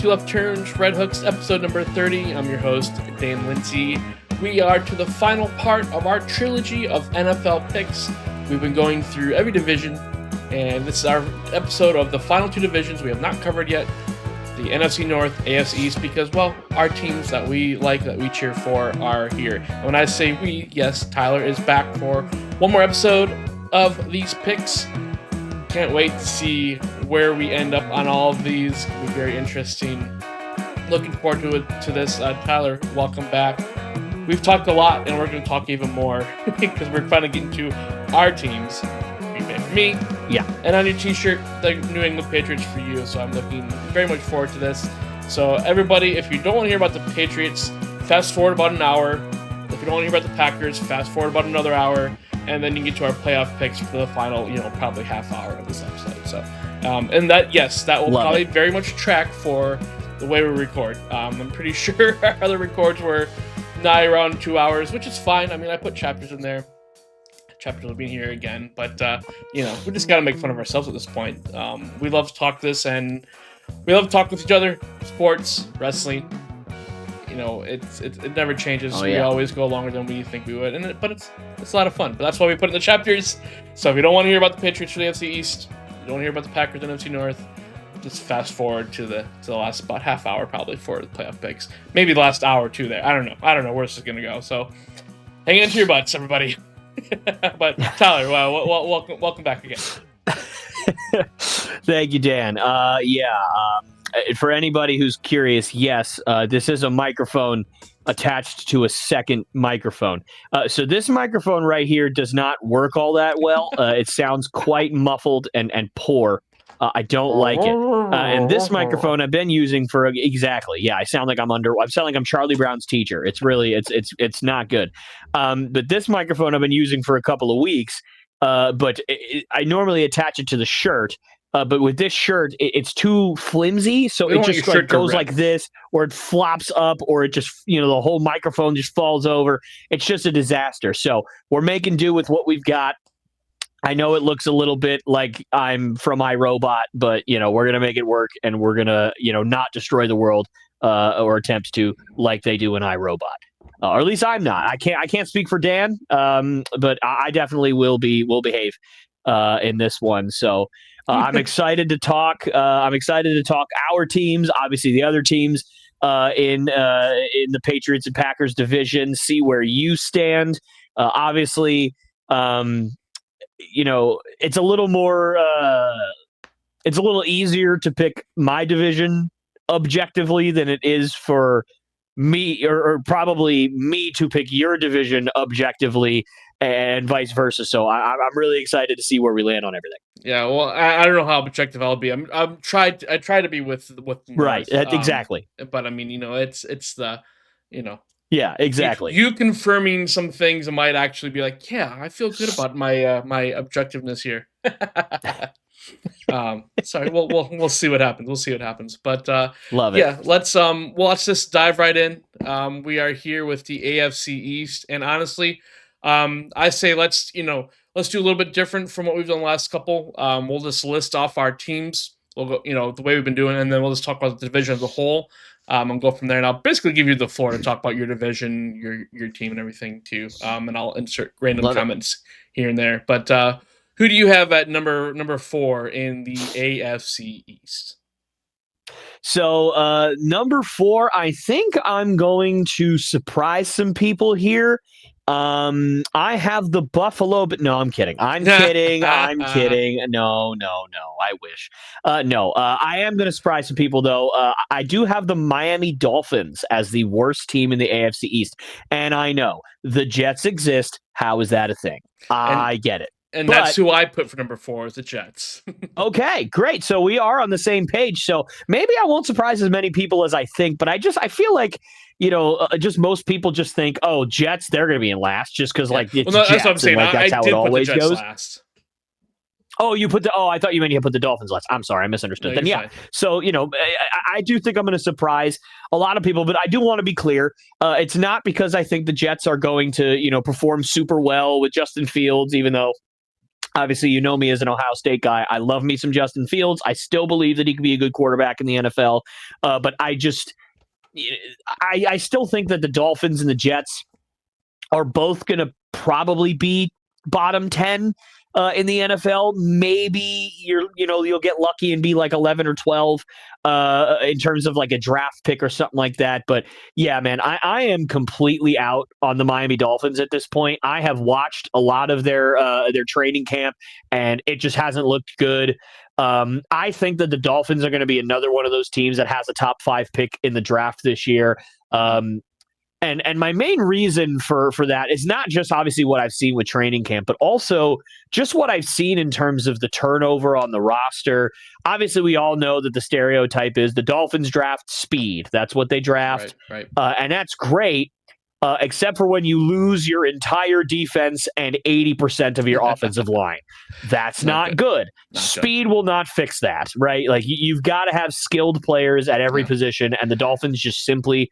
to Left Turns, Red Hooks, episode number 30. I'm your host, Dan Lindsay. We are to the final part of our trilogy of NFL picks. We've been going through every division, and this is our episode of the final two divisions we have not covered yet, the NFC North, AFC East, because, well, our teams that we like, that we cheer for, are here. And when I say we, yes, Tyler is back for one more episode of these picks. Can't wait to see where we end up on all of these. It'll be very interesting. Looking forward to this. Tyler, welcome back. We've talked a lot, and we're going to talk even more because we're finally getting to our teams. Green Bay for me. Yeah. And on your t-shirt, the New England Patriots for you. So I'm looking very much forward to this. So everybody, if you don't want to hear about the Patriots, fast forward about an hour. If you don't want to hear about the Packers, fast forward about another hour. And then you get to our playoff picks for the final, probably half hour of this episode. So, and that, yes, that will probably very much track for the way we record. I'm pretty sure our other records were nigh around 2 hours, which is fine. I mean, I put chapters in there. Chapters will be here again, but we just got to make fun of ourselves at this point. We love to talk this, and we love to talk with each other. Sports, wrestling. It never changes. Oh, We always go longer than we think we would, but it's a lot of fun. But that's why we put in the chapters. So if you don't want to hear about the Patriots for the NFC East, you don't want to hear about the Packers and NFC North, just fast forward to the last about half hour probably for the playoff picks. Maybe the last hour or two there. I don't know where this is gonna go. So hang into your butts, everybody. But Tyler, welcome back again. Thank you, Dan. For anybody who's curious, yes, this is a microphone attached to a second microphone. So this microphone right here does not work all that well. It sounds quite muffled and poor. I don't like it. And this microphone I've been using for exactly. Yeah, I sound like I'm Charlie Brown's teacher. It's really it's not good. But this microphone I've been using for a couple of weeks. But I normally attach it to the shirt. But with this shirt, it's too flimsy, so it just goes like this, or it flops up, or it just, the whole microphone just falls over. It's just a disaster. So we're making do with what we've got. I know it looks a little bit like I'm from iRobot, but, we're going to make it work, and we're going to, not destroy the world or attempt to like they do in iRobot. Or at least I'm not. I can't speak for Dan, but I definitely will behave in this one. So I'm excited to talk. I'm excited to talk our teams, obviously the other teams in the Patriots and Packers division. See where you stand. Obviously, it's a little more. It's a little easier to pick my division objectively than it is for me, or probably me to pick your division objectively, and vice versa. So I'm really excited to see where we land on everything. Yeah, well, I don't know how objective I'll be. I try to be with right, North, exactly. But I mean, it's the, Yeah, exactly. You confirming some things, I might actually be like, yeah, I feel good about my my objectiveness here. Sorry, we'll see what happens. We'll see what happens. But love it. Yeah, let's just dive right in. We are here with the AFC East, and honestly, I say let's do a little bit different from what we've done the last couple. We'll just list off our teams. We'll go, the way we've been doing, and then we'll just talk about the division as a whole. And go from there, and I'll basically give you the floor to talk about your division, your team, and everything too. And I'll insert random comments here and there. But who do you have at number 4 in the AFC East? So number 4, I think I'm going to surprise some people here. I have the Buffalo, but no, I'm kidding. I'm kidding. No, I wish. I am going to surprise some people, though. I do have the Miami Dolphins as the worst team in the AFC East. And I know the Jets exist. How is that a thing? I get it. And that's who I put for number 4 is the Jets. Okay, great. So we are on the same page. So maybe I won't surprise as many people as I think, but I feel like, just most people just think, oh, Jets, they're going to be in last just because it's Jets. That's what I'm saying. That's how it always goes. Last. Oh, I thought you meant you put the Dolphins last. I'm sorry, I misunderstood. No, then yeah. Fine. So, I do think I'm going to surprise a lot of people, but I do want to be clear. It's not because I think the Jets are going to, perform super well with Justin Fields, even though Obviously, you know me as an Ohio State guy. I love me some Justin Fields. I still believe that he could be a good quarterback in the NFL. But I still think that the Dolphins and the Jets are both going to probably be bottom 10 in the NFL. Maybe you'll get lucky and be like 11 or 12 in terms of like a draft pick or something like that. But yeah, man, I am completely out on the Miami Dolphins at this point. I have watched a lot of their training camp, and it just hasn't looked good. I think that the Dolphins are going to be another one of those teams that has a top 5 pick in the draft this year. And my main reason for that is not just obviously what I've seen with training camp, but also just what I've seen in terms of the turnover on the roster. Obviously, we all know that the stereotype is the Dolphins draft speed. That's what they draft. Right. And that's great, except for when you lose your entire defense and 80% of your offensive line. That's not good. Speed will not fix that, right? Like you've got to have skilled players at every position, and the Dolphins just simply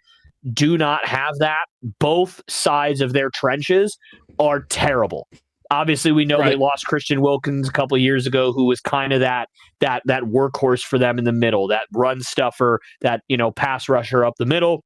do not have that. Both sides of their trenches are terrible. Obviously, we know they lost Christian Wilkins a couple of years ago, who was kind of that workhorse for them in the middle, that run stuffer, that pass rusher up the middle.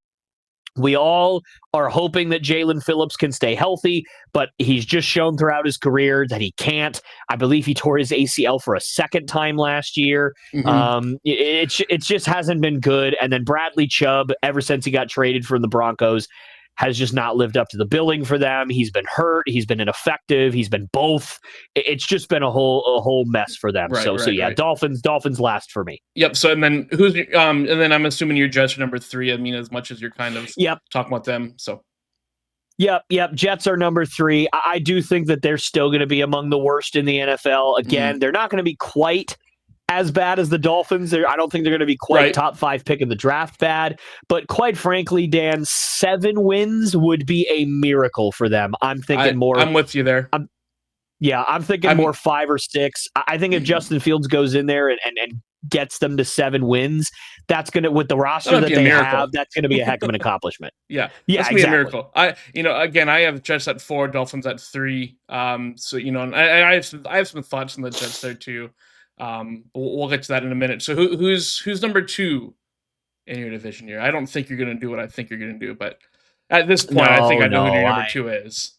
We all are hoping that Jalen Phillips can stay healthy, but he's just shown throughout his career that he can't. I believe he tore his ACL for a second time last year. Mm-hmm. It just hasn't been good. And then Bradley Chubb, ever since he got traded from the Broncos, has just not lived up to the billing for them. He's been hurt. He's been ineffective. He's been both. It's just been a whole mess for them. So yeah, Dolphins last for me. Yep. So and then and then I'm assuming your Jets are number 3. I mean, as much as you're kind of talking about them. So. Yep. Jets are number 3. I do think that they're still going to be among the worst in the NFL. Again, they're not going to be quite as bad as the Dolphins. I don't think they're going to be quite top 5 pick in the draft bad. But quite frankly, Dan, 7 wins would be a miracle for them. I'm thinking more. I'm with you there. I'm thinking more 5 or 6. I think if Justin Fields goes in there and gets them to 7 wins, that's going to, with the roster that they have, that's going to be a heck of an accomplishment. That's going to be a miracle. Again, I have Jets at 4, Dolphins at 3. So, and I have some thoughts on the Jets there too. We'll get to that in a minute. So who's number 2 in your division here? I don't think you're going to do what I think you're going to do, but at this point, I think I know who your number 2 is.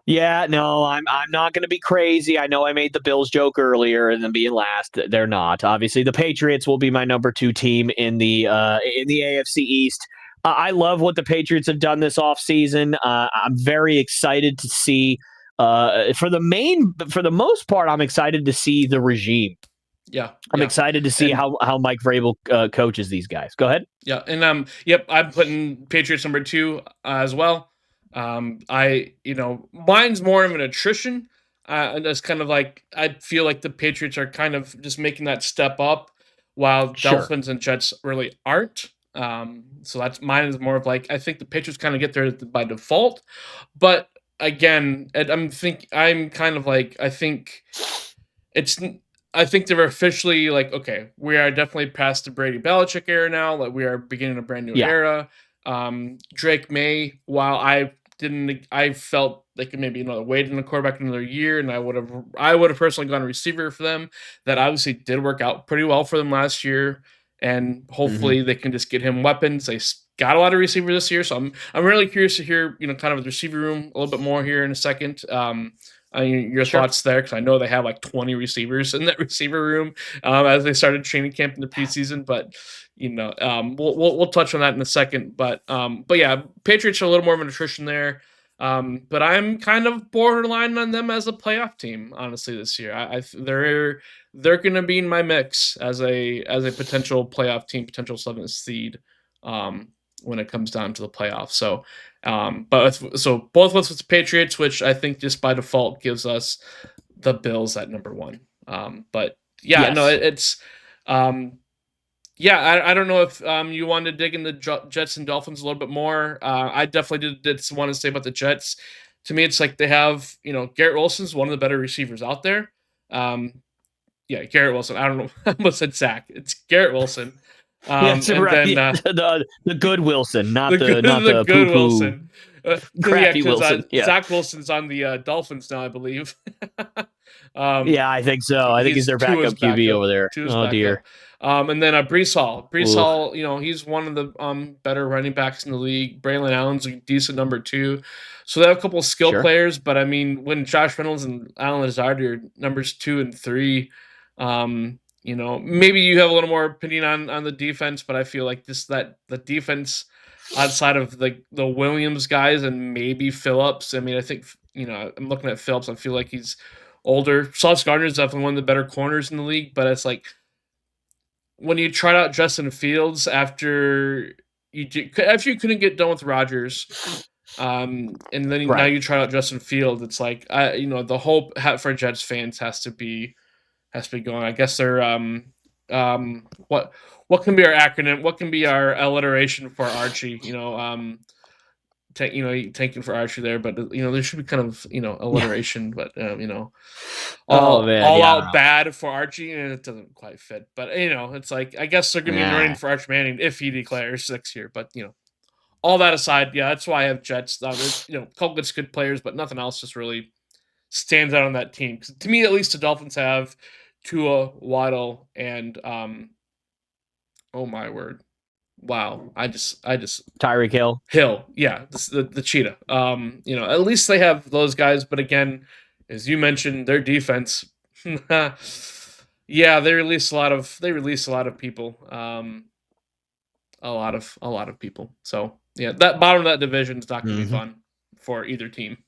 Yeah, no, I'm not going to be crazy. I know I made the Bills joke earlier and then being last. They're not. Obviously, the Patriots will be my number 2 team in the AFC East. I love what the Patriots have done this offseason. I'm very excited to see. For the most part, I'm excited to see the regime. I'm excited to see how Mike Vrabel coaches these guys. Go ahead. Yeah, and I'm putting Patriots number 2 as well. Mine's more of an attrition. And that's kind of like, I feel like the Patriots are kind of just making that step up, while Dolphins and Jets really aren't. So that's mine is more of like, I think the Patriots kind of get there by default, but again, I think they're officially like, okay, we are definitely past the Brady Belichick era now. Like we are beginning a brand new era. Drake May, while I felt they could maybe wait in the quarterback another year, and I would have personally gone receiver for them. That obviously did work out pretty well for them last year, and hopefully they can just get him weapons. They got a lot of receivers this year, so I'm really curious to hear kind of the receiver room a little bit more here in a second. Your thoughts there, because I know they have like 20 receivers in that receiver room as they started training camp in the preseason, but we'll touch on that in a second. But yeah, Patriots are a little more of an attrition there. But I'm kind of borderline on them as a playoff team, honestly, this year. They're going to be in my mix as a potential playoff team, potential 7th seed when it comes down to the playoffs. So, both with the Patriots, which I think just by default gives us the Bills at number 1. But yeah, yes. No, it's I don't know if you wanted to dig into Jets and Dolphins a little bit more. I definitely did want to say about the Jets. To me, it's like they have, Garrett Wilson's one of the better receivers out there. Garrett Wilson. I don't know. I almost said Zach. It's Garrett Wilson. That's right. Then, the good Wilson, not the good poo-poo, Wilson. Crappy Wilson. Zach Wilson's on the Dolphins now, I believe. Yeah, I think so. I think he's their backup QB over there. Oh, dear. And then Breece Hall. Breece Oof. Hall, he's one of the better running backs in the league. Braylon Allen's a decent number 2. So they have a couple of skill players, but I mean, when Josh Reynolds and Allen Lazard are numbers 2 and 3, maybe you have a little more opinion on the defense, but I feel like the defense outside of the Williams guys and maybe Phillips. I mean, I think I'm looking at Phillips. I feel like he's older. Sauce Gardner is definitely one of the better corners in the league, but it's like when you tried out Justin Fields after you couldn't get done with Rodgers, and then now you try out Justin Fields. It's like the hope for Jets fans has to be going. I guess they're what can be our acronym? What can be our alliteration for Archie? Tanking for Archie there, but there should be kind of alliteration, but all out bad for Archie, and it doesn't quite fit. But it's like I guess they're gonna be running for Arch Manning if he declares next year. But all that aside, yeah, that's why I have Jets. There's a couple good players, but nothing else just really stands out on that team. 'Cause to me, at least, the Dolphins have Tua, Waddle, and oh my word. Wow, I just Tyreek Hill. Yeah, the cheetah. At least they have those guys, but again, as you mentioned, their defense. Yeah, they release a lot of people. A lot of people. So yeah, that bottom of that division is not going to be fun for either team.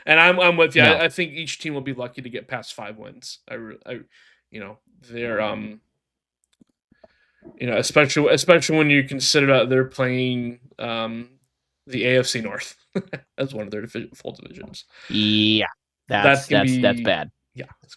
And I'm with you. No. I think each team will be lucky to get past 5 wins. They're especially when you consider that they're playing the AFC North as one of their full divisions. Yeah, that's bad. Yeah, that's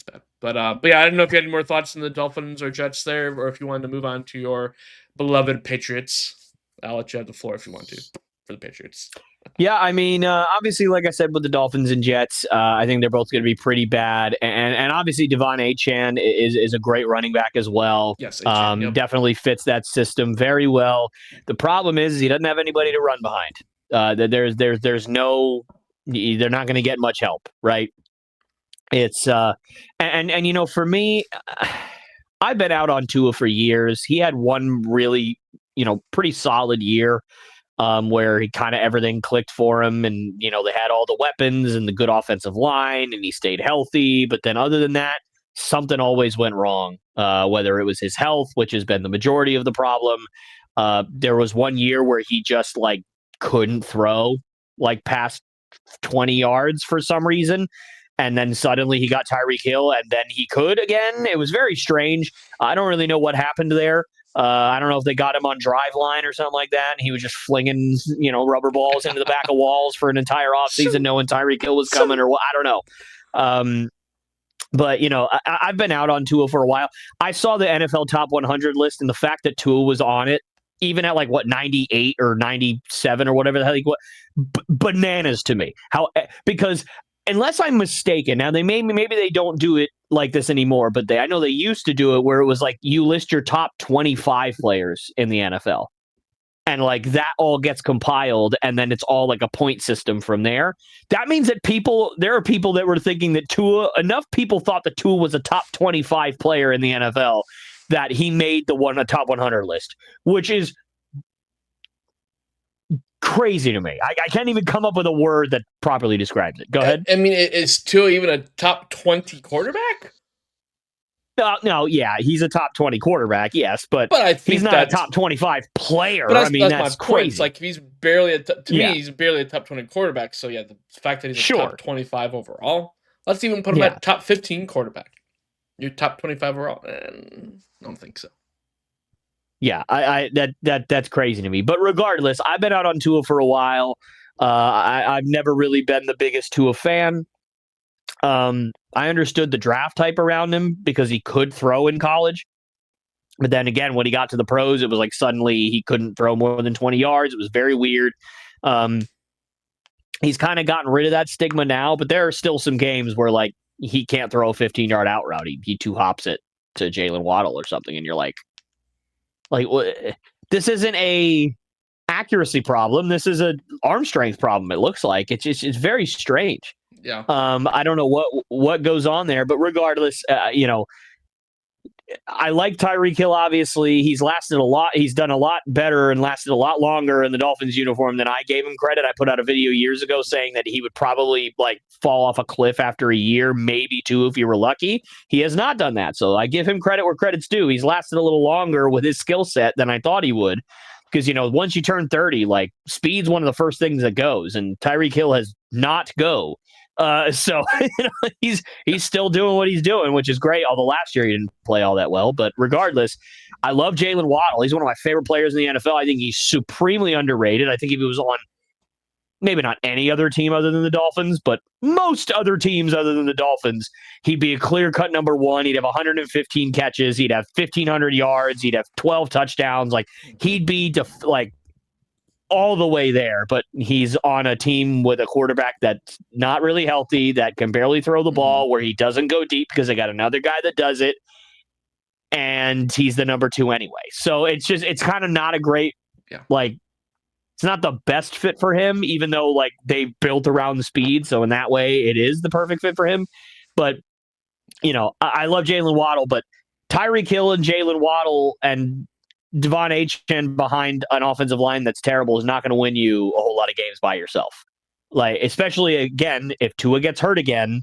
bad. But yeah, I don't know if you had any more thoughts on the Dolphins or Jets there, or if you wanted to move on to your beloved Patriots. I'll let you have the floor if you want to for the Patriots. Yeah, I mean, obviously, like I said, with the Dolphins and Jets, I think they're both going to be pretty bad. And obviously, Devon Achane is a great running back as well. Yes, Achane, yep. Definitely fits that system very well. The problem is he doesn't have anybody to run behind. There's no, they're not going to get much help, right? It's and for me, I've been out on Tua for years. He had one really pretty solid year. Where he kind of everything clicked for him, and they had all the weapons and the good offensive line, and he stayed healthy. But then, other than that, something always went wrong. Whether it was his health, which has been the majority of the problem. There was one year where he just couldn't throw past 20 yards for some reason. And then suddenly he got Tyreek Hill, and then he could again. It was very strange. I don't really know what happened there. I don't know if they got him on Driveline or something like that. And he was just flinging, rubber balls into the back of walls for an entire offseason, knowing Tyreek Hill was coming, or what. I don't know. But I've been out on Tua for a while. I saw the NFL Top 100 list, and the fact that Tua was on it, even at 98 or 97 or whatever the hell, bananas to me. Because unless I'm mistaken, now maybe they don't do it like this anymore, but I know they used to do it where it was you list your top 25 players in the NFL, and that all gets compiled, and then it's all a point system from there. That means that there are people that were thinking that enough people thought that Tua was a top 25 player in the NFL that he made a top 100 list, which is crazy to me. I can't even come up with a word that properly describes it. Go ahead. I mean, is Tua even a top 20 quarterback? No, yeah, he's a top 20 quarterback, yes, but I think he's not a top 25 player. But I mean, that's crazy. He's barely he's barely a top 20 quarterback. So yeah, the fact that he's a top 25 overall, let's even put him at top 15 quarterback. You're top 25 overall? I don't think so. Yeah, that's crazy to me. But regardless, I've been out on Tua for a while. I've never really been the biggest Tua fan. I understood the draft type around him because he could throw in college. But then again, when he got to the pros, it was suddenly he couldn't throw more than 20 yards. It was very weird. He's kind of gotten rid of that stigma now, but there are still some games where he can't throw a 15-yard out route. He two hops it to Jalen Waddle or something, and you're this isn't a accuracy problem. This is an arm strength problem. It looks like it's very strange. Yeah. I don't know what goes on there, but regardless, I like Tyreek Hill, obviously. He's lasted a lot. He's done a lot better and lasted a lot longer in the Dolphins uniform than I gave him credit. I put out a video years ago saying that he would probably fall off a cliff after a year, maybe two if you were lucky. He has not done that. So I give him credit where credit's due. He's lasted a little longer with his skill set than I thought he would. Because, once you turn 30, speed's one of the first things that goes, and Tyreek Hill has not go. So he's still doing what he's doing, which is great. Although last year he didn't play all that well, but regardless, I love Jalen Waddle. He's one of my favorite players in the NFL. I think he's supremely underrated. I think if he was on maybe not any other team other than the Dolphins, but most other teams other than the Dolphins, he'd be a clear-cut number one. He'd have 115 catches. He'd have 1,500 yards. He'd have 12 touchdowns. He'd be all the way there, but he's on a team with a quarterback that's not really healthy, that can barely throw the ball, where he doesn't go deep because they got another guy that does it, and he's the number two anyway. So it's kind of not a great, it's not the best fit for him, even though they built around the speed. So in that way, it is the perfect fit for him. But, I love Jalen Waddle, but Tyreek Hill and Jalen Waddle and Devon Achane behind an offensive line that's terrible is not going to win you a whole lot of games by yourself. Especially again, if Tua gets hurt again,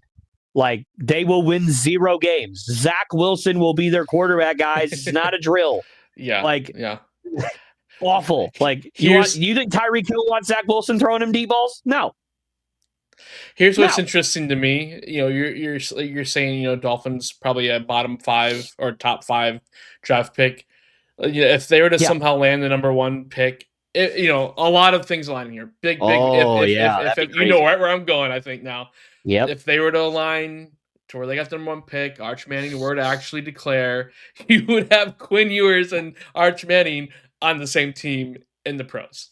they will win 0 games. Zach Wilson will be their quarterback, guys. It's not a drill. Yeah. Awful. You think Tyreek Hill wants Zach Wilson throwing him deep balls? No. Here's what's interesting to me. You're saying Dolphins probably a bottom 5 or top 5 draft pick. If they were to somehow land the number 1 pick, a lot of things align here. Big. If you know right where I'm going, I think now. Yep. If they were to align to where they got the number 1 pick, Arch Manning were to actually declare, you would have Quinn Ewers and Arch Manning on the same team in the pros.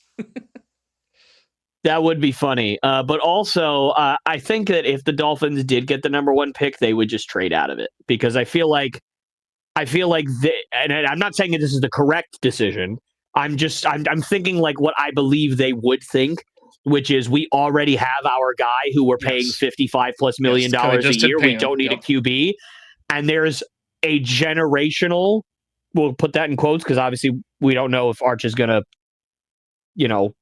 That would be funny. But also, I think that if the Dolphins did get the number 1 pick, they would just trade out of it, because I feel like and I'm not saying that this is the correct decision. I'm thinking what I believe they would think, which is we already have our guy who we're paying $55+ million a year. We don't need a QB. And there's a generational, we'll put that in quotes because obviously we don't know if Arch is going to go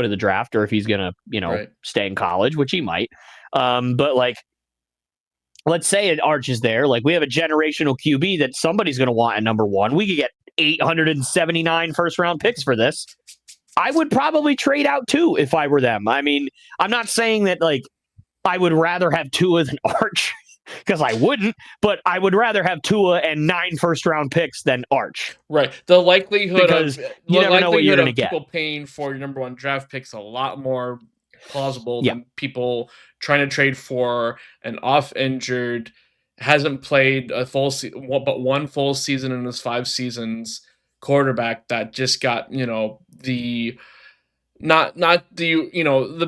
into the draft or if he's going to, stay in college, which he might. But let's say Arch is there. We have a generational QB that somebody's going to want at number 1. We could get 879 first-round picks for this. I would probably trade out too if I were them. I mean, I'm not saying that I would rather have Tua than Arch, because I wouldn't, but I would rather have Tua and 9 first-round picks than Arch. Right. The likelihood because you never know what you're going to get. People paying for your number 1 draft picks a lot more plausible than people trying to trade for an off-injured, hasn't played a full but 1 full season in his 5 seasons quarterback that just got the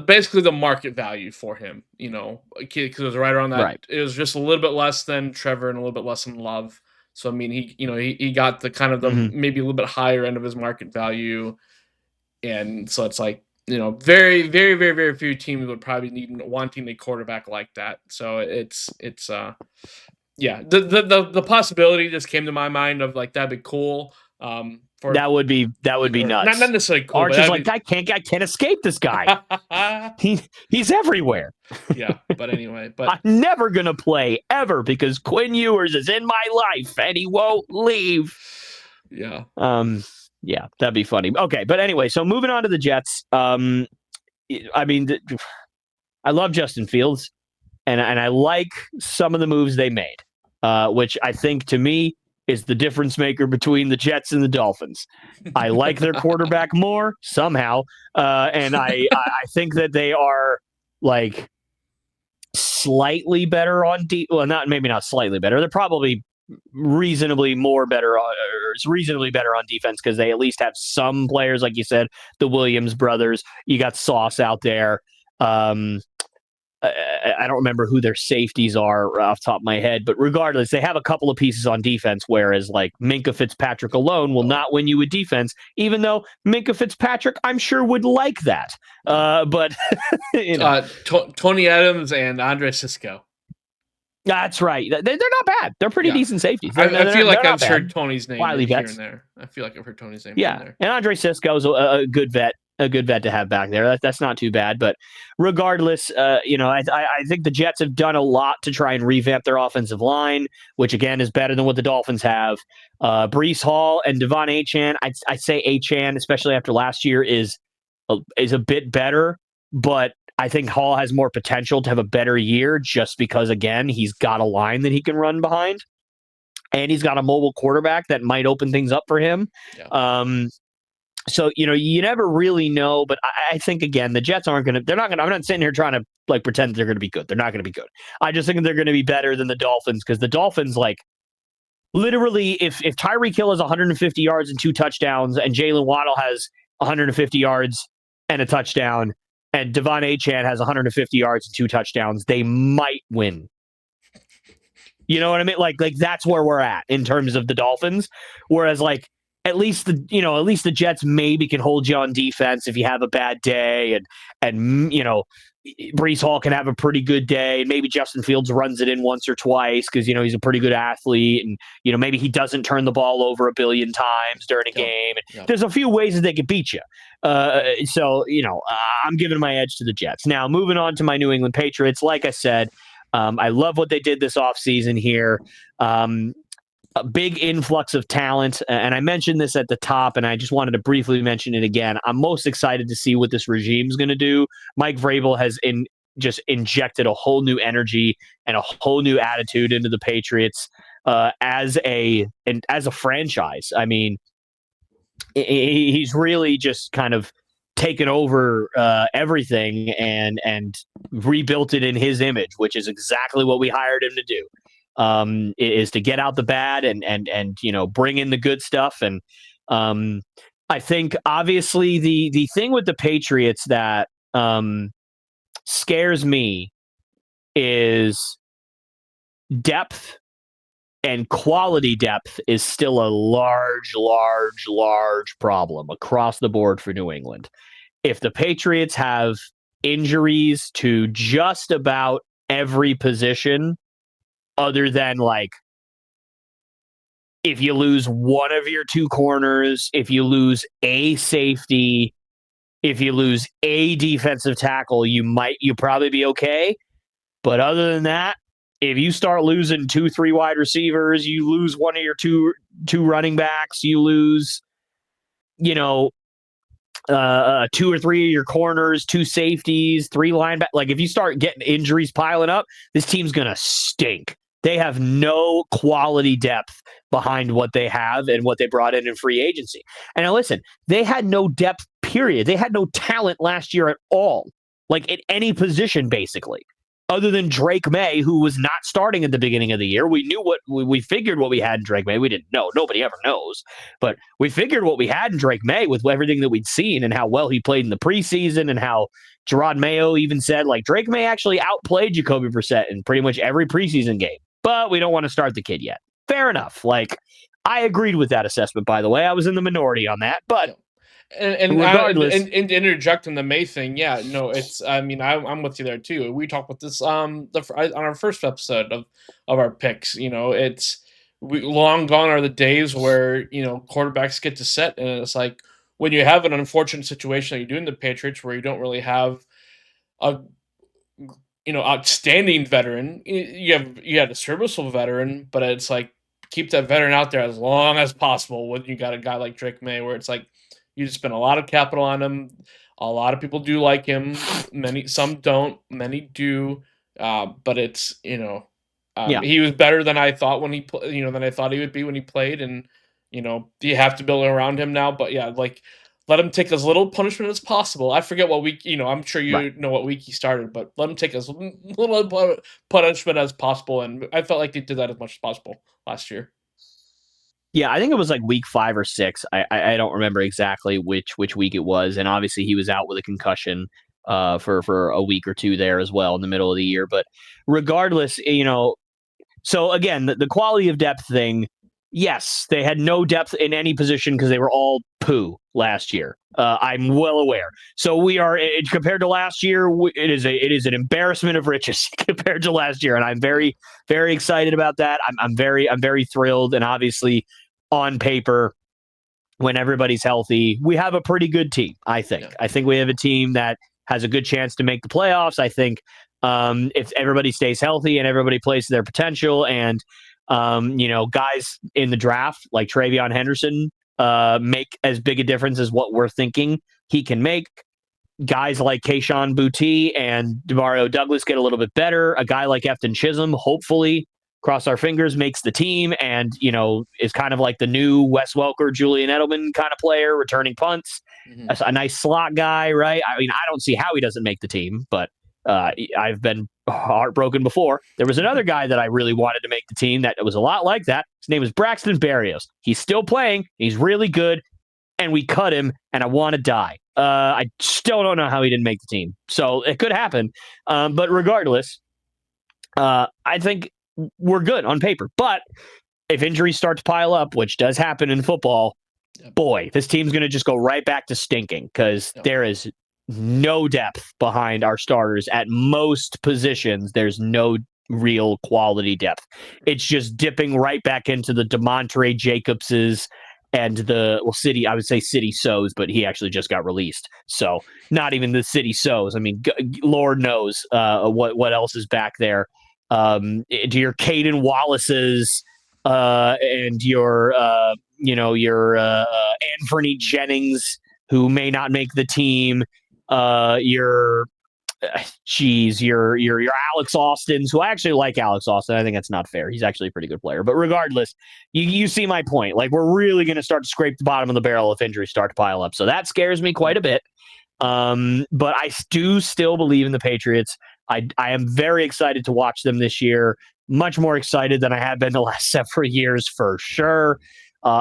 basically the market value for him, because it was right around that. Right. It was just a little bit less than Trevor and a little bit less than Love. So I mean, he got the kind of the maybe a little bit higher end of his market value, and so it's very, very, very, very few teams would probably wanting a quarterback like that. So it's the possibility just came to my mind of that'd be cool. That would be nuts. Not necessarily cool. Arch is I can't escape this guy. He's everywhere. Yeah, but anyway, I'm never gonna play ever because Quinn Ewers is in my life and he won't leave. Yeah. Yeah, that'd be funny. Okay, but anyway, so moving on to the Jets. I mean, I love Justin Fields, and I like some of the moves they made, which I think to me is the difference maker between the Jets and the Dolphins. I like their quarterback more somehow, and I think that they are slightly better on well, maybe not slightly better. They're probably reasonably better on defense because they at least have some players, like you said, the Williams brothers. You got Sauce out there. I don't remember who their safeties are off the top of my head, but regardless, they have a couple of pieces on defense, whereas like Minkah Fitzpatrick alone will not win you with defense, even though Minkah Fitzpatrick, I'm sure, would like that. But Tony Adams and Andre Cisco. That's right. They're not bad. They're pretty decent safeties. I feel like I've heard Tony's name here and there. I feel like I've heard Tony's name here and there. And Andre Cisco's a good vet. A good vet to have back there. That's not too bad. But regardless, I think the Jets have done a lot to try and revamp their offensive line, which again is better than what the Dolphins have. Breece Hall and Devon Achane, I'd say Achane, especially after last year, is a bit better. But I think Hall has more potential to have a better year just because, again, he's got a line that he can run behind. And he's got a mobile quarterback that might open things up for him. Yeah. So, you never really know, but I think, again, the Jets I'm not sitting here trying to like pretend they're going to be good. They're not going to be good. I just think they're going to be better than the Dolphins because the Dolphins, like, literally, if Tyreek Hill has 150 yards and 2 touchdowns and Jalen Waddle has 150 yards and a touchdown and Devon Achane has 150 yards and 2 touchdowns, they might win. You know what I mean? Like that's where we're at in terms of the Dolphins. Whereas, like, at least the Jets maybe can hold you on defense if you have a bad day, and Breece Hall can have a pretty good day, and maybe Justin Fields runs it in once or twice because he's a pretty good athlete, and maybe he doesn't turn the ball over a billion times during a game. And there's a few ways that they could beat you. So I'm giving my edge to the Jets. Now moving on to my New England Patriots. Like I said, I love what they did this offseason here. A big influx of talent, and I mentioned this at the top, and I just wanted to briefly mention it again. I'm most excited to see what this regime is going to do. Mike Vrabel has just injected a whole new energy and a whole new attitude into the Patriots as a franchise. I mean, he's really just kind of taken over everything and rebuilt it in his image, which is exactly what we hired him to do. Is to get out the bad and bring in the good stuff. And I think obviously the thing with the Patriots that scares me is depth, and quality depth is still a large problem across the board for New England. If the Patriots have injuries to just about every position, other than like if you lose one of your 2 corners, if you lose a safety, if you lose a defensive tackle, you probably be okay. But other than that, if you start losing 2-3 wide receivers, you lose one of your two running backs, you lose 2 or 3 of your corners, 2 safeties, 3 linebackers. Like if you start getting injuries piling up, this team's gonna stink. They have no quality depth behind what they have and what they brought in free agency. And now listen, they had no depth, period. They had no talent last year at all, like at any position, basically, other than Drake May, who was not starting at the beginning of the year. We knew we figured what we had in Drake May. We didn't know. Nobody ever knows. But we figured what we had in Drake May with everything that we'd seen and how well he played in the preseason and how Gerard Mayo even said, like, Drake May actually outplayed Jacoby Brissett in pretty much every preseason game. But we don't want to start the kid yet. Fair enough. Like, I agreed with that assessment, by the way. I was in the minority on that. But and regardless, and to interject on the May thing, yeah, no, it's. I mean, I'm with you there too. We talked about this on our first episode of our picks. It's long gone are the days where quarterbacks get to set, and it's like when you have an unfortunate situation like you do in the Patriots, where you don't really have a outstanding veteran. You had a serviceable veteran, but it's like keep that veteran out there as long as possible when you got a guy like Drake May, where it's like you just spend a lot of capital on him. A lot of people do like him. Some don't. Many do. But it's he was better than I thought when he than I thought he would be when he played, and you have to build around him now. But yeah, like let him take as little punishment as possible. I forget what week. I'm sure you know what week he started, but let him take as little punishment as possible. And I felt like they did that as much as possible last year. Yeah, I think it was like week 5 or 6. I don't remember exactly which week it was. And obviously he was out with a concussion. for a week or two there as well in the middle of the year. But regardless, so again, the quality of depth thing, yes, they had no depth in any position because they were all poo last year. I'm well aware. So we are, compared to last year, it is an embarrassment of riches compared to last year, and I'm very, very excited about that. I'm very thrilled, and obviously, on paper, when everybody's healthy, we have a pretty good team. I think. Yeah. I think we have a team that has a good chance to make the playoffs. I think if everybody stays healthy and everybody plays to their potential, and guys in the draft like Travion Henderson make as big a difference as what we're thinking he can make. Guys like Kayshon Boutte and Demario Douglas get a little bit better. A guy like Efton Chisholm, hopefully, cross our fingers, makes the team and, is kind of like the new Wes Welker, Julian Edelman kind of player, returning punts. Mm-hmm. A nice slot guy, right? I mean, I don't see how he doesn't make the team, but I've been heartbroken before. There was another guy that I really wanted to make the team that was a lot like that. His name is Braxton Berrios. He's still playing. He's really good. And we cut him, and I want to die. I still don't know how he didn't make the team. So it could happen. But regardless, I think we're good on paper. But if injuries start to pile up, which does happen in football, boy, this team's going to just go right back to stinking because there is no depth behind our starters at most positions. There's no real quality depth. It's just dipping right back into the DeMontre Jacobses and City, I would say City Sows, but he actually just got released. So not even the City Sows. I mean, Lord knows what else is back there. To your Caden Wallace's and your Anthony Jennings, who may not make the team. Your Alex Austins, who I actually like Alex Austin. I think that's not fair. He's actually a pretty good player. But regardless, you see my point. Like, we're really going to start to scrape the bottom of the barrel if injuries start to pile up. So that scares me quite a bit. But I do still believe in the Patriots. I am very excited to watch them this year. Much more excited than I have been the last several years, for sure.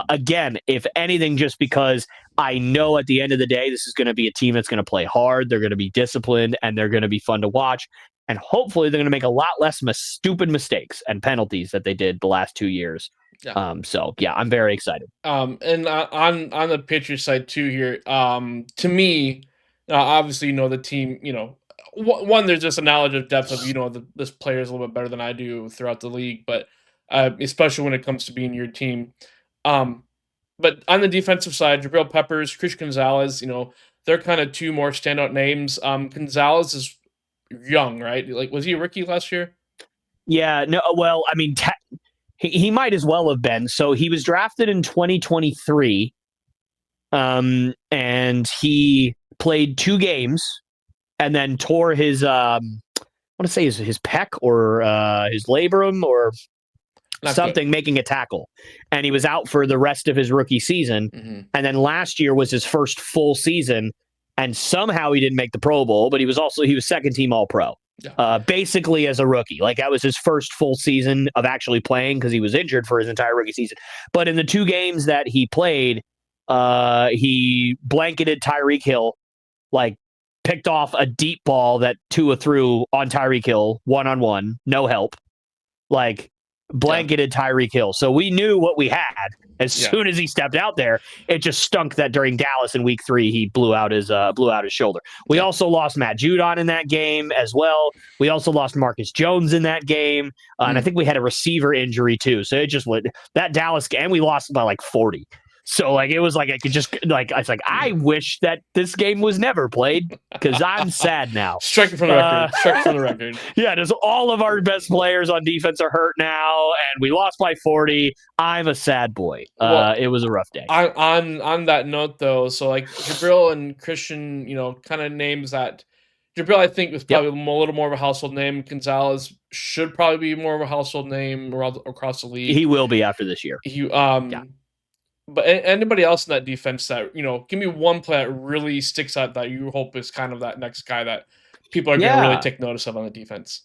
Again, if anything, just because I know at the end of the day, this is going to be a team that's going to play hard. They're going to be disciplined, and they're going to be fun to watch. And hopefully they're going to make a lot less stupid mistakes and penalties that they did the last 2 years. Yeah. I'm very excited. And on the Patriots side too here, to me, obviously, the team, one, there's just a knowledge of depth of, this player is a little bit better than I do throughout the league, but especially when it comes to being your team. But on the defensive side, Jabril Peppers, Chris Gonzalez, they're kind of two more standout names. Gonzalez is young, right? Like, was he a rookie last year? Yeah, no. Well, I mean, he might as well have been. So he was drafted in 2023, and he played 2 games, and then tore his I want to say his pec or his labrum or something, making a tackle, and he was out for the rest of his rookie season. Mm-hmm. And then last year was his first full season, and somehow he didn't make the Pro Bowl, but he was second team All Pro, basically as a rookie. Like, that was his first full season of actually playing because he was injured for his entire rookie season. But in the 2 games that he played, he blanketed Tyreek Hill, like picked off a deep ball that Tua threw on Tyreek Hill, 1-on-1, no help. Like, blanketed Tyreek Hill. So we knew what we had as soon as he stepped out there. It just stunk that during Dallas in week 3, he blew out his shoulder. We also lost Matt Judon in that game as well. We also lost Marcus Jones in that game. And I think we had a receiver injury too. So it just went that Dallas game. We lost by like 40. So it was like, I could just I wish that this game was never played because I'm sad now. Strike from the record. Strike from the record. Yeah, just all of our best players on defense are hurt now, and we lost by 40. I'm a sad boy. It was a rough day. On that note, though, so like Jabril and Christian, kind of names that Jabril, I think, was probably a little more of a household name. Gonzalez should probably be more of a household name across the league. He will be after this year. But anybody else in that defense that, give me one play that really sticks out that you hope is kind of that next guy that people are going to really take notice of on the defense.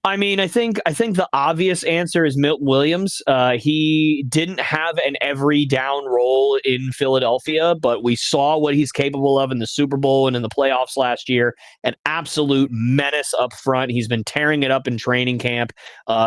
I mean, I think the obvious answer is Milt Williams. He didn't have an every down role in Philadelphia, but we saw what he's capable of in the Super Bowl and in the playoffs last year. An absolute menace up front. He's been tearing it up in training camp,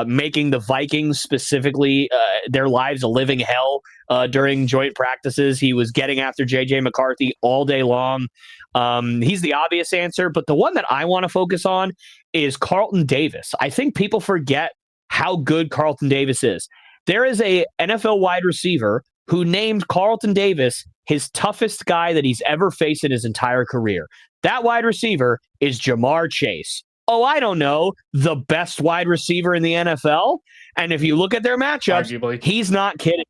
making the Vikings specifically their lives a living hell during joint practices. He was getting after J.J. McCarthy all day long. He's the obvious answer, but the one that I want to focus on is Carlton Davis. I think people forget how good Carlton Davis is. There is a NFL wide receiver who named Carlton Davis his toughest guy that he's ever faced in his entire career. That wide receiver is Jamar Chase. Oh, I don't know, the best wide receiver in the NFL. And if you look at their matchups, arguably, he's not kidding.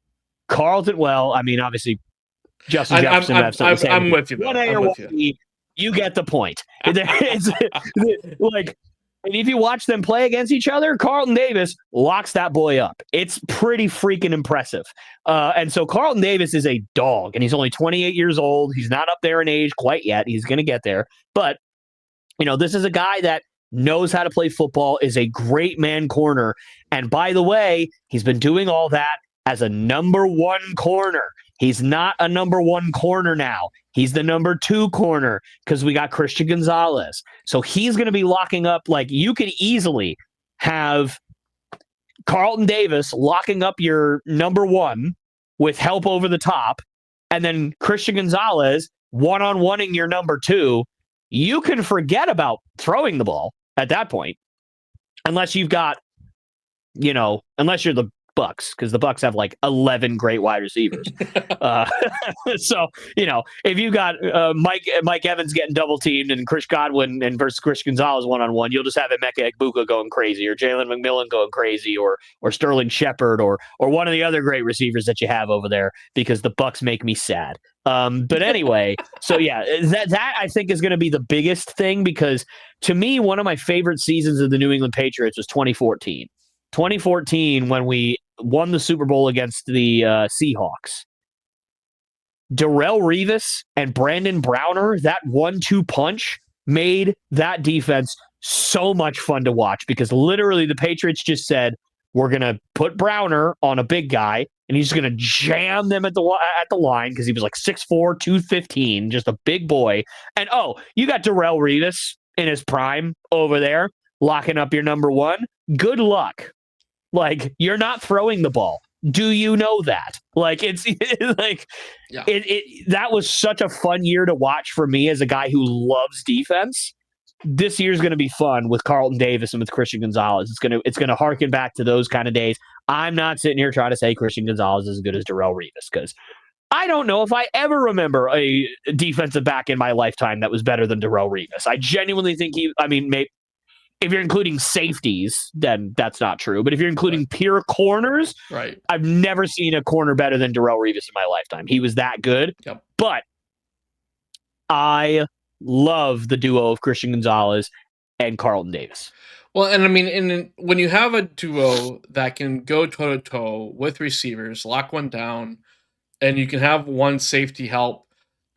Carlton, well, I mean, obviously, Justin Jefferson. I'm with you. One A or one B, you get the point. It's like, and if you watch them play against each other, Carlton Davis locks that boy up. It's pretty freaking impressive. And so Carlton Davis is a dog, and he's only 28 years old. He's not up there in age quite yet. He's going to get there. But, this is a guy that knows how to play football, is a great man corner. And by the way, he's been doing all that as a number one corner. He's not a number one corner now. He's the number two corner because we got Christian Gonzalez. So he's going to be locking up. Like, you could easily have Carlton Davis locking up your number one with help over the top, and then Christian Gonzalez one-on-oneing your number two. You can forget about throwing the ball at that point, unless you've got, unless you're the Bucks, because the Bucks have like 11 great wide receivers. So, if you got Mike Evans getting double teamed and Chris Godwin and versus Chris Gonzalez one-on-one, you'll just have Emeka Egbuka going crazy, or Jalen McMillan going crazy, or Sterling Shepard, or one of the other great receivers that you have over there, because the Bucks make me sad. But anyway, so yeah, that I think is going to be the biggest thing, because to me, one of my favorite seasons of the New England Patriots was 2014. 2014, when we won the Super Bowl against the Seahawks. Darrelle Revis and Brandon Browner, that 1-2 punch made that defense so much fun to watch, because literally the Patriots just said, we're going to put Browner on a big guy, and he's going to jam them at the line, because he was like 6'4", 215, just a big boy. And, you got Darrelle Revis in his prime over there, locking up your number one. Good luck. Like, you're not throwing the ball. Do you know that? Like, it's like, yeah. That was such a fun year to watch for me as a guy who loves defense. This year's going to be fun with Carlton Davis and with Christian Gonzalez. It's going to harken back to those kind of days. I'm not sitting here trying to say Christian Gonzalez is as good as Darrelle Revis, because I don't know if I ever remember a defensive back in my lifetime that was better than Darrelle Revis. I genuinely think if you're including safeties, then that's not true. But if you're including pure corners, right, I've never seen a corner better than Darrelle Revis in my lifetime. He was that good. Yep. But I love the duo of Christian Gonzalez and Carlton Davis. Well, and I mean, when you have a duo that can go toe-to-toe with receivers, lock one down, and you can have one safety help,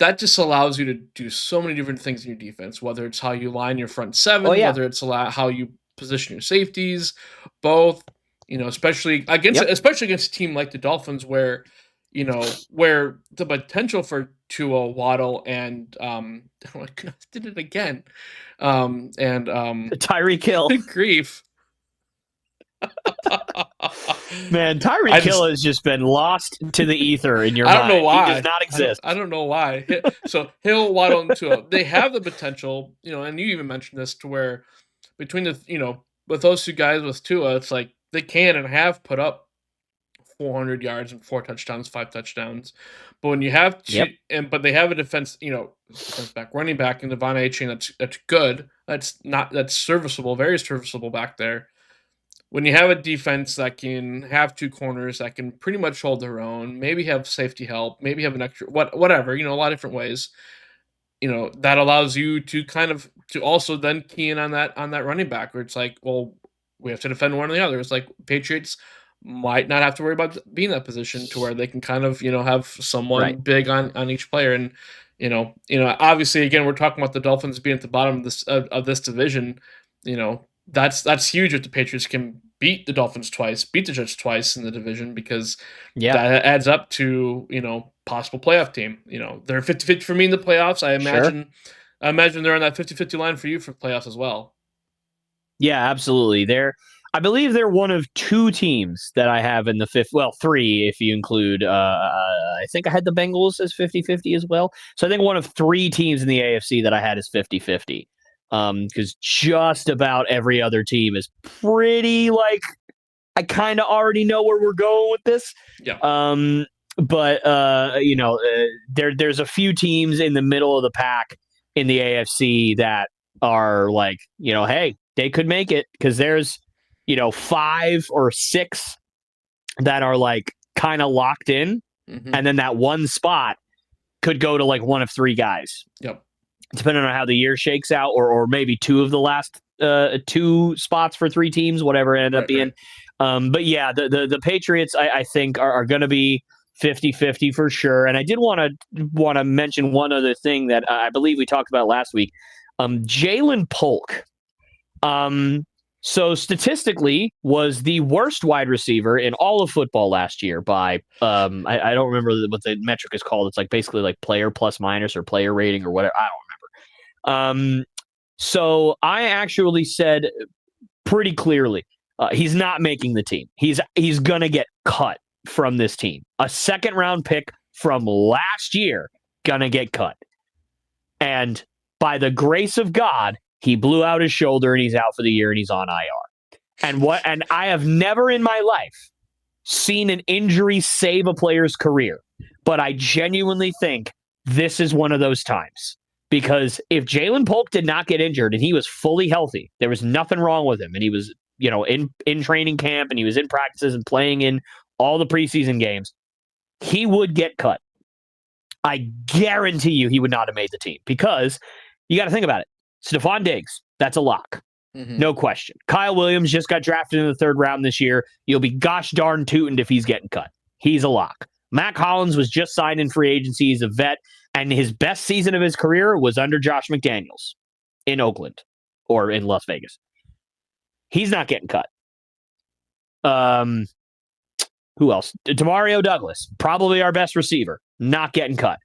that just allows you to do so many different things in your defense, whether it's how you line your front seven, whether it's how you position your safeties, both, especially against a team like the Dolphins, where the potential for Tua, Waddle, and did it again, and Tyreek Hill. Grief. Man, Tyreek Hill has just been lost to the ether in your mind. I don't know why. He does not exist. I don't know why. So Hill, Waddle, and Tua, they have the potential, and you even mentioned this, to where between with those two guys with Tua, it's like they can and have put up 400 yards and 4 touchdowns, 5 touchdowns. But when you have but they have a defense back, running back, and Devon Achane that's good. That's serviceable, very serviceable back there. When you have a defense that can have 2 corners that can pretty much hold their own, maybe have safety help, maybe have an extra whatever, a lot of different ways, that allows you to kind of to also then key in on that running back, where it's like, well, we have to defend one or the other. It's like Patriots might not have to worry about being in that position, to where they can kind of have someone big on each player. And obviously, again, we're talking about the Dolphins being at the bottom of this division. That's huge if the Patriots can beat the Dolphins twice, beat the Jets twice in the division, because Yeah, that adds up to, possible playoff team. They're 50-50 for me in the playoffs. sure. I imagine they're on that 50-50 line for you for playoffs as well. Yeah, absolutely. I believe they're one of two teams that I have in the fifth. Well, three if you include. I think I had the Bengals as 50-50 as well. So I think one of three teams in the AFC that I had is 50-50. Because just about every other team is pretty like I kind of already know where we're going with this. Yeah. But there's a few teams in the middle of the pack in the AFC that are like, hey, they could make it, because there's, 5 or 6 that are like kind of locked in. Mm-hmm. And then that one spot could go to like one of 3 guys. Yep. Depending on how the year shakes out, or maybe 2 of the last 2 spots for 3 teams, whatever it ended up being. Right. But yeah, the Patriots, I think, are going to be 50-50 for sure. And I did want to mention one other thing that I believe we talked about last week. Jalen Polk. So statistically was the worst wide receiver in all of football last year by I don't remember what the metric is called. It's like basically like player plus minus or player rating or whatever. I don't remember. So I actually said pretty clearly he's not making the team. He's gonna get cut from this team. A second round pick from last year gonna get cut. And by the grace of God, he blew out his shoulder and he's out for the year and he's on IR. And I have never in my life seen an injury save a player's career, but I genuinely think this is one of those times. Because if Jalen Polk did not get injured and he was fully healthy, there was nothing wrong with him, and he was, in training camp and he was in practices and playing in all the preseason games, he would get cut. I guarantee you he would not have made the team, because you got to think about it. Stephon Diggs, that's a lock. Mm-hmm. No question. Kyle Williams just got drafted in the 3rd round this year. You'll be gosh darn tootin' if he's getting cut. He's a lock. Mac Hollins was just signed in free agency. He's a vet, and his best season of his career was under Josh McDaniels in Oakland or in Las Vegas. He's not getting cut. Who else? Demario Douglas, probably our best receiver, not getting cut.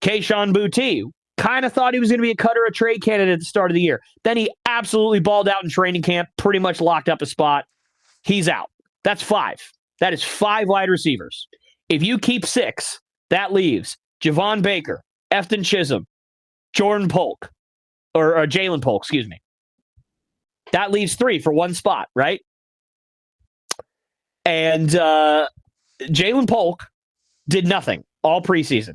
Kayshon Boutte, kind of thought he was going to be a cut or a trade candidate at the start of the year. Then he absolutely balled out in training camp, pretty much locked up a spot. He's out. That's 5. That is 5 wide receivers. If you keep 6, that leaves Javon Baker, Efton Chisholm, Jordan Polk, or Jalen Polk, excuse me. That leaves 3 for one spot, right? And Jalen Polk did nothing all preseason.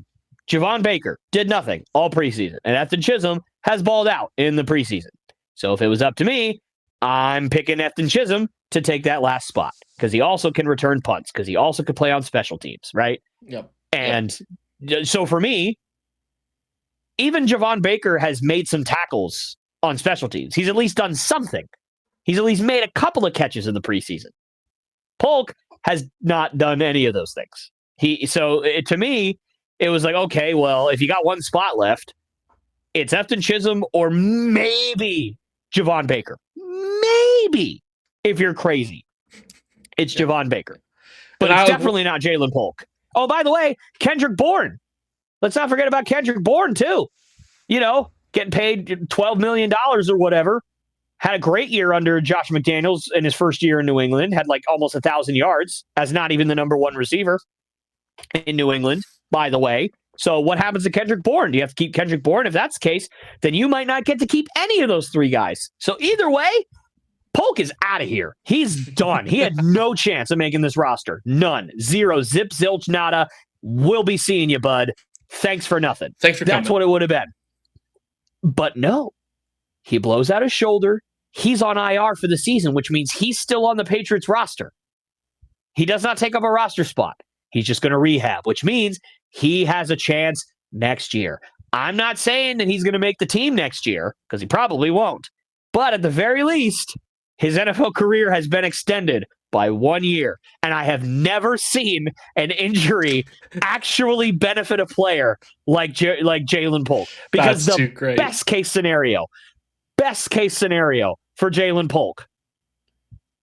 Javon Baker did nothing all preseason. And Efton Chisholm has balled out in the preseason. So if it was up to me, I'm picking Efton Chisholm to take that last spot, because he also can return punts, because he also could play on special teams, right? Yep. And so for me, even Javon Baker has made some tackles on special teams. He's at least done something. He's at least made a couple of catches in the preseason. Polk has not done any of those things. To me, it was like, okay, well, if you got one spot left, it's Efton Chisholm or maybe Javon Baker. Maybe, if you're crazy, it's Javon Baker. But it's definitely not Jalen Polk. Oh, by the way, Kendrick Bourne. Let's not forget about Kendrick Bourne, too. Getting paid $12 million or whatever. Had a great year under Josh McDaniels in his first year in New England. Had like almost 1,000 yards as not even the number 1 receiver in New England, by the way. So what happens to Kendrick Bourne? Do you have to keep Kendrick Bourne? If that's the case, then you might not get to keep any of those 3 guys. So either way, Polk is out of here. He's done. He had no chance of making this roster. None. 0. Zip, zilch, nada. We'll be seeing you, bud. Thanks for nothing. Thanks for coming. That's what it would have been. But no. He blows out his shoulder. He's on IR for the season, which means he's still on the Patriots roster. He does not take up a roster spot. He's just going to rehab, which means he has a chance next year. I'm not saying that he's going to make the team next year, because he probably won't. But at the very least, his NFL career has been extended by 1 year. And I have never seen an injury actually benefit a player like Jalen Polk. Because best case scenario, for Jalen Polk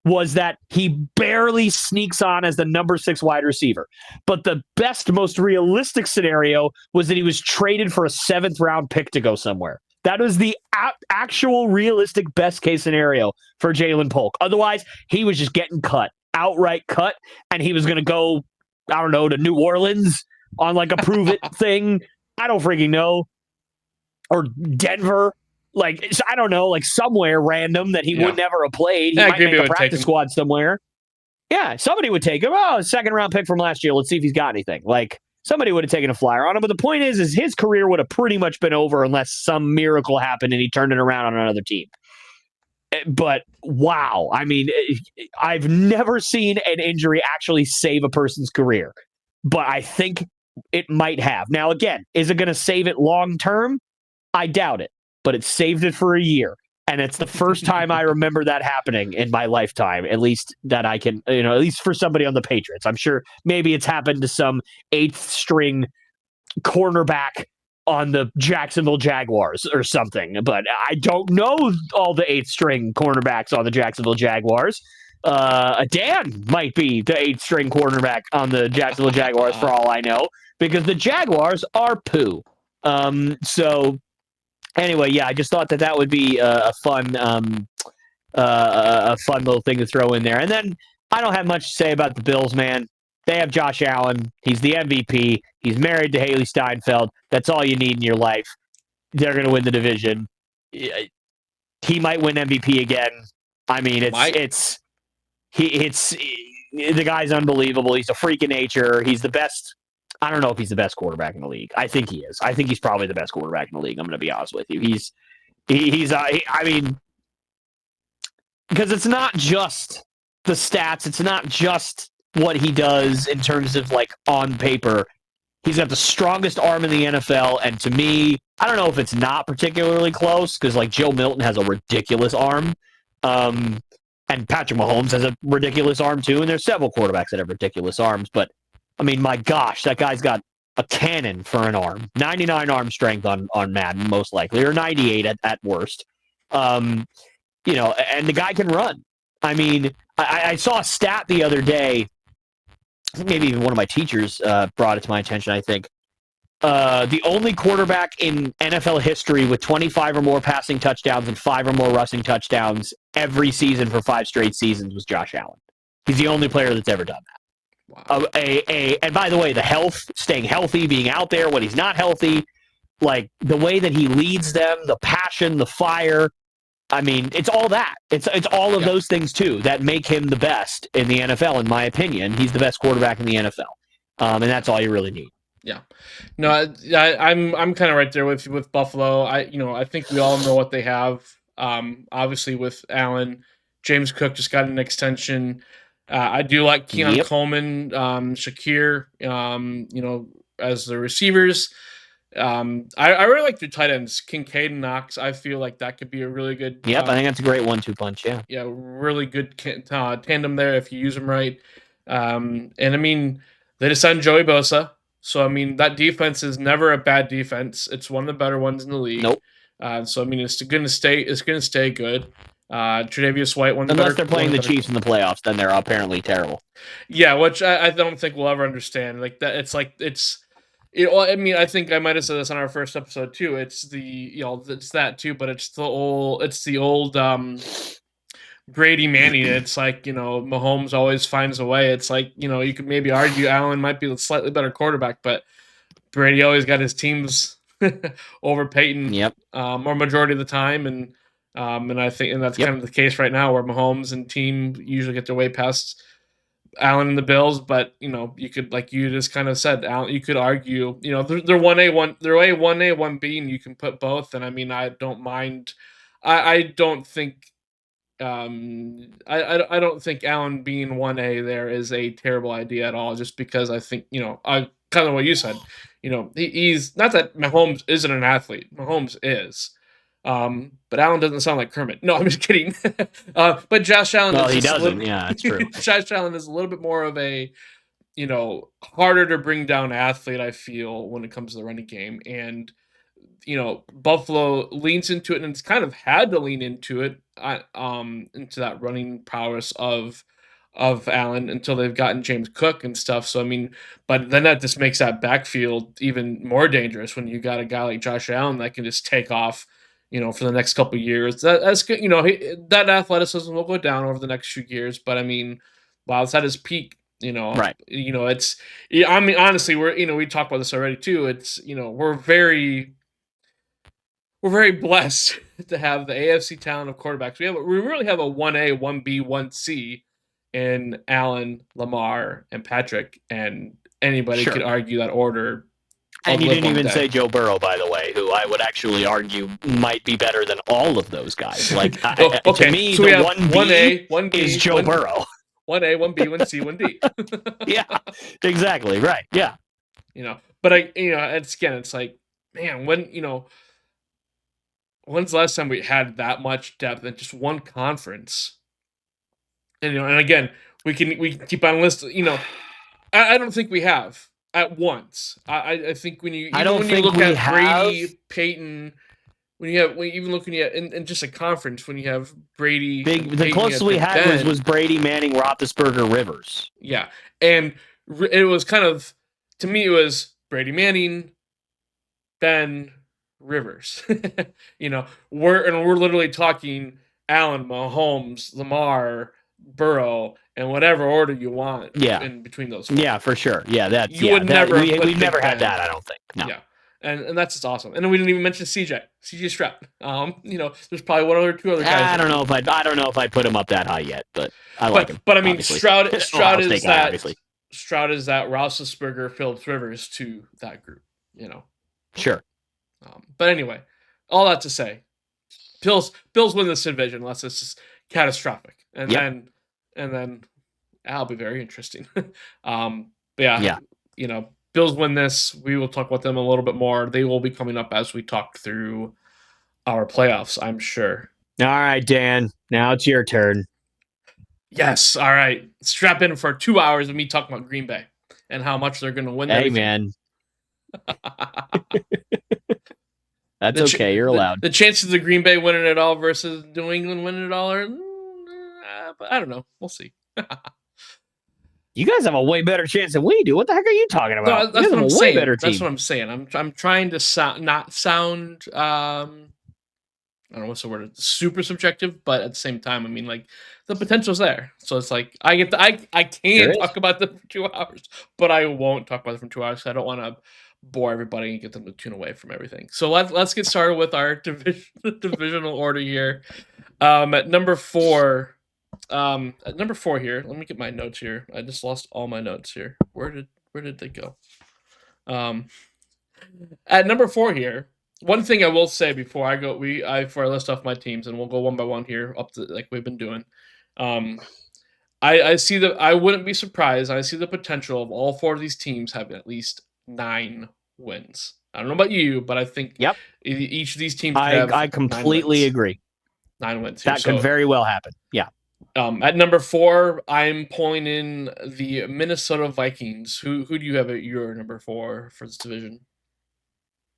was that he barely sneaks on as the number 6 wide receiver. But the best, most realistic scenario was that he was traded for a 7th round pick to go somewhere. That was the actual realistic best case scenario for Jalen Polk. Otherwise, he was just getting cut, outright cut, and he was going to go, I don't know, to New Orleans on like a prove it thing. I don't freaking know. Or Denver. Like, I don't know, like somewhere random that he would never have played. He might make a practice squad somewhere. Yeah, somebody would take him. Oh, 2nd round pick from last year. Let's see if he's got anything. Like, somebody would have taken a flyer on him. But the point is his career would have pretty much been over unless some miracle happened and he turned it around on another team. But wow, I mean, I've never seen an injury actually save a person's career. But I think it might have. Now, again, is it going to save it long term? I doubt it. But it saved it for a year. And it's the first time I remember that happening in my lifetime, at least that I can, at least for somebody on the Patriots. I'm sure maybe it's happened to some 8th string cornerback on the Jacksonville Jaguars or something. But I don't know all the 8th string cornerbacks on the Jacksonville Jaguars. Dan might be the 8th string cornerback on the Jacksonville Jaguars for all I know, because the Jaguars are poo. So anyway, yeah, I just thought that would be a fun little thing to throw in there. And then I don't have much to say about the Bills, man. They have Josh Allen. He's the MVP. He's married to Haley Steinfeld. That's all you need in your life. They're going to win the division. He might win MVP again. I mean, the guy's unbelievable. He's a freak of nature. He's the best. I don't know if he's the best quarterback in the league. I think he is. I think he's probably the best quarterback in the league. I'm going to be honest with you. I mean, because it's not just the stats. It's not just what he does in terms of like on paper. He's got the strongest arm in the NFL. And to me, I don't know if it's not particularly close because like Joe Milton has a ridiculous arm. And Patrick Mahomes has a ridiculous arm too. And there's several quarterbacks that have ridiculous arms, but I mean, my gosh, that guy's got a cannon for an arm. 99 arm strength on Madden, most likely, or 98 at worst. And the guy can run. I mean, I saw a stat the other day. I think maybe even one of my teachers brought it to my attention, I think. The only quarterback in NFL history with 25 or more passing touchdowns and 5 or more rushing touchdowns every season for 5 straight seasons was Josh Allen. He's the only player that's ever done that. Wow. And by the way, the health, staying healthy, being out there when he's not healthy, like the way that he leads them, the passion, the fire. I mean, it's all that. It's all of those things too that make him the best in the NFL. In my opinion, he's the best quarterback in the NFL, and that's all you really need. Yeah, no, I'm kind of right there with Buffalo. I think we all know what they have. Obviously with Allen, James Cook just got an extension. I do like Keon Coleman, Shakir, as the receivers. I really like the tight ends, Kincaid and Knox. I feel like that could be a really good. Yep, I think that's a great 1-2 punch. Yeah. Yeah, really good tandem there if you use them right. And I mean, they just signed Joey Bosa, so I mean that defense is never a bad defense. It's one of the better ones in the league. Nope. So I mean, it's going to stay good. Tre'Davious White, unless they're playing the Chiefs in the playoffs, then they're apparently terrible. Yeah, which I don't think we'll ever understand. Like that, I mean, I think I might have said this on our first episode too. It's it's that too, but it's the old Brady Manning. It's like Mahomes always finds a way. It's like you could maybe argue Allen might be a slightly better quarterback, but Brady always got his teams over Peyton. Yep. Or majority of the time, and I think that's kind of the case right now, where Mahomes and team usually get their way past Allen and the Bills. But you could, like you just kind of said, Allen, you could argue, they're 1A, they're a 1A, 1B, and you can put both. And I mean, I don't mind. I don't think. I don't think Allen being 1A there is a terrible idea at all. Just because I think I kind of what you said. He's not that Mahomes isn't an athlete. Mahomes is. But Allen doesn't sound like Kermit. No, I'm just kidding. But Josh Allen. Well, he doesn't. Yeah, that's true. Josh Allen is a little bit more of a, harder to bring down athlete, I feel, when it comes to the running game. And Buffalo leans into it, and it's kind of had to lean into it, into that running prowess of Allen until they've gotten James Cook and stuff. So I mean, but then that just makes that backfield even more dangerous when you got a guy like Josh Allen that can just take off, for the next couple of years. That's good. That athleticism will go down over the next few years, but I mean, while it's at his peak, Right. It's. I mean, honestly, we talked about this already too. It's we're very blessed to have the AFC talent of quarterbacks. We really have a 1A, 1B, 1C in Allen, Lamar, and Patrick, and anybody Sure. could argue that order. And you didn't even say Joe Burrow, by the way, who I would actually argue might be better than all of those guys. Like, okay, to me, so the we have 1B, 1B is Joe Burrow. 1A, 1B, 1C, 1D. Yeah, exactly. Right. Yeah. But it's like, man, when's the last time we had that much depth in just one conference? And and again, we can keep on listing. I don't think we have at once. I think when you look at Brady, Peyton, when even looking at in just a conference, when you have Brady, the closest we had was Brady, Manning, Roethlisberger, Rivers. Yeah, and it was kind of, to me, it was Brady, Manning, Ben, Rivers. We're literally talking Allen, Mahomes, Lamar, Burrow, and whatever order you want. Yeah. In between those. Yeah, for sure. Yeah, we've never had that. I don't think. No. Yeah, and that's just awesome. And then we didn't even mention CJ Stroud. There's probably one or two other guys. I don't know if I put him up that high yet, but I like him. But I mean, obviously. Stroud is that. Obviously. Stroud is that Roethlisberger, Phillips, Rivers to that group. Sure. But anyway, all that to say, Bills win this division unless it's just catastrophic, and then that'll be very interesting. But yeah. Bills win this. We will talk about them a little bit more. They will be coming up as we talk through our playoffs, I'm sure. All right, Dan. Now it's your turn. Yes. All right. Strap in for 2 hours of me talking about Green Bay and how much they're going to win. Hey, man. That's okay. You're allowed. The chances of Green Bay winning it all versus New England winning it all are, I don't know. We'll see. You guys have a way better chance than we do. What the heck are you talking about? No, that's what I'm saying. Better team. That's what I'm saying. I'm trying to not sound I don't know what's the word, super subjective, but at the same time, I mean, like, the potential's there. So it's like I can talk about them for 2 hours, but I won't talk about them for 2 hours. I don't want to bore everybody and get them to tune away from everything. So let's get started with our divisional order here. At number 4. At number 4 here, let me get my notes here. I just lost all my notes here. Where did they go? At number 4 here, one thing I will say before I go, before I list off my teams, and we'll go one by one here up to like we've been doing. I see that I wouldn't be surprised. I see the potential of all 4 of these teams having at least 9 wins. I don't know about you, but I think each of these teams. I completely agree. 9 wins. That could very well happen. Yeah. At number 4, I'm pulling in the Minnesota Vikings. Who do you have at your number 4 for this division?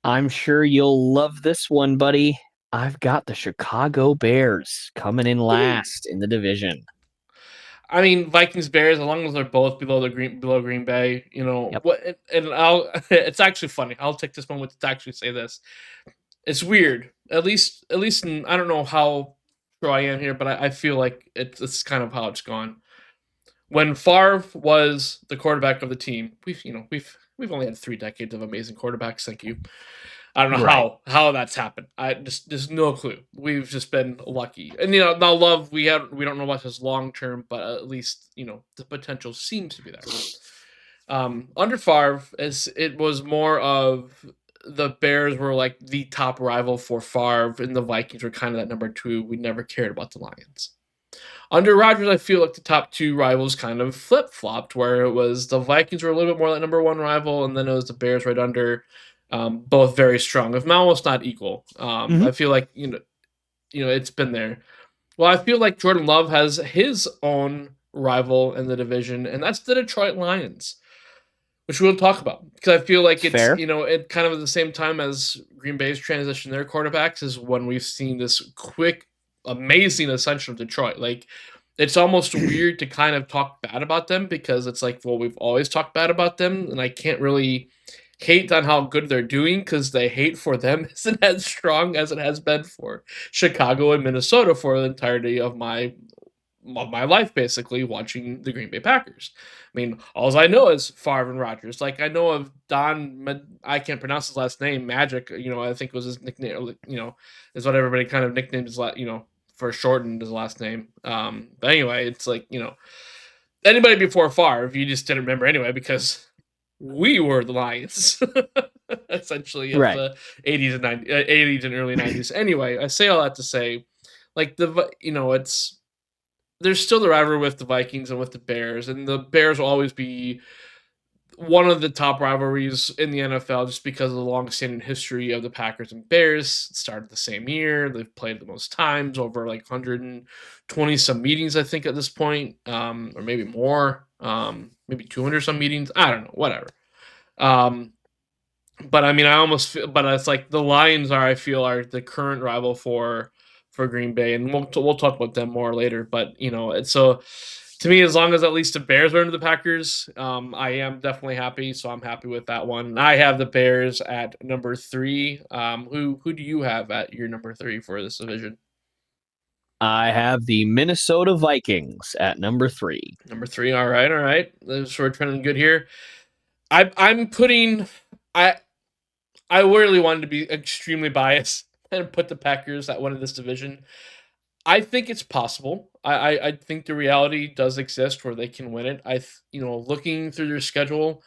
I'm sure you'll love this one, buddy. I've got the Chicago Bears coming in last in the division. I mean, Vikings, Bears, as long as they're both below Green Bay, What? And it's actually funny. I'll take this moment to actually say this. It's weird. At least, I don't know how true I am here, but I feel like it's kind of how it's gone. When Favre was the quarterback of the team, we've only had 3 decades of amazing quarterbacks. Thank you. I don't know how that's happened. There's no clue. We've just been lucky. And now Love, we don't know about his long term, but at least the potential seems to be there. Under Favre, it was more of the Bears were like the top rival for Favre, and the Vikings were kind of that number 2. We never cared about the Lions. Under Rodgers, I feel like the top 2 rivals kind of flip-flopped, where it was the Vikings were a little bit more that number 1 rival, and then it was the Bears right under. Both very strong, if almost not equal. I feel like it's been there. Well, I feel like Jordan Love has his own rival in the division, and that's the Detroit Lions. which we'll talk about because I feel like it's Fair. it kind of at the same time as Green Bay's transition their quarterbacks is when we've seen this quick, amazing ascension of Detroit. Like it's almost weird to kind of talk bad about them because it's like, well, we've always talked bad about them, and I can't really hate on how good they're doing because the hate for them isn't as strong as it has been for Chicago and Minnesota for the entirety of my life, basically watching the Green Bay Packers. I mean, all I know is Favre and Rodgers. Like I know of I can't pronounce his last name. Magic, I think was his nickname. Is what everybody kind of nicknamed his for shortened his last name. But anyway, it's like anybody before Favre, you just didn't remember anyway because we were the Lions, essentially of the 80s and 90s, 80s and early 90s. Anyway, I say all that to say, like it's there's still the rivalry with the Vikings and with the Bears, and the Bears will always be one of the top rivalries in the NFL just because of the long-standing history of the Packers and Bears. It started the same year. They've played the most times, over like 120 some meetings, I think, at this point, or maybe more, maybe 200 some meetings. I don't know, whatever. But I mean, I almost feel, but it's like the Lions I feel are the current rival for Green Bay, and we'll talk about them more later. But it's so to me, as long as at least the Bears are into the Packers, I am definitely happy. So I'm happy with that one. I have the Bears at number 3. Who do you have at your number 3 for this division? I have the Minnesota Vikings at number 3. Number 3. All right. We're trending good here. I'm putting I really wanted to be extremely biased and put the Packers at one of this division. I think it's possible. I think the reality does exist where they can win it. Looking through their schedule,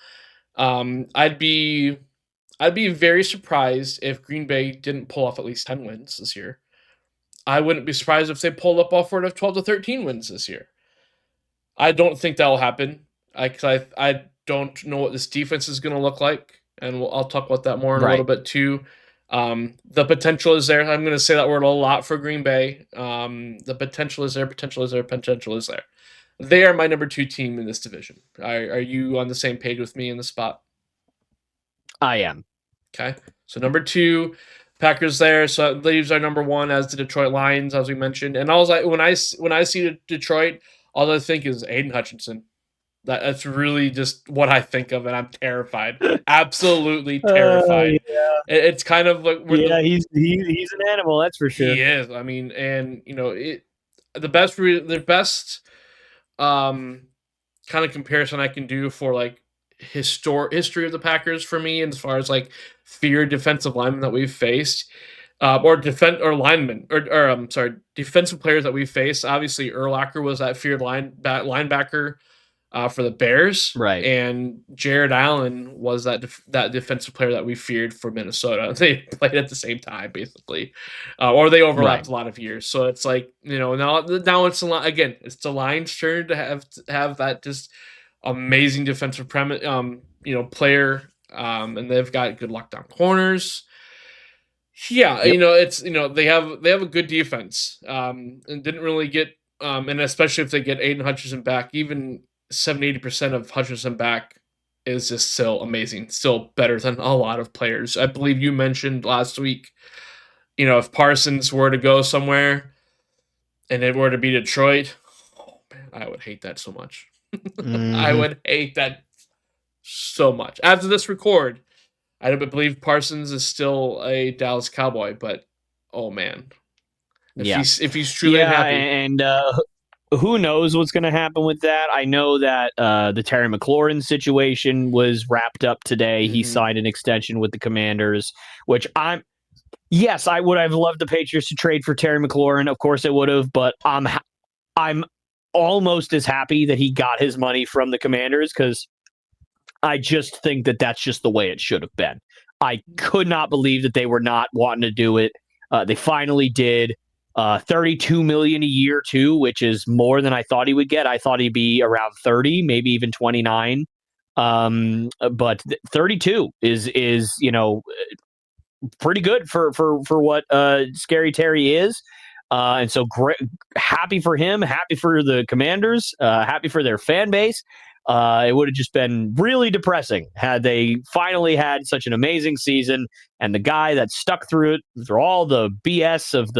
I'd be very surprised if Green Bay didn't pull off at least 10 wins this year. I wouldn't be surprised if they pulled up off of 12 to 13 wins this year. I don't think that'll happen. I don't know what this defense is going to look like, and I'll talk about that more in a little bit too. The potential is there. I'm going to say that word a lot for Green Bay. The potential is there. Potential is there. Potential is there. They are my number 2 team in this division. Are you on the same page with me in the spot? I am. Okay. So number 2, Packers there. So that leaves our number 1 as the Detroit Lions, as we mentioned. And when I see Detroit, all I think is Aiden Hutchinson. That's really just what I think of, and I'm terrified. Absolutely terrified. Yeah. It's kind of like he's an animal, that's for sure. He is. I mean, and the best kind of comparison I can do for like history of the Packers for me, as far as like feared defensive linemen that we've faced, or defensive players that we've faced. Obviously, Urlacher was that feared linebacker for the Bears, right? And Jared Allen was that defensive player that we feared for Minnesota. They played at the same time, basically, or they overlapped a lot of years. So it's like now it's again, it's the Lions' turn to have that just amazing defensive player, and they've got good lockdown corners. Yeah, it's they have a good defense, and didn't really get and especially if they get Aiden Hutchinson back, even 70-80% of Hutchinson back is just still amazing, still better than a lot of players. I believe you mentioned last week, if Parsons were to go somewhere and it were to be Detroit, oh man, I would hate that so much. Mm-hmm. I would hate that so much. After this record, I don't believe Parsons is still a Dallas Cowboy, but oh man, if he's truly happy, and who knows what's going to happen with that? I know that the Terry McLaurin situation was wrapped up today. Mm-hmm. He signed an extension with the Commanders, which I would have loved the Patriots to trade for Terry McLaurin. Of course, it would have, but I'm almost as happy that he got his money from the Commanders, because I just think that that's just the way it should have been. I could not believe that they were not wanting to do it. They finally did. $32 million a year too, which is more than I thought he would get. I thought he'd be around 30, maybe even 29. But 32 is pretty good for what Scary Terry is. And so great, happy for him, happy for the Commanders, happy for their fan base. It would have just been really depressing had they finally had such an amazing season, and the guy that stuck through it through all the BS of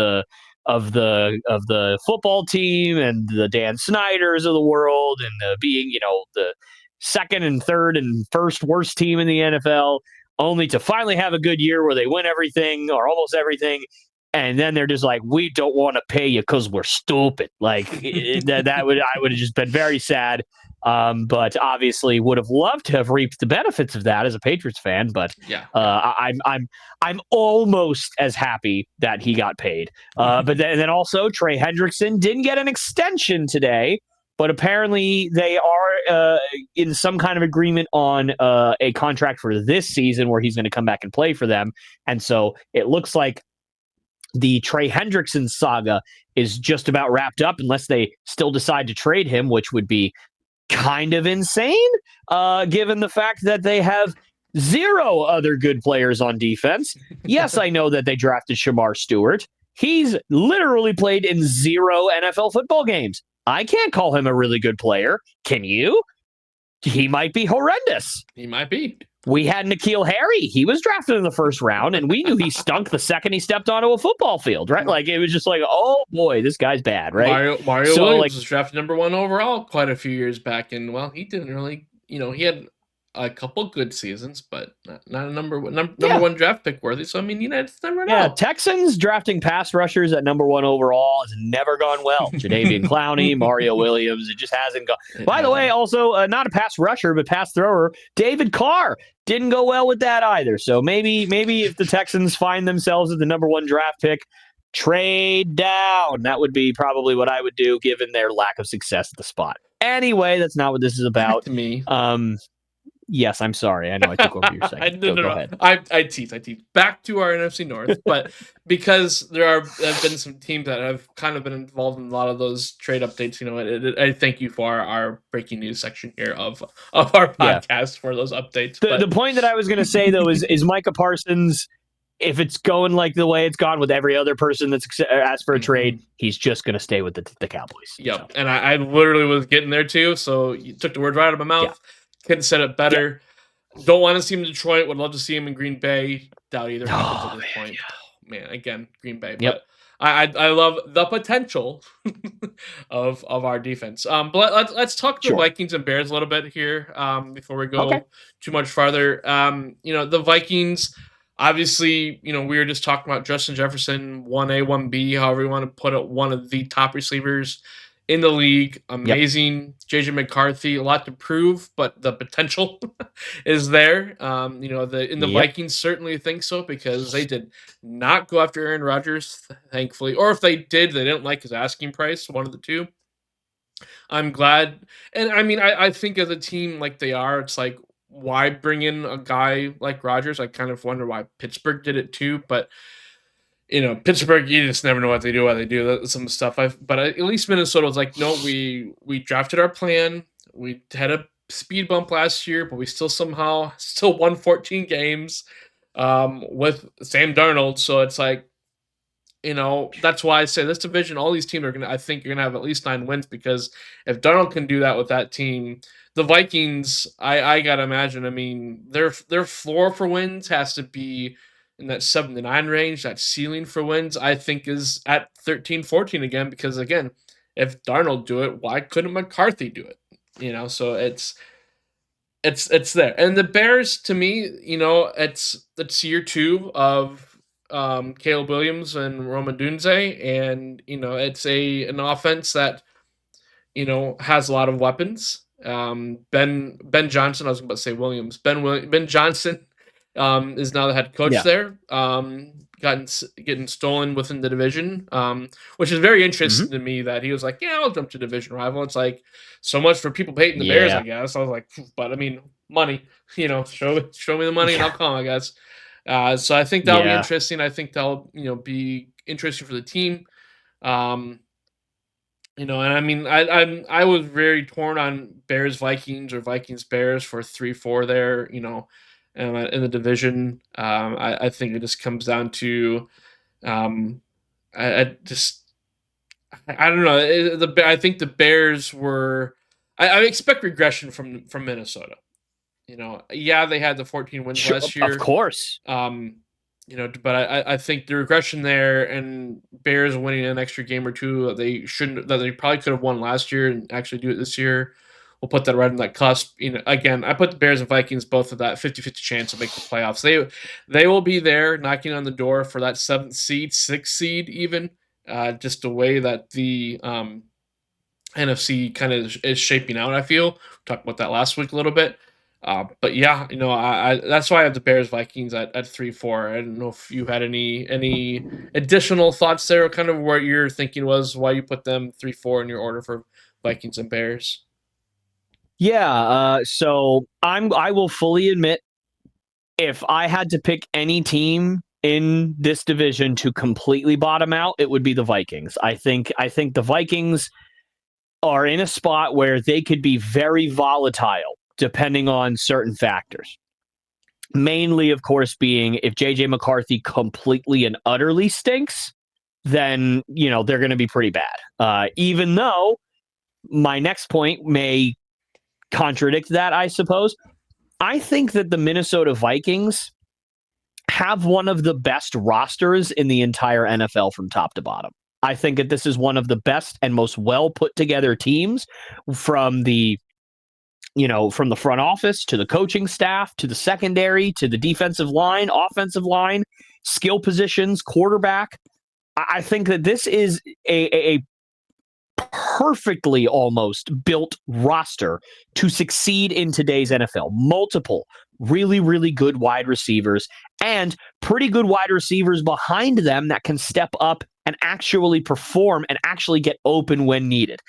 the football team and the Dan Snyders of the world and being, the second and third and first worst team in the NFL, only to finally have a good year where they win everything or almost everything. And then they're just like, we don't want to pay you because we're stupid. Like I would have just been very sad. But obviously would have loved to have reaped the benefits of that as a Patriots fan. But Yeah. I'm almost as happy that he got paid. But then also Trey Hendrickson didn't get an extension today, but apparently they are in some kind of agreement on a contract for this season where he's going to come back and play for them. And so it looks like the Trey Hendrickson saga is just about wrapped up unless they still decide to trade him, which would be kind of insane, given the fact that they have 0 other good players on defense. Yes, I know that they drafted Shamar Stewart. He's literally played in 0 NFL football games. I can't call him a really good player. Can you? He might be horrendous. He might be. We had N'Keal Harry. He was drafted in the first round, and we knew he stunk the second he stepped onto a football field, right? Like, it was just like, oh, boy, this guy's bad, right? Mario Williams was drafted number 1 overall quite a few years back, and, well, he didn't really, he had a couple good seasons, but not a number one draft pick worthy. So, I mean, it's never know. Yeah, Texans drafting pass rushers at number 1 overall has never gone well. Jadeveon Clowney, Mario Williams, it just hasn't gone. By the way, also, not a pass rusher, but pass thrower, David Carr didn't go well with that either. So maybe if the Texans find themselves at the number 1 draft pick, trade down. That would be probably what I would do given their lack of success at the spot. Anyway, that's not what this is about. To me. Yes, I'm sorry. I know I took over your segment. Go ahead. I tease. Back to our NFC North, but because there have been some teams that have kind of been involved in a lot of those trade updates, I thank you for our breaking news section here of our podcast for those updates. The point that I was going to say, though, is Micah Parsons, if it's going like the way it's gone with every other person that's asked for a trade, he's just going to stay with the Cowboys. Yep, so. And I literally was getting there, too, so you took the words right out of my mouth. Yeah. Couldn't said it better. Yeah. Don't want to see him in Detroit. Would love to see him in Green Bay. Doubt either happens at this point. Yeah. Oh, man, again, Green Bay. Yep. But I love the potential of our defense. But let's talk the Vikings and Bears a little bit here before we go too much farther. The Vikings, obviously, we were just talking about Justin Jefferson, 1A, 1B, however you want to put it, one of the top receivers in the league. Amazing. JJ McCarthy, a lot to prove, but the potential is there. The Vikings certainly think so because they did not go after Aaron Rodgers, thankfully. Or if they did, they didn't like his asking price, one of the two. I'm glad. And I mean, I think as a team like they are, it's like, why bring in a guy like Rodgers? I kind of wonder why Pittsburgh did it too, but Pittsburgh, you just never know what they do, why they do some stuff. But at least Minnesota was like, no, we drafted our plan. We had a speed bump last year, but we still won 14 games with Sam Darnold. So it's like, that's why I say this division, all these teams I think you're going to have at least 9 wins because if Darnold can do that with that team, the Vikings, I got to imagine, I mean, their floor for wins has to be in that 7 to 9 range. That ceiling for wins, I think, is at 13, 14 again, because again, if Darnold do it, why couldn't McCarthy do it? So it's there. And the Bears, to me, it's year 2 of Caleb Williams and Roma Dunze, and it's an offense that has a lot of weapons. Ben Johnson, I was about to say Williams. Ben Johnson is now the head coach there. Getting stolen within the division, which is very interesting to me that he was like, I'll jump to division rival. It's like so much for people hating the Bears, I guess. I was like, but I mean, money, show me the money and I'll come, I guess. So I think that'll be interesting. I think that'll, be interesting for the team. And I mean, I was very torn on Bears Vikings or Vikings Bears for 3-4 there, in the division. I think it just comes down to, I don't know. I think the Bears were I expect regression from Minnesota. Yeah, they had the 14 wins last year. Of course. But I think the regression there and Bears winning an extra game or two that they probably could have won last year and actually do it this year. We'll put that right on that cusp. Again, I put the Bears and Vikings both of that 50-50 chance to make the playoffs. They will be there knocking on the door for that 7th seed, 6th seed even. Just the way that the NFC kind of is shaping out, I feel. We talked about that last week a little bit. But yeah, I that's why I have the Bears Vikings at 3-4. I don't know if you had any additional thoughts there, or kind of what your thinking was, why you put them 3-4 in your order for Vikings and Bears. Yeah, so I will fully admit, if I had to pick any team in this division to completely bottom out, it would be the Vikings. I think the Vikings are in a spot where they could be very volatile depending on certain factors. Mainly, of course, being if J.J. McCarthy completely and utterly stinks, then, they're going to be pretty bad. Even though my next point may contradict that, I suppose. I think that the Minnesota Vikings have one of the best rosters in the entire NFL from top to bottom. I think that this is one of the best and most well put together teams from the front office to the coaching staff to the secondary to the defensive line, offensive line, skill positions, quarterback. I think that this is a perfectly almost built roster to succeed in today's NFL. Multiple really, really good wide receivers and pretty good wide receivers behind them that can step up and actually perform and actually get open when needed.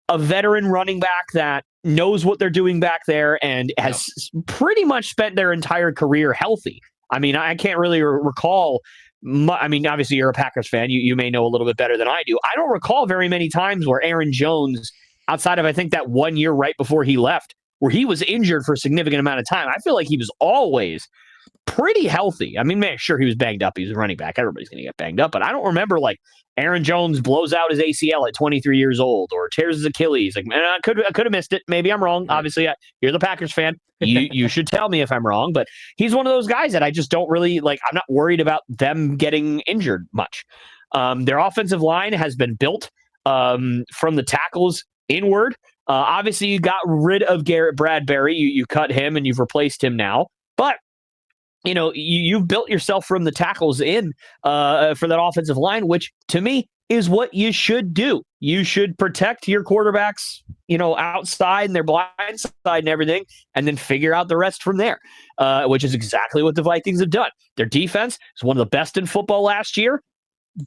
A veteran running back that knows what they're doing back there and has pretty much spent their entire career healthy. I mean, I can't really recall. Obviously, you're a Packers fan. You may know a little bit better than I do. I don't recall very many times where Aaron Jones, outside of I think that 1 year right before he left, where he was injured for a significant amount of time. I feel like he was always pretty healthy. I mean, man, sure, he was banged up. He was a running back. Everybody's going to get banged up. But I don't remember like Aaron Jones blows out his ACL at 23 years old or tears his Achilles. Like, man, I could have missed it. Maybe I'm wrong. Obviously, you're the Packers fan. You should tell me if I'm wrong. But he's one of those guys that I just don't really like. I'm not worried about them getting injured much. Their offensive line has been built from the tackles inward. Obviously, you got rid of Garrett Bradbury. You cut him and you've replaced him now. But you've built yourself from the tackles in for that offensive line, which to me is what you should do. You should protect your quarterbacks, outside and their blind side and everything, and then figure out the rest from there, which is exactly what the Vikings have done. Their defense is one of the best in football last year.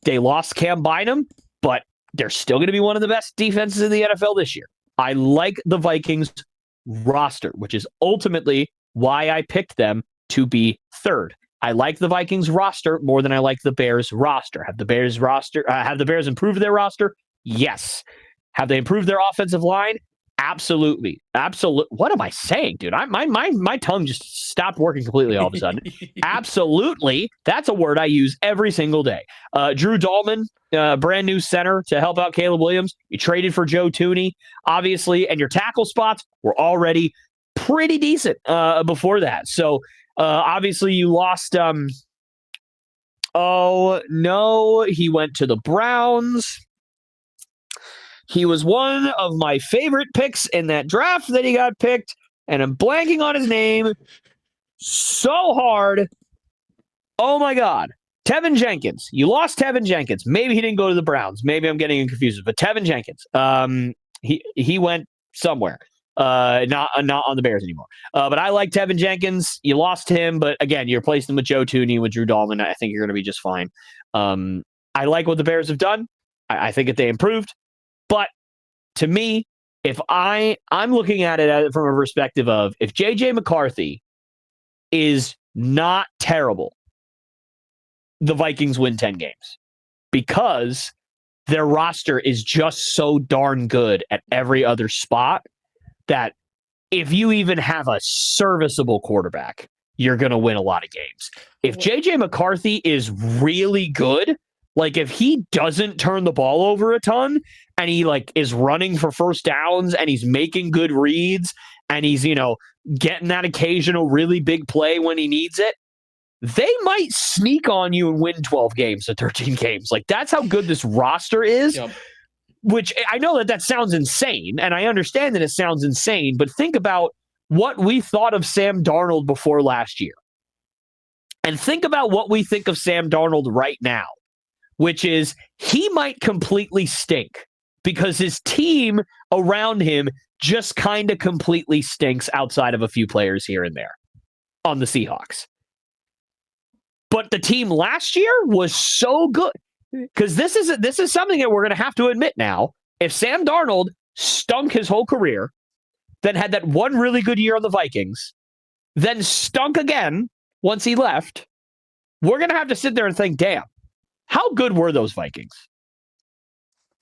They lost Cam Bynum, but they're still going to be one of the best defenses in the NFL this year. I like the Vikings roster, which is ultimately why I picked them to be third. I like the Vikings roster more than I like the Bears roster. Have the Bears improved their roster? Yes. Have they improved their offensive line? Absolutely. What am I saying, dude? My tongue just stopped working completely all of a sudden. Absolutely. That's a word I use every single day. Drew Dahlman, brand new center to help out Caleb Williams. You traded for Joe Thuney, obviously, and your tackle spots were already pretty decent before that. So obviously you lost. Oh no, he went to the Browns. He was one of my favorite picks in that draft that he got picked, and I'm blanking on his name so hard. Oh my God. Tevin Jenkins. You lost Tevin Jenkins. Maybe he didn't go to the Browns. Maybe I'm getting confused, but Tevin Jenkins. He went somewhere. Not on the Bears anymore. But I like Tevin Jenkins. You lost him, but again, you replaced him with Joe Thuney, with Drew Dahlman. I think you're going to be just fine. I like what the Bears have done. I think that they improved. But to me, if I'm looking at it from a perspective of if J.J. McCarthy is not terrible, the Vikings win 10 games because their roster is just so darn good at every other spot that if you even have a serviceable quarterback, you're going to win a lot of games. If J.J. McCarthy is really good, Like, if he doesn't turn the ball over a ton and he, like, is running for first downs and he's making good reads and he's, getting that occasional really big play when he needs it, they might sneak on you and win 12 games to 13 games. Like, that's how good this roster is, which I know that sounds insane, and I understand that it sounds insane, but think about what we thought of Sam Darnold before last year. And think about what we think of Sam Darnold right now, which is he might completely stink because his team around him just kind of completely stinks outside of a few players here and there on the Seahawks. But the team last year was so good because this is something that we're going to have to admit now. If Sam Darnold stunk his whole career, then had that one really good year on the Vikings, then stunk again once he left, we're going to have to sit there and think, damn, how good were those Vikings?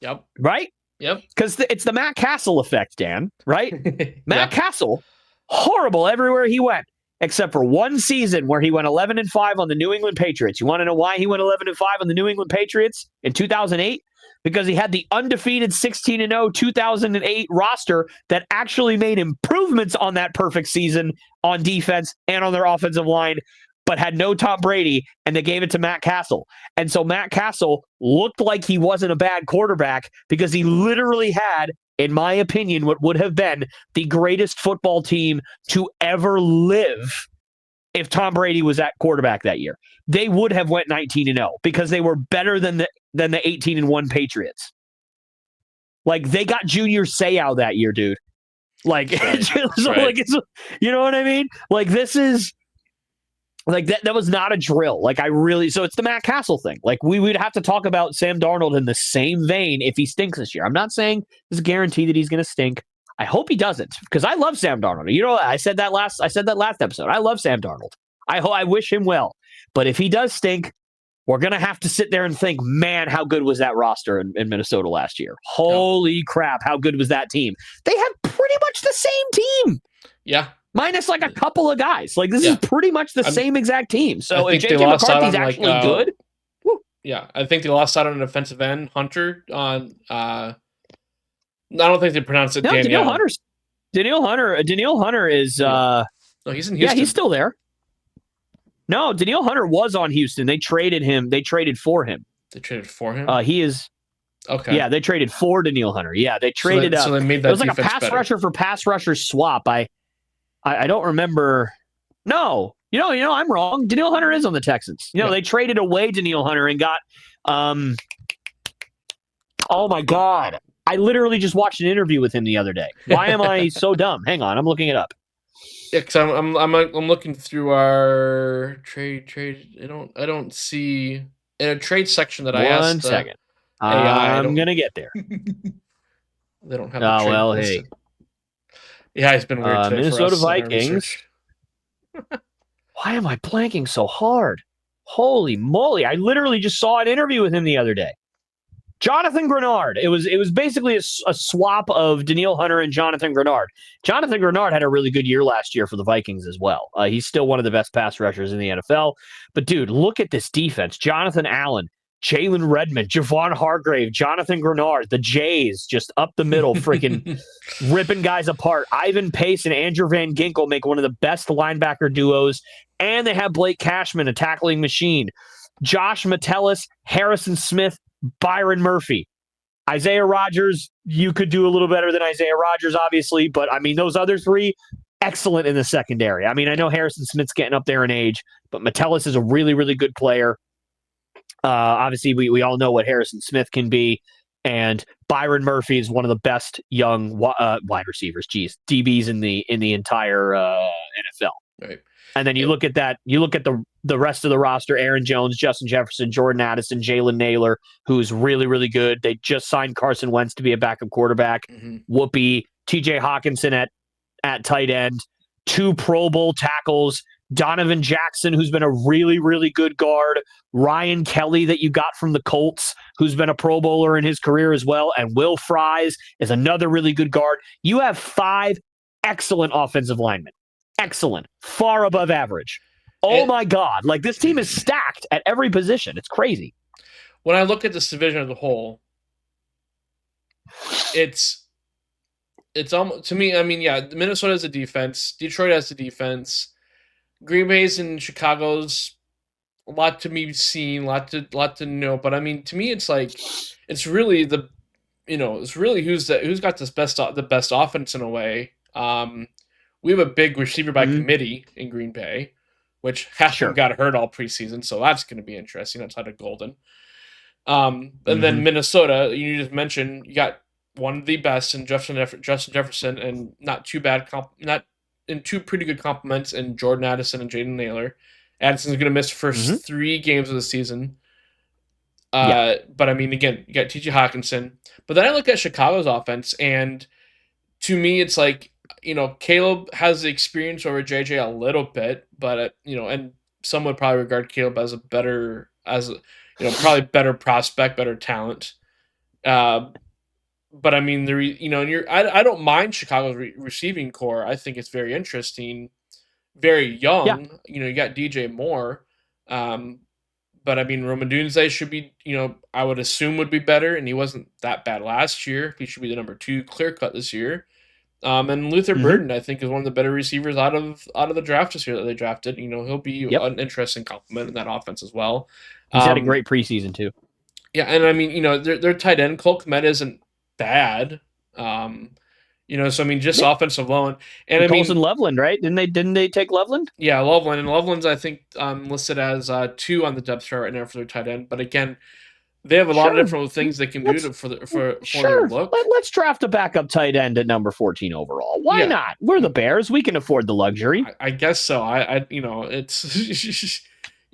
Yep. Right? Yep. Because it's the Matt Castle effect, Dan, right? Matt Castle, horrible everywhere he went, except for one season where he went 11-5 on the New England Patriots. You want to know why he went 11-5 on the New England Patriots in 2008? Because he had the undefeated 16-0 2008 roster that actually made improvements on that perfect season on defense and on their offensive line, but had no Tom Brady, and they gave it to Matt Castle. And so Matt Castle looked like he wasn't a bad quarterback because he literally had, in my opinion, what would have been the greatest football team to ever live if Tom Brady was at quarterback that year. They would have went 19-0 because they were better than the 18-1 Patriots. Like, they got Junior Seau that year, dude. Like, right. Like, it's, you know what I mean? Like, this is like that was not a drill. Like, so it's the Matt Castle thing. Like, we would have to talk about Sam Darnold in the same vein if he stinks this year. I'm not saying there's a guarantee that he's going to stink. I hope he doesn't, because I love Sam Darnold. You know, I said that last episode. I love Sam Darnold. I wish him well. But if he does stink, we're going to have to sit there and think, man, how good was that roster in Minnesota last year? Holy crap, how good was that team? They had pretty much the same team. Yeah. Minus like a couple of guys. Like, this is pretty much the same exact team. So if JJ McCarthy's actually good. Yeah, I think they lost out on an offensive end, Hunter, on I don't think they pronounce it Danielle. Danielle Hunter is no, he's in Houston. Yeah, he's still there. No, Danielle Hunter was on Houston. They traded him. They traded for him. They traded for him? He is. Okay. Yeah, they traded for Danielle Hunter. Yeah, they traded. So they made that. It was like a pass rusher for pass rusher swap. I don't remember. No, I'm wrong. Danielle Hunter is on the Texans. They traded away Danielle Hunter and got. Oh my God! I literally just watched an interview with him the other day. Why am I so dumb? Hang on, I'm looking it up. Yeah, because I'm looking through our trade. I don't see in a trade section that I asked. 1 second. I'm gonna get there. They don't have. Oh well, hey. Yeah, it's been weird today. Minnesota for us Vikings. Why am I blanking so hard? Holy moly! I literally just saw an interview with him the other day. Jonathan Grenard. It was basically a swap of Danielle Hunter and Jonathan Grenard. Jonathan Grenard had a really good year last year for the Vikings as well. He's still one of the best pass rushers in the NFL. But, dude, look at this defense. Jonathan Allen, Jalen Redmond, Javon Hargrave, Jonathan Grenard, the Jays just up the middle, freaking ripping guys apart. Ivan Pace and Andrew Van Ginkel make one of the best linebacker duos. And they have Blake Cashman, a tackling machine. Josh Metellus, Harrison Smith, Byron Murphy. Isaiah Rodgers, you could do a little better than Isaiah Rodgers, obviously, but I mean, those other three, excellent in the secondary. I mean, I know Harrison Smith's getting up there in age, but Metellus is a really, really good player. Obviously, we all know what Harrison Smith can be, and Byron Murphy is one of the best young wide receivers, DBs in the entire NFL. Right. And then you look at that, you look at the rest of the roster, Aaron Jones, Justin Jefferson, Jordan Addison, Jalen Naylor, who's really, really good. They just signed Carson Wentz to be a backup quarterback. Mm-hmm. Whoopi, TJ Hawkinson at tight end, 2 Pro Bowl tackles, Donovan Jackson, who's been a really, really good guard, Ryan Kelly that you got from the Colts, who's been a Pro Bowler in his career as well, and Will Fries is another really good guard. You have 5 excellent offensive linemen. Excellent. Far above average. Oh my God. Like, this team is stacked at every position. It's crazy. when I look at this division as a whole, it's almost, to me. I mean, yeah, Minnesota has a defense. Detroit has a defense. Green Bay's and Chicago's a lot to be seen, lot to know. But I mean, to me, it's like it's really it's really who's got the best offense in a way. We have a big receiver by committee in Green Bay, which half of them got hurt all preseason, so that's going to be interesting outside of Golden. And then Minnesota, you just mentioned, you got one of the best in Justin Jefferson, and not too bad, not in two pretty good compliments in Jordan Addison and Jaden Naylor. Addison's going to miss the first 3 games of the season. But I mean, again, you got T.J. Hawkinson. But then I look at Chicago's offense, and to me, it's like, Caleb has the experience over J.J. a little bit, but and some would probably regard Caleb as probably better prospect, better talent. But I mean, I don't mind Chicago's receiving core. I think it's very interesting, very young. Yeah. You got DJ Moore. But I mean, Rome Odunze should be, I would assume would be better, and he wasn't that bad last year. He should be the number 2 clear cut this year. And Luther Burden, I think, is one of the better receivers out of the draft this year that they drafted. He'll be an interesting complement in that offense as well. He's had a great preseason too. Yeah, and I mean, their tight end Cole Kmet isn't bad. So I mean, just offensive alone, and Colson Loveland, right? Didn't they take Loveland? Yeah, Loveland, and Loveland's I think listed as 2 on the depth chart right now for their tight end. But again, they have a lot of different things they can do for their look. Let's draft a backup tight end at number 14 overall. Why not? We're the Bears. We can afford the luxury. I guess so. It's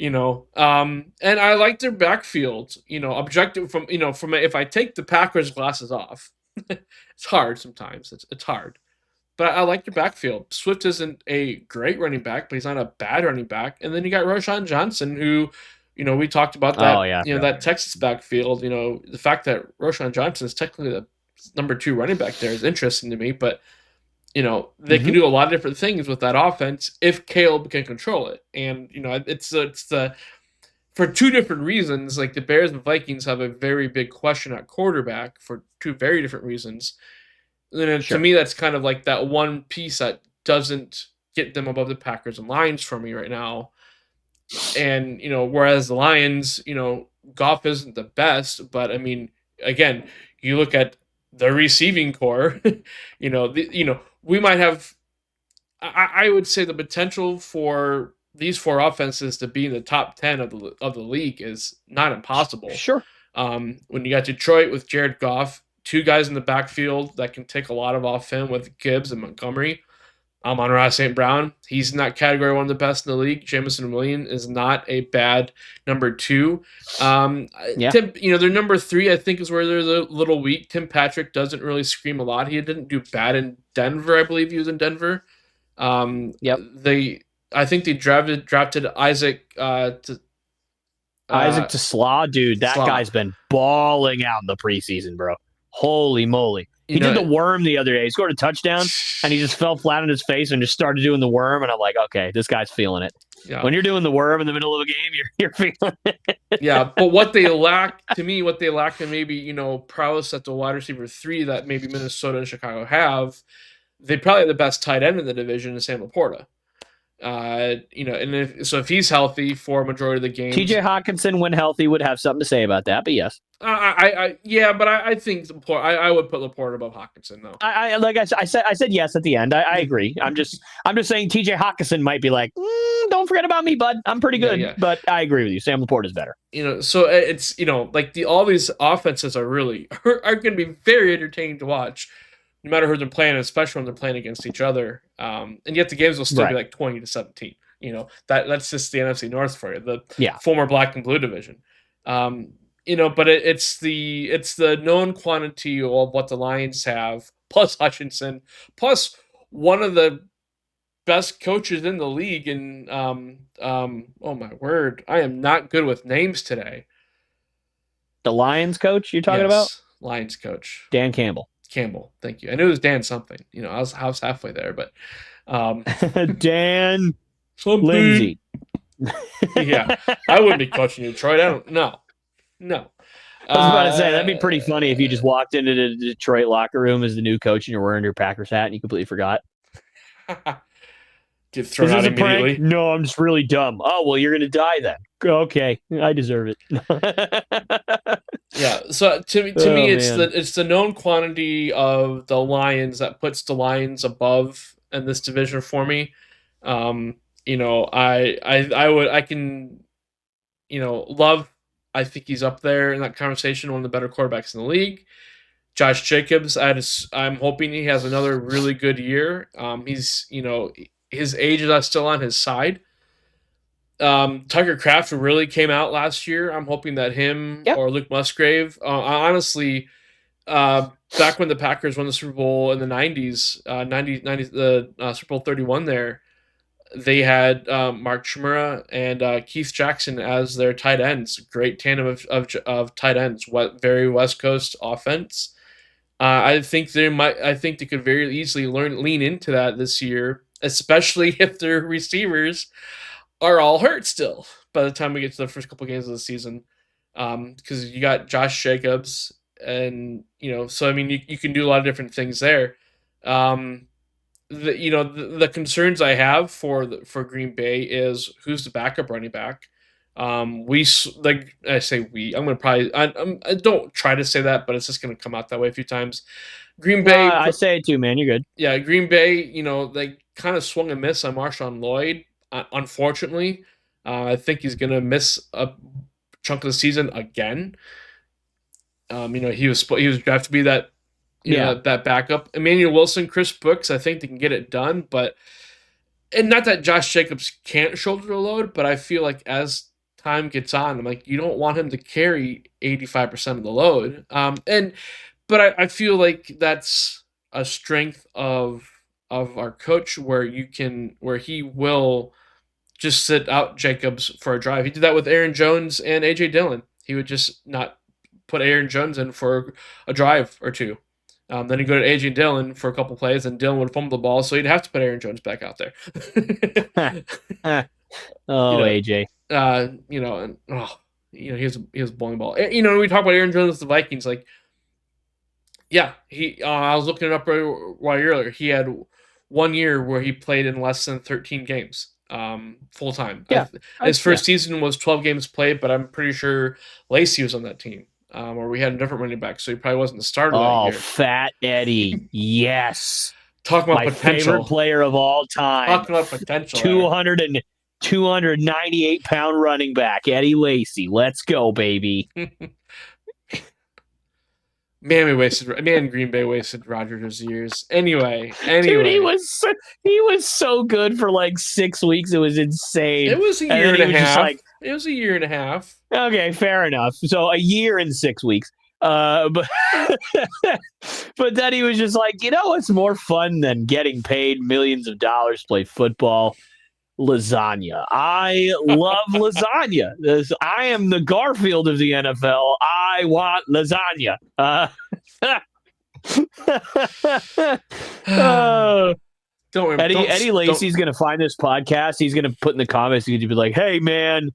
and I like their backfield. Objective from if I take the Packers glasses off, it's hard sometimes. It's hard. But I like their backfield. Swift isn't a great running back, but he's not a bad running back. And then you got Roshan Johnson, who, we talked about that. That Texas backfield. The fact that Roshan Johnson is technically the number 2 running back there is interesting to me. But they can do a lot of different things with that offense if Caleb can control it. And it's for 2 different reasons. Like the Bears and Vikings have a very big question at quarterback for 2 very different reasons. And to me, that's kind of like that one piece that doesn't get them above the Packers and Lions for me right now. And, whereas the Lions, Goff isn't the best, but I mean, again, you look at the receiving core, we might have, I would say the potential for these 4 offenses to be in the top 10 of the league is not impossible. Sure. When you got Detroit with Jared Goff, 2 guys in the backfield that can take a lot off him with Gibbs and Montgomery. Amon-Ra St. Brown, he's in that category, one of the best in the league. Jamison Williams is not a bad number 2. Tim, their number 3, I think, is where they're a little weak. Tim Patrick doesn't really scream a lot. He didn't do bad in Denver. I believe he was in Denver. I think they drafted Isaac Isaac Slaw, dude. That guy's been balling out in the preseason, bro. Holy moly. He did the worm the other day. He scored a touchdown, and he just fell flat on his face and just started doing the worm, and I'm like, okay, this guy's feeling it. Yeah. When you're doing the worm in the middle of a game, you're feeling it. Yeah, but what they lack, and maybe, prowess at the wide receiver 3 that maybe Minnesota and Chicago have, they probably have the best tight end in the division is Sam Laporta. And if he's healthy for a majority of the game, TJ Hawkinson, when healthy, would have something to say about that. But yes, I think I would put Laporta above Hawkinson though. I said yes at the end. I agree. I'm just saying TJ Hawkinson might be like, don't forget about me, bud. I'm pretty good. Yeah. But I agree with you. Sam Laporta is better. So it's like all these offenses are going to be very entertaining to watch. No matter who they're playing, especially when they're playing against each other. And yet the games will still be like 20-17. That's just the NFC North for you, the former black and blue division. But it's the known quantity of what the Lions have, plus Hutchinson, plus one of the best coaches in the league. And oh my word, I am not good with names today. The Lions coach you're talking about? Lions coach. Dan Campbell, thank you. I knew it was Dan something. I was halfway there, but Dan something. Lindsay. Yeah, I wouldn't be coaching you, Detroit. I don't know. No. I was about to say, that'd be pretty funny if you just walked into the Detroit locker room as the new coach and you're wearing your Packers hat and you completely forgot. Get thrown Is out this a immediately. prank? No, I'm just really dumb. Oh, well, you're going to die then. Okay, I deserve it. Yeah, so to me, it's the known quantity of the Lions that puts the Lions above in this division for me. I can, Love. I think he's up there in that conversation, one of the better quarterbacks in the league. Josh Jacobs, I'm hoping he has another really good year. His age is still on his side. Tucker Kraft really came out last year. I'm hoping that him or Luke Musgrave, honestly, back when the Packers won the Super Bowl in the 90s, Super Bowl 31 there, they had Mark Chmura and Keith Jackson as their tight ends. Great tandem of tight ends. Very West Coast offense. I think they could very easily lean into that this year, especially if their receivers are all hurt still by the time we get to the first couple games of the season. Because you got Josh Jacobs, and so I mean you can do a lot of different things there. The concerns I have for Green Bay is who's the backup running back. I'm I don't try to say that, but it's just gonna come out that way a few times. Green Bay, I say it too, man. You're good. Yeah, Green Bay. They kind of swung and missed on Marshawn Lloyd. Unfortunately, I think he's gonna miss a chunk of the season again. He was drafted to be that that backup. Emmanuel Wilson, Chris Brooks, I think they can get it done, and not that Josh Jacobs can't shoulder the load, but I feel like as time gets on, I'm like, you don't want him to carry 85% of the load. But I feel like that's a strength of our coach where he will just sit out Jacobs for a drive. He did that with Aaron Jones and AJ Dillon. He would just not put Aaron Jones in for a drive or two. Then he'd go to AJ Dillon for a couple plays, and Dillon would fumble the ball, so he'd have to put Aaron Jones back out there. AJ. He was a bowling ball. We talk about Aaron Jones with the Vikings, like, yeah, I was looking it up right earlier. He had 1 year where he played in less than 13 games, full time. Yeah, his first season was 12 games played, but I'm pretty sure Lacey was on that team. Or we had a different running back, so he probably wasn't the starter that year. Fat Eddie, yes. Talking about my potential. Favorite player of all time. Talking about potential. 298-pound running back, Eddie Lacy. Let's go, baby. Green Bay wasted Rodgers' years. Anyway. Dude, he was so good for like 6 weeks. It was insane. It was a year and a half. It was a year and a half. Okay, fair enough. So a year and 6 weeks. But then he was just like, what's more fun than getting paid millions of dollars to play football? Lasagna. I love lasagna. I am the Garfield of the NFL. I want lasagna. Don't worry. Eddie Lacy's going to find this podcast. He's going to put in the comments, he's going to be like, hey, man,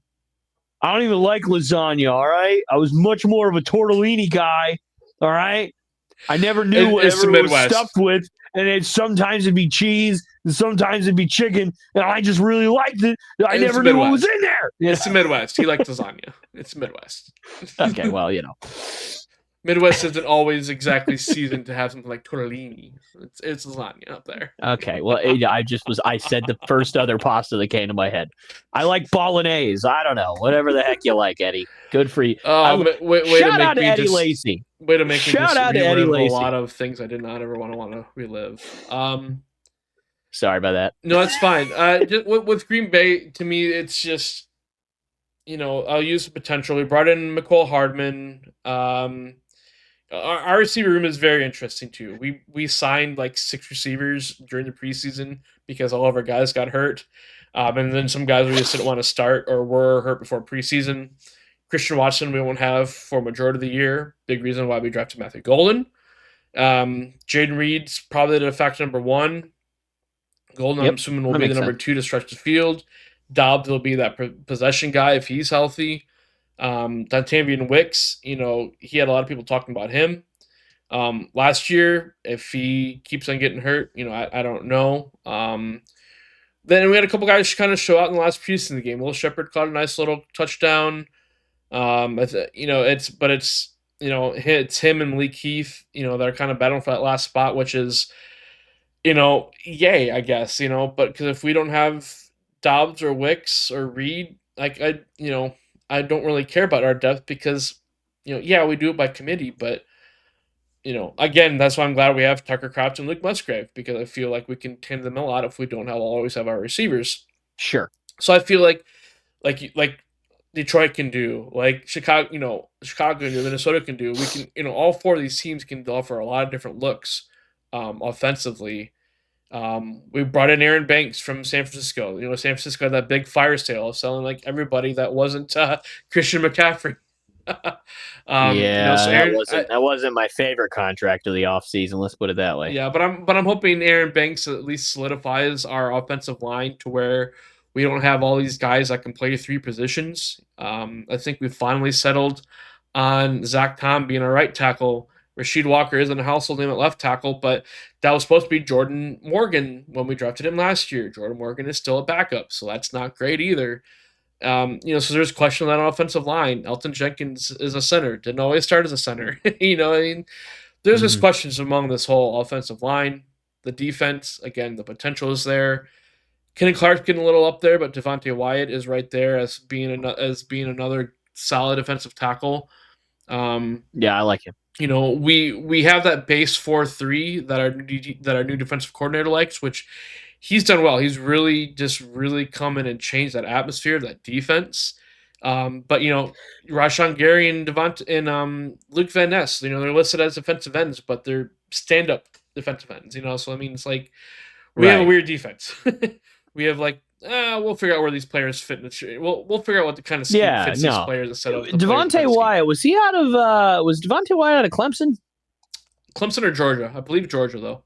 I don't even like lasagna, all right? I was much more of a tortellini guy, all right? I never knew whatever it was stuffed with, and sometimes it'd be cheese, and sometimes it'd be chicken, and I just really liked it. I never knew what was in there. It's the Midwest. He liked lasagna. It's Midwest. Okay, well, Midwest isn't always exactly seasoned to have something like tortellini. It's lasagna up there. Okay, well, I said the first other pasta that came to my head. I like bolognese. I don't know. Whatever the heck you like, Eddie. Good for you. Shout out to Eddie Lacy. Way to make me shout out to Eddie Lacy. A lot of things I did not ever want to relive. Sorry about that. No, that's fine. With Green Bay, to me, it's just, I'll use the potential. We brought in McCole Hardman. Our receiver room is very interesting too. We signed like 6 receivers during the preseason because all of our guys got hurt, and then some guys we just didn't want to start or were hurt before preseason. Christian Watson we won't have for a majority of the year. Big reason why we drafted Matthew Golden. Jaden Reed's probably the de facto number 1. Golden, I'm assuming, will be the number 2 to stretch the field. Dobbs will be that possession guy if he's healthy. Dontavian Wicks, he had a lot of people talking about him. Last year, if he keeps on getting hurt, I don't know. Then we had a couple guys kind of show out in the last piece in the game. Will Shepard caught a nice little touchdown. It's him and Malik Heath, that are kind of battling for that last spot, which is, yay, I guess, but because if we don't have Dobbs or Wicks or Reed, I don't really care about our depth because, yeah, we do it by committee, but again, that's why I'm glad we have Tucker Kraft and Luke Musgrave because I feel like we can tend them a lot if we don't always have our receivers. Sure. So I feel like Detroit can do, like Chicago can do, Minnesota can do. We can, all four of these teams can offer a lot of different looks offensively. We brought in Aaron Banks from San Francisco. San Francisco had that big fire sale of selling like everybody that wasn't Christian McCaffrey. That wasn't my favorite contract of the offseason. Let's put it that way. Yeah, but I'm hoping Aaron Banks at least solidifies our offensive line to where we don't have all these guys that can play three positions. I think we finally settled on Zach Tom being a right tackle. Rasheed Walker isn't a household name at left tackle, but that was supposed to be Jordan Morgan when we drafted him last year. Jordan Morgan is still a backup, so that's not great either. So there's question on that offensive line. Elton Jenkins is a center. Didn't always start as a center. There's just questions among this whole offensive line. The defense, again, the potential is there. Kenny Clark's getting a little up there, but Devontae Wyatt is right there as being another solid defensive tackle. I like him. We have that base 4-3 that our new defensive coordinator likes, which he's done well. He's really come in and changed that atmosphere, that defense. But Rashawn Gary and Luke Van Ness, they're listed as defensive ends, but they're stand-up defensive ends. So I mean, it's like we have a weird defense. We have we'll figure out where these players fit in the we'll figure out what the kind of scheme fits these players instead of Devontae Wyatt. Was Devontae Wyatt out of Clemson? Clemson or Georgia? I believe Georgia though.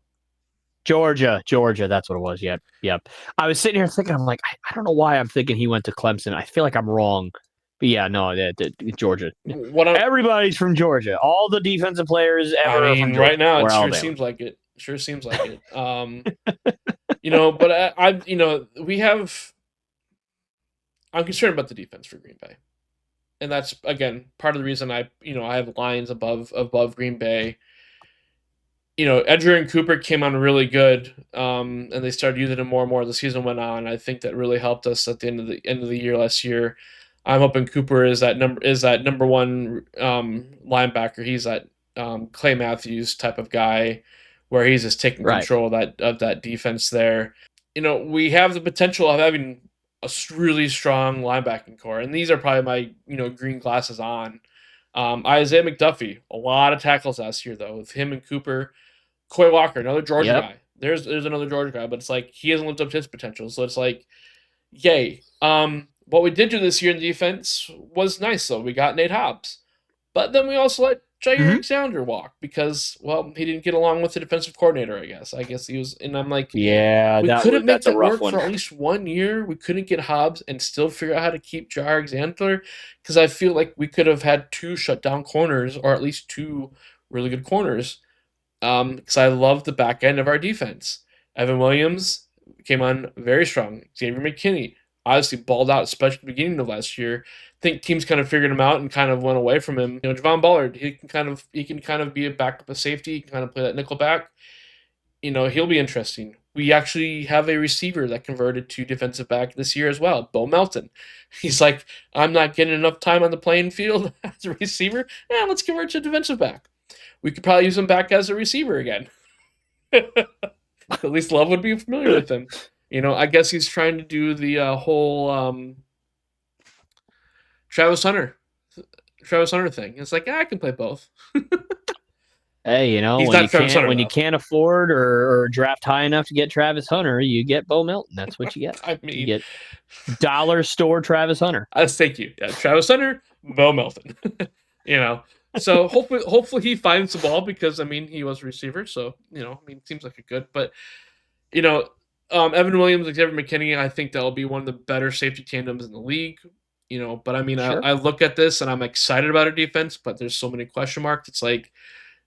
Georgia, that's what it was. Yep. I was sitting here thinking, I'm like, I don't know why I'm thinking he went to Clemson. I feel like I'm wrong. But yeah, no, Georgia. Everybody's from Georgia. All the defensive players ever. I mean, right now it sure seems like it. But I'm concerned about the defense for Green Bay, and that's again part of the reason I have lines above Green Bay. Edger and Cooper came on really good, and they started using him more and more as the season went on. I think that really helped us at the end of the year last year. I'm hoping Cooper is that number one linebacker. He's that Clay Matthews type of guy, where he's just taking control of that defense there. We have the potential of having a really strong linebacking core, and these are probably my green glasses on. Isaiah McDuffie, a lot of tackles last year though, with him and Cooper. Coy Walker, another Georgia guy. There's another Georgia guy, but it's like he hasn't lived up to his potential. So it's like, yay. What we did do this year in defense was nice though. We got Nate Hobbs, but then we also let Jair Alexander walk because he didn't get along with the defensive coordinator. I guess he was, and I'm like, we couldn't make that work for at least 1 year. We couldn't get Hobbs and still figure out how to keep Jair Alexander because I feel like we could have had 2 shutdown corners or at least 2 really good corners. Because I love the back end of our defense. Evan Williams came on very strong. Xavier McKinney obviously balled out, especially at the beginning of last year. I think teams kind of figured him out and kind of went away from him. Javon Bullard, he can kind of be a backup of safety. He can kind of play that nickel back. He'll be interesting. We actually have a receiver that converted to defensive back this year as well, Bo Melton. He's like, I'm not getting enough time on the playing field as a receiver. Let's convert to defensive back. We could probably use him back as a receiver again. At least Love would be familiar with him. I guess he's trying to do the whole Travis Hunter thing. It's like, I can play both. Hey, when you can't afford or draft high enough to get Travis Hunter, you get Bo Melton. That's what you get. I mean, you get dollar store Travis Hunter. Thank you. Yeah, Travis Hunter, Bo Melton. So hopefully he finds the ball because he was a receiver, so it seems like a good. But Evan Williams, Xavier McKinney, I think that'll be one of the better safety tandems in the league. But I mean, Sure. I look at this and I'm excited about our defense, but there's so many question marks. It's like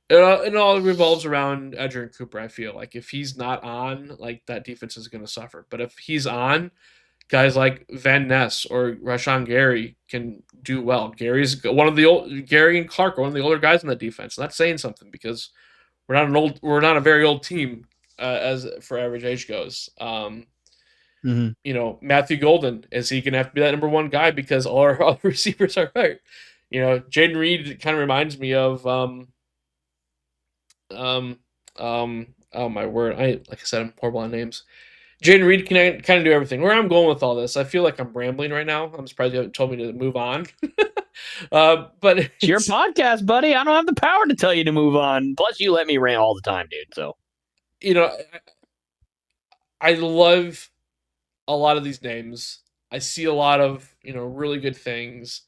it all revolves around Edgerrin Cooper. I feel like if he's not on, like that defense is going to suffer. But if he's on, guys like Van Ness or Rashawn Gary can do well. Gary and Clark are one of the older guys in that defense. And that's saying something because we're not a very old team as for average age goes. Matthew Golden, is he going to have to be that number one guy because all our other receivers are hurt? Jaden Reed kind of reminds me of oh my word, like I said, I'm horrible on names. Jaden Reed can kind of do everything. Where I'm going with all this, I feel like I'm rambling right now. I'm surprised you haven't told me to move on. But it's your podcast, buddy. I don't have the power to tell you to move on. Plus, you let me rant all the time, dude. So, I love a lot of these names. I see a lot of really good things,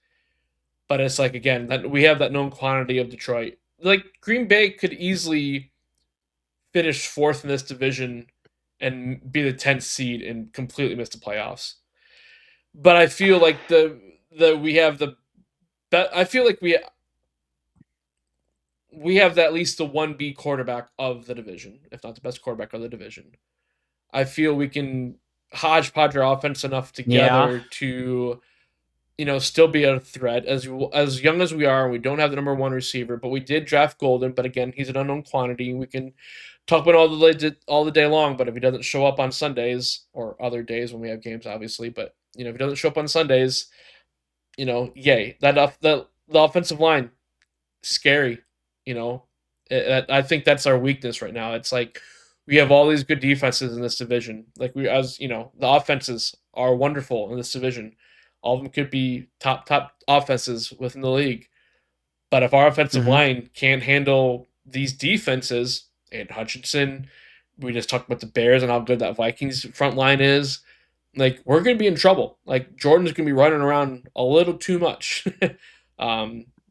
but it's like again that we have that known quantity of Detroit. Like Green Bay could easily finish fourth in this division and be the 10th seed and completely miss the playoffs. But I feel like we have the I feel like we have at least the 1B quarterback of the division, if not the best quarterback of the division. I feel we can hodgepodge our offense enough together to still be a threat as young as we are. We don't have the number one receiver, but we did draft Golden. But again, he's an unknown quantity. We can talk about all the day long. But if he doesn't show up on Sundays or other days when we have games, obviously, but if he doesn't show up on Sundays, yay, the offensive line, scary. I think that's our weakness right now. It's like we have all these good defenses in this division. Like the offenses are wonderful in this division. All of them could be top offenses within the league. But if our offensive line can't handle these defenses, and Hutchinson, we just talked about the Bears and how good that Vikings front line is, like we're going to be in trouble. Like Jordan's going to be running around a little too much.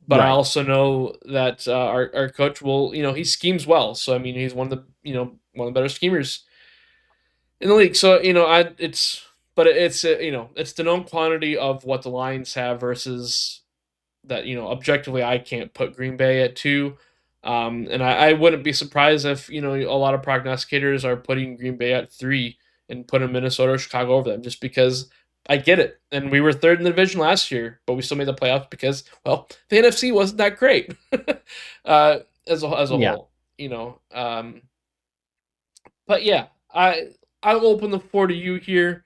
But I also know that our coach will, he schemes well. So I mean, he's one of the better schemers in the league. So it's the known quantity of what the Lions have versus that objectively I can't put Green Bay at 2. And I wouldn't be surprised if a lot of prognosticators are putting Green Bay at 3 and putting Minnesota or Chicago over them just because. I get it. And we were third in the division last year, but we still made the playoffs because, well, the NFC wasn't that great as a whole, But yeah, I'll open the floor to you here.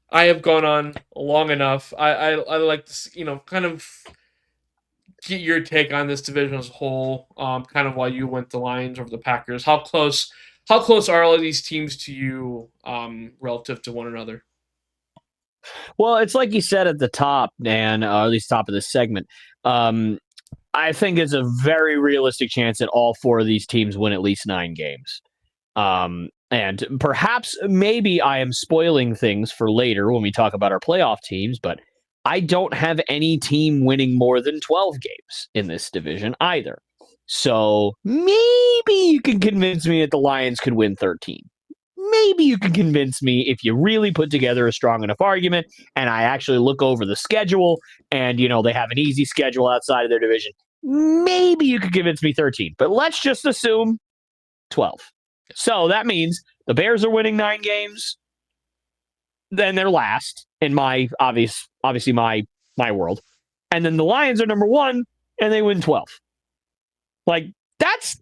I have gone on long enough. I like to, kind of get your take on this division as a whole, kind of why you went the Lions over the Packers. How close are all of these teams to you relative to one another? Well, it's like you said at the top, Dan, or at least top of this segment. I think it's a very realistic chance that all 4 of these teams win at least 9 games. And perhaps maybe I am spoiling things for later when we talk about our playoff teams, but I don't have any team winning more than 12 games in this division either. So maybe you can convince me that the Lions could win 13. Maybe you can convince me if you really put together a strong enough argument and I actually look over the schedule and, they have an easy schedule outside of their division. Maybe you could convince me 13, but let's just assume 12. So that means the Bears are winning 9 games. Then they're last in my obviously my world. And then the Lions are number 1 and they win 12. Like that's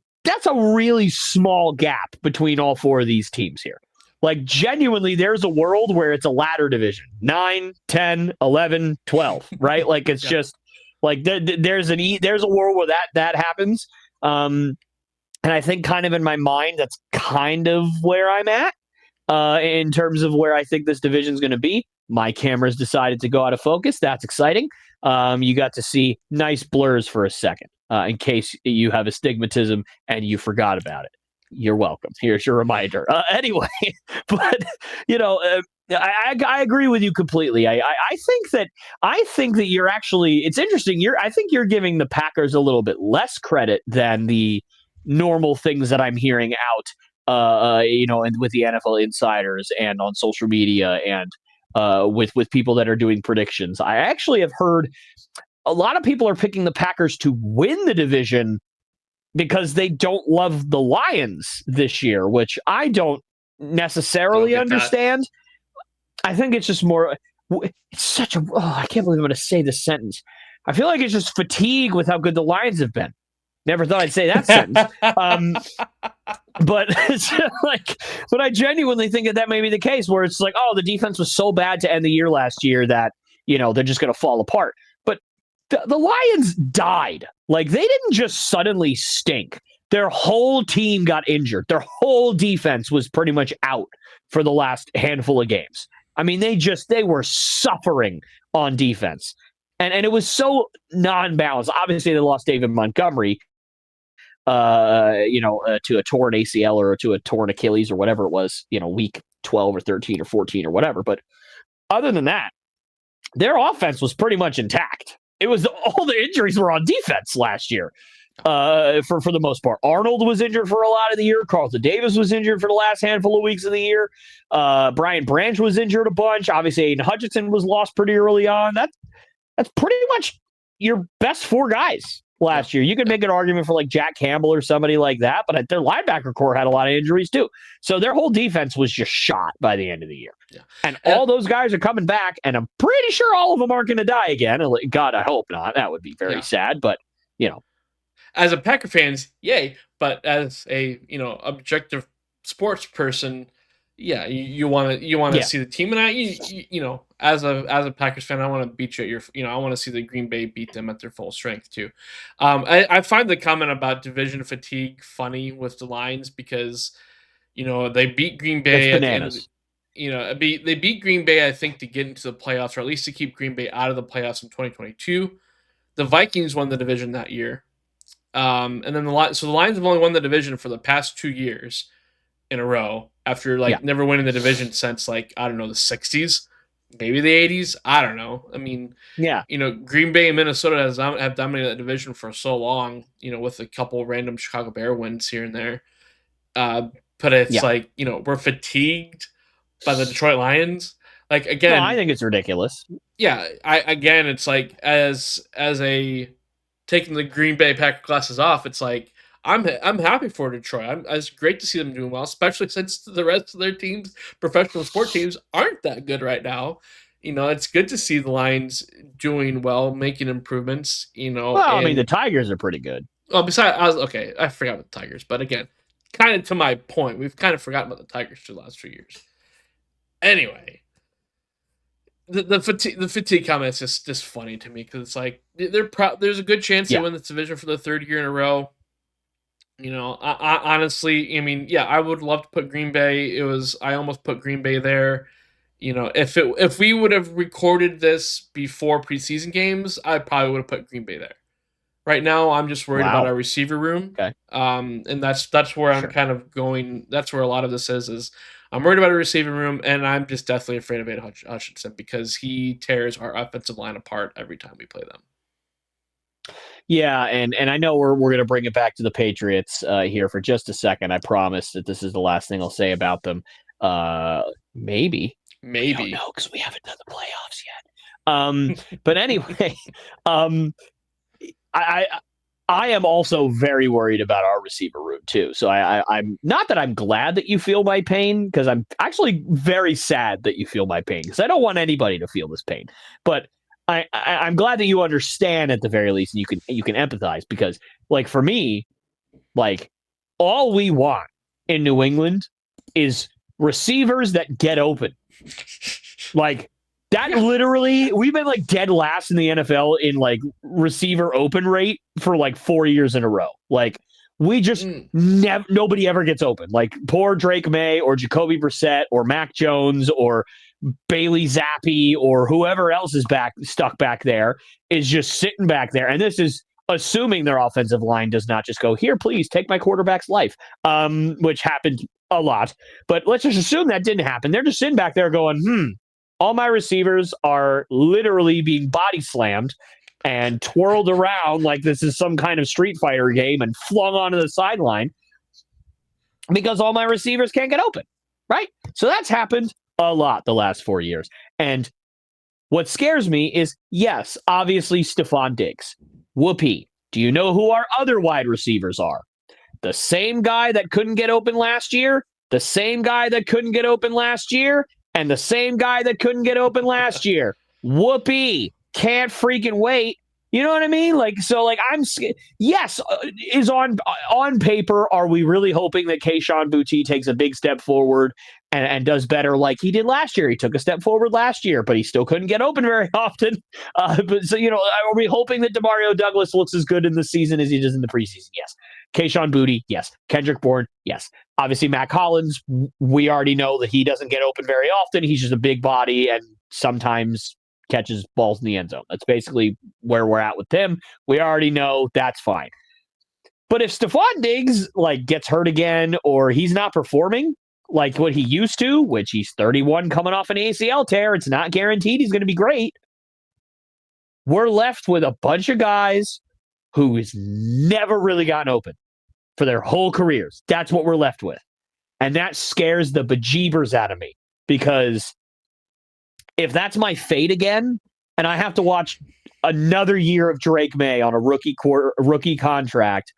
a really small gap between all 4 of these teams here. Like, genuinely, there's a world where it's a ladder division. 9, 10, 11, 12, right? Like, it's just, like, there's a world where that happens. And I think kind of in my mind, that's kind of where I'm at in terms of where I think this division is going to be. My camera's decided to go out of focus. That's exciting. You got to see nice blurs for a second. In case you have astigmatism and you forgot about it. You're welcome. Here's your reminder. Anyway, but I agree with you completely. I think that you're actually, it's interesting. I think you're giving the Packers a little bit less credit than the normal things that I'm hearing out, and with the NFL insiders and on social media and with people that are doing predictions. I actually have heard a lot of people are picking the Packers to win the division because they don't love the Lions this year, which I don't necessarily understand. I think it's just more. It's such a. I can't believe I'm going to say this sentence. I feel like it's just fatigue with how good the Lions have been. Never thought I'd say that sentence. But it's but I genuinely think that may be the case where it's like, oh, the defense was so bad to end the year last year that, they're just going to fall apart. But the Lions died. Like, they didn't just suddenly stink. Their whole team got injured. Their whole defense was pretty much out for the last handful of games. I mean, they were suffering on defense. And it was so non-balanced. Obviously, they lost David Montgomery, to a torn ACL or to a torn Achilles or whatever it was, week 12 or 13 or 14 or whatever. But other than that, their offense was pretty much intact. It was all the injuries were on defense last year, for the most part. Arnold was injured for a lot of the year. Carlton Davis was injured for the last handful of weeks of the year. Brian Branch was injured a bunch. Obviously, Aiden Hutchinson was lost pretty early on. That's pretty much your best four guys last year. You could make an argument for like Jack Campbell or somebody like that, but their linebacker core had a lot of injuries too. So their whole defense was just shot by the end of the year. Yeah. And all those guys are coming back, and I'm pretty sure all of them aren't going to die again. God, I hope not. That would be very sad, but as a Packer fans, yay. But as a, objective sports person, yeah, you want to see the team, and as a Packers fan, I want to beat you at I want to see the Green Bay beat them at their full strength too. I find the comment about division fatigue funny with the Lions because, they beat Green Bay at the end of they beat Green Bay, I think, to get into the playoffs, or at least to keep Green Bay out of the playoffs in 2022. The Vikings won the division that year, and then the Lions have only won the division for the past 2 years in a row after never winning the division since the 60s, maybe the 80s. I don't know. I mean, Green Bay and Minnesota have dominated that division for so long, with a couple random Chicago Bear wins here and there. But it's we're fatigued by the Detroit Lions. Like, again, no, I think it's ridiculous. Yeah. It's like, as a taking the Green Bay Packer glasses off, it's like, I'm happy for Detroit. It's great to see them doing well, especially since the rest of their teams, professional sport teams, aren't that good right now. It's good to see the Lions doing well, making improvements. The Tigers are pretty good. Well, I forgot about the Tigers, but again, kind of to my point, we've kind of forgotten about the Tigers for the last few years. Anyway, the fatigue comment is just funny to me because it's like there's a good chance they win this division for the third year in a row. I honestly, I would love to put Green Bay. I almost put Green Bay there. If we would have recorded this before preseason games, I probably would have put Green Bay there. Right now, I'm just worried about our receiver room. Okay. And that's where I'm kind of going. That's where a lot of this is I'm worried about a receiving room, and I'm just deathly afraid of Aiden Hutchinson because he tears our offensive line apart every time we play them. Yeah, and I know we're going to bring it back to the Patriots here for just a second. I promise that this is the last thing I'll say about them. Maybe. I don't know because we haven't done the playoffs yet. But anyway, I am also very worried about our receiver room too. So I'm not that I'm glad that you feel my pain, because I'm actually very sad that you feel my pain, because I don't want anybody to feel this pain. But I'm glad that you understand at the very least, and you can empathize, because for me, all we want in New England is receivers that get open. That literally, we've been dead last in the NFL in receiver open rate for 4 years in a row. We just nobody ever gets open. Poor Drake May or Jacoby Brissett or Mac Jones or Bailey Zappi or whoever else is stuck back there is just sitting back there. And this is assuming their offensive line does not just go, here, please take my quarterback's life, which happened a lot. But let's just assume that didn't happen. They're just sitting back there going, all my receivers are literally being body slammed and twirled around like this is some kind of Street Fighter game and flung onto the sideline because all my receivers can't get open, right? So that's happened a lot the last 4 years. And what scares me is, yes, obviously Stephon Diggs. Whoopee. Do you know who our other wide receivers are? The same guy that couldn't get open last year, the same guy that couldn't get open last year, and the same guy that couldn't get open last year. Whoopee. Can't freaking wait. You know what I mean? Yes, is on paper, are we really hoping that Kayshon Boutte takes a big step forward and does better like he did last year? He took a step forward last year, but he still couldn't get open very often. Are we hoping that Demario Douglas looks as good in the season as he does in the preseason? Yes. Kayshon Boutte, yes. Kendrick Bourne, yes. Obviously, Matt Collins, we already know that he doesn't get open very often. He's just a big body and sometimes catches balls in the end zone. That's basically where we're at with him. We already know that's fine. But if Stephon Diggs gets hurt again, or he's not performing like what he used to, which he's 31 coming off an ACL tear, it's not guaranteed he's going to be great. We're left with a bunch of guys who has never really gotten open for their whole careers. That's what we're left with. And that scares the bejeebers out of me, because if that's my fate again, and I have to watch another year of Drake May on a rookie contract,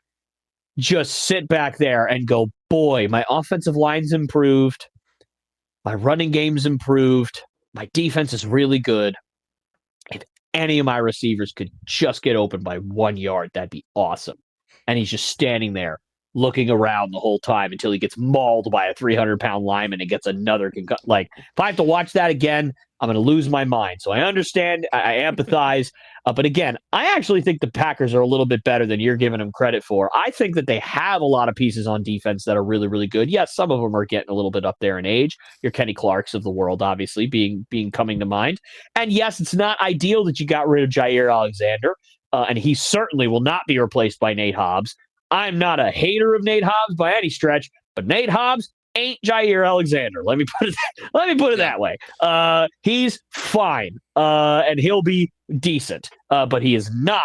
just sit back there and go, boy, my offensive line's improved, my running game's improved, my defense is really good. If any of my receivers could just get open by 1 yard, that'd be awesome. And he's just standing there looking around the whole time until he gets mauled by a 300-pound lineman and gets another concussion. If I have to watch that again, I'm going to lose my mind. So I understand. I empathize. But again, I actually think the Packers are a little bit better than you're giving them credit for. I think that they have a lot of pieces on defense that are really, really good. Yes, some of them are getting a little bit up there in age. Your Kenny Clarks of the world, obviously, being coming to mind. And yes, it's not ideal that you got rid of Jair Alexander. And he certainly will not be replaced by Nate Hobbs. I'm not a hater of Nate Hobbs by any stretch, but Nate Hobbs ain't Jair Alexander. Let me put it that way. He's fine, and he'll be decent, but he is not,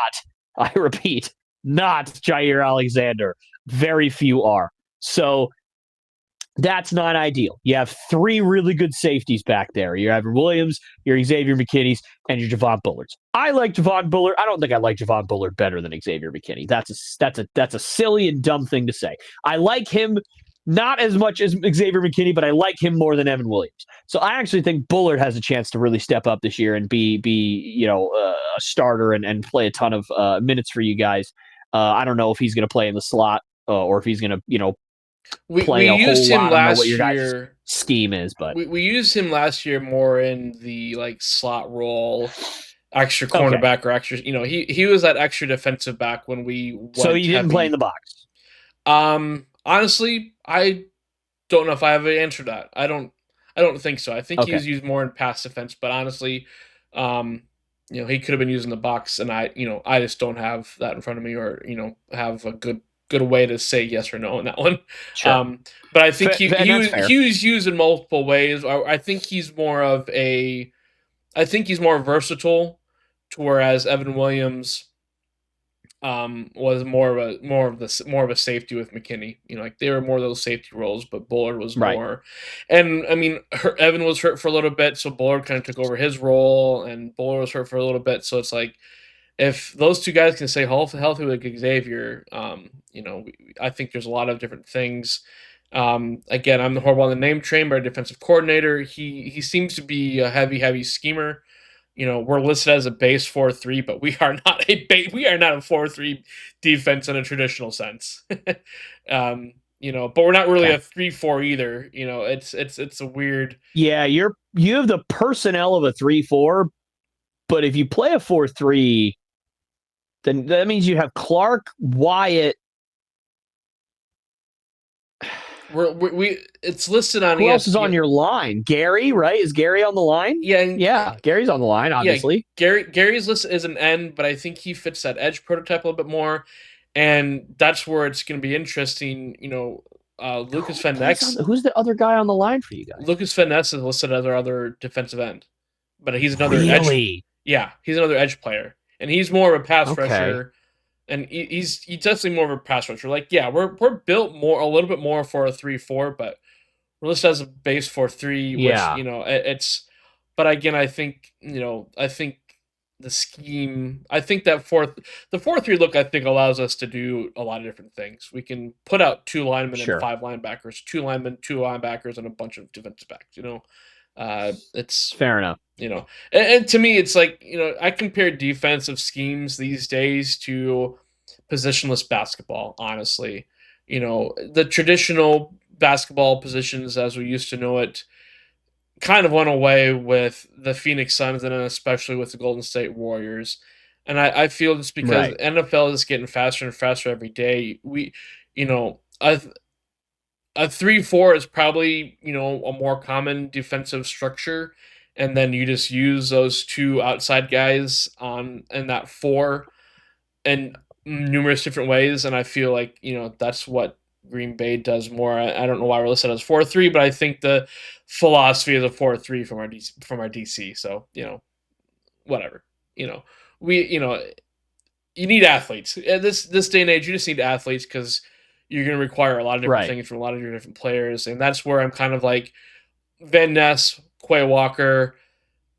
I repeat, not Jair Alexander. Very few are. So that's not ideal. You have three really good safeties back there. You have your Williams, your Xavier McKinney's, and your Javon Bullards. I like Javon Bullard. I don't think I like Javon Bullard better than Xavier McKinney. That's a silly and dumb thing to say. I like him not as much as Xavier McKinney, but I like him more than Evan Williams. So I actually think Bullard has a chance to really step up this year and be a starter and play a ton of minutes for you guys. I don't know if he's going to play in the slot or if he's going to we used him last year. I don't know what your guys' scheme is, but we used him last year more in the slot role, extra cornerback or extra. He was that extra defensive back when we. So he didn't play in the box. Honestly, I don't know if I have an answer to that. I don't think so. I think he was used more in pass defense, but honestly, he could have been used in the box, and I just don't have that in front of me, or have a good way to say yes or no on that one. Sure. But I think he was used in multiple ways. I think he's more versatile, to whereas Evan Williams was more of a safety with McKinney. They were more of those safety roles, but Bullard was more. And I mean, Evan was hurt for a little bit, so Bullard kind of took over his role, and Bullard was hurt for a little bit, so it's if those two guys can stay healthy like Xavier, I think there's a lot of different things. Again, I'm horrible on the name train, but our defensive coordinator, he seems to be a heavy schemer. We're listed as a base 4-3, but we are not a 4-3 defense in a traditional sense. But we're not really a 3-4 either. It's a weird. Yeah, you have the personnel of a 3-4, but if you play a 4-3, then that means you have Clark, Wyatt. It's listed on. Who else is on your line? Gary, right? Is Gary on the line? Yeah. Gary's on the line, obviously. Yeah, Gary's listed as an end, but I think he fits that edge prototype a little bit more, and that's where it's going to be interesting. Lucas Van Ness. Who's the other guy on the line for you guys? Lucas Van Ness is listed as our other defensive end, but he's another edge. Yeah, he's another edge player, and he's more of a pass rusher. And he's definitely more of a pass rusher. We're built a little bit more for a 3-4, but we're listed as a base 4-3, which, Yeah, it's. But again, I think the scheme. I think that the 4-3 look, I think, allows us to do a lot of different things. We can put out 2 linemen and sure. 5 linebackers, 2 linemen, 2 linebackers, and a bunch of defensive backs. It's Fair enough. and to me, it's like I compare defensive schemes these days to positionless basketball. Honestly, the traditional basketball positions as we used to know it kind of went away with the Phoenix Suns and then especially with the Golden State Warriors. And I feel it's because Right. NFL is getting faster and faster every day. You know, a 3-4 is probably a more common defensive structure, and then you just use those 2 outside guys on in that 4 in numerous different ways. And I feel like that's what Green Bay does more. I don't know why we're listed as 4-3, but I think the philosophy is a 4-3 from our DC. So whatever. We you need athletes at this day and age. You just need athletes because you're going to require a lot of different Right. things from a lot of different players, and that's where I'm kind of like Van Ness, Quay Walker.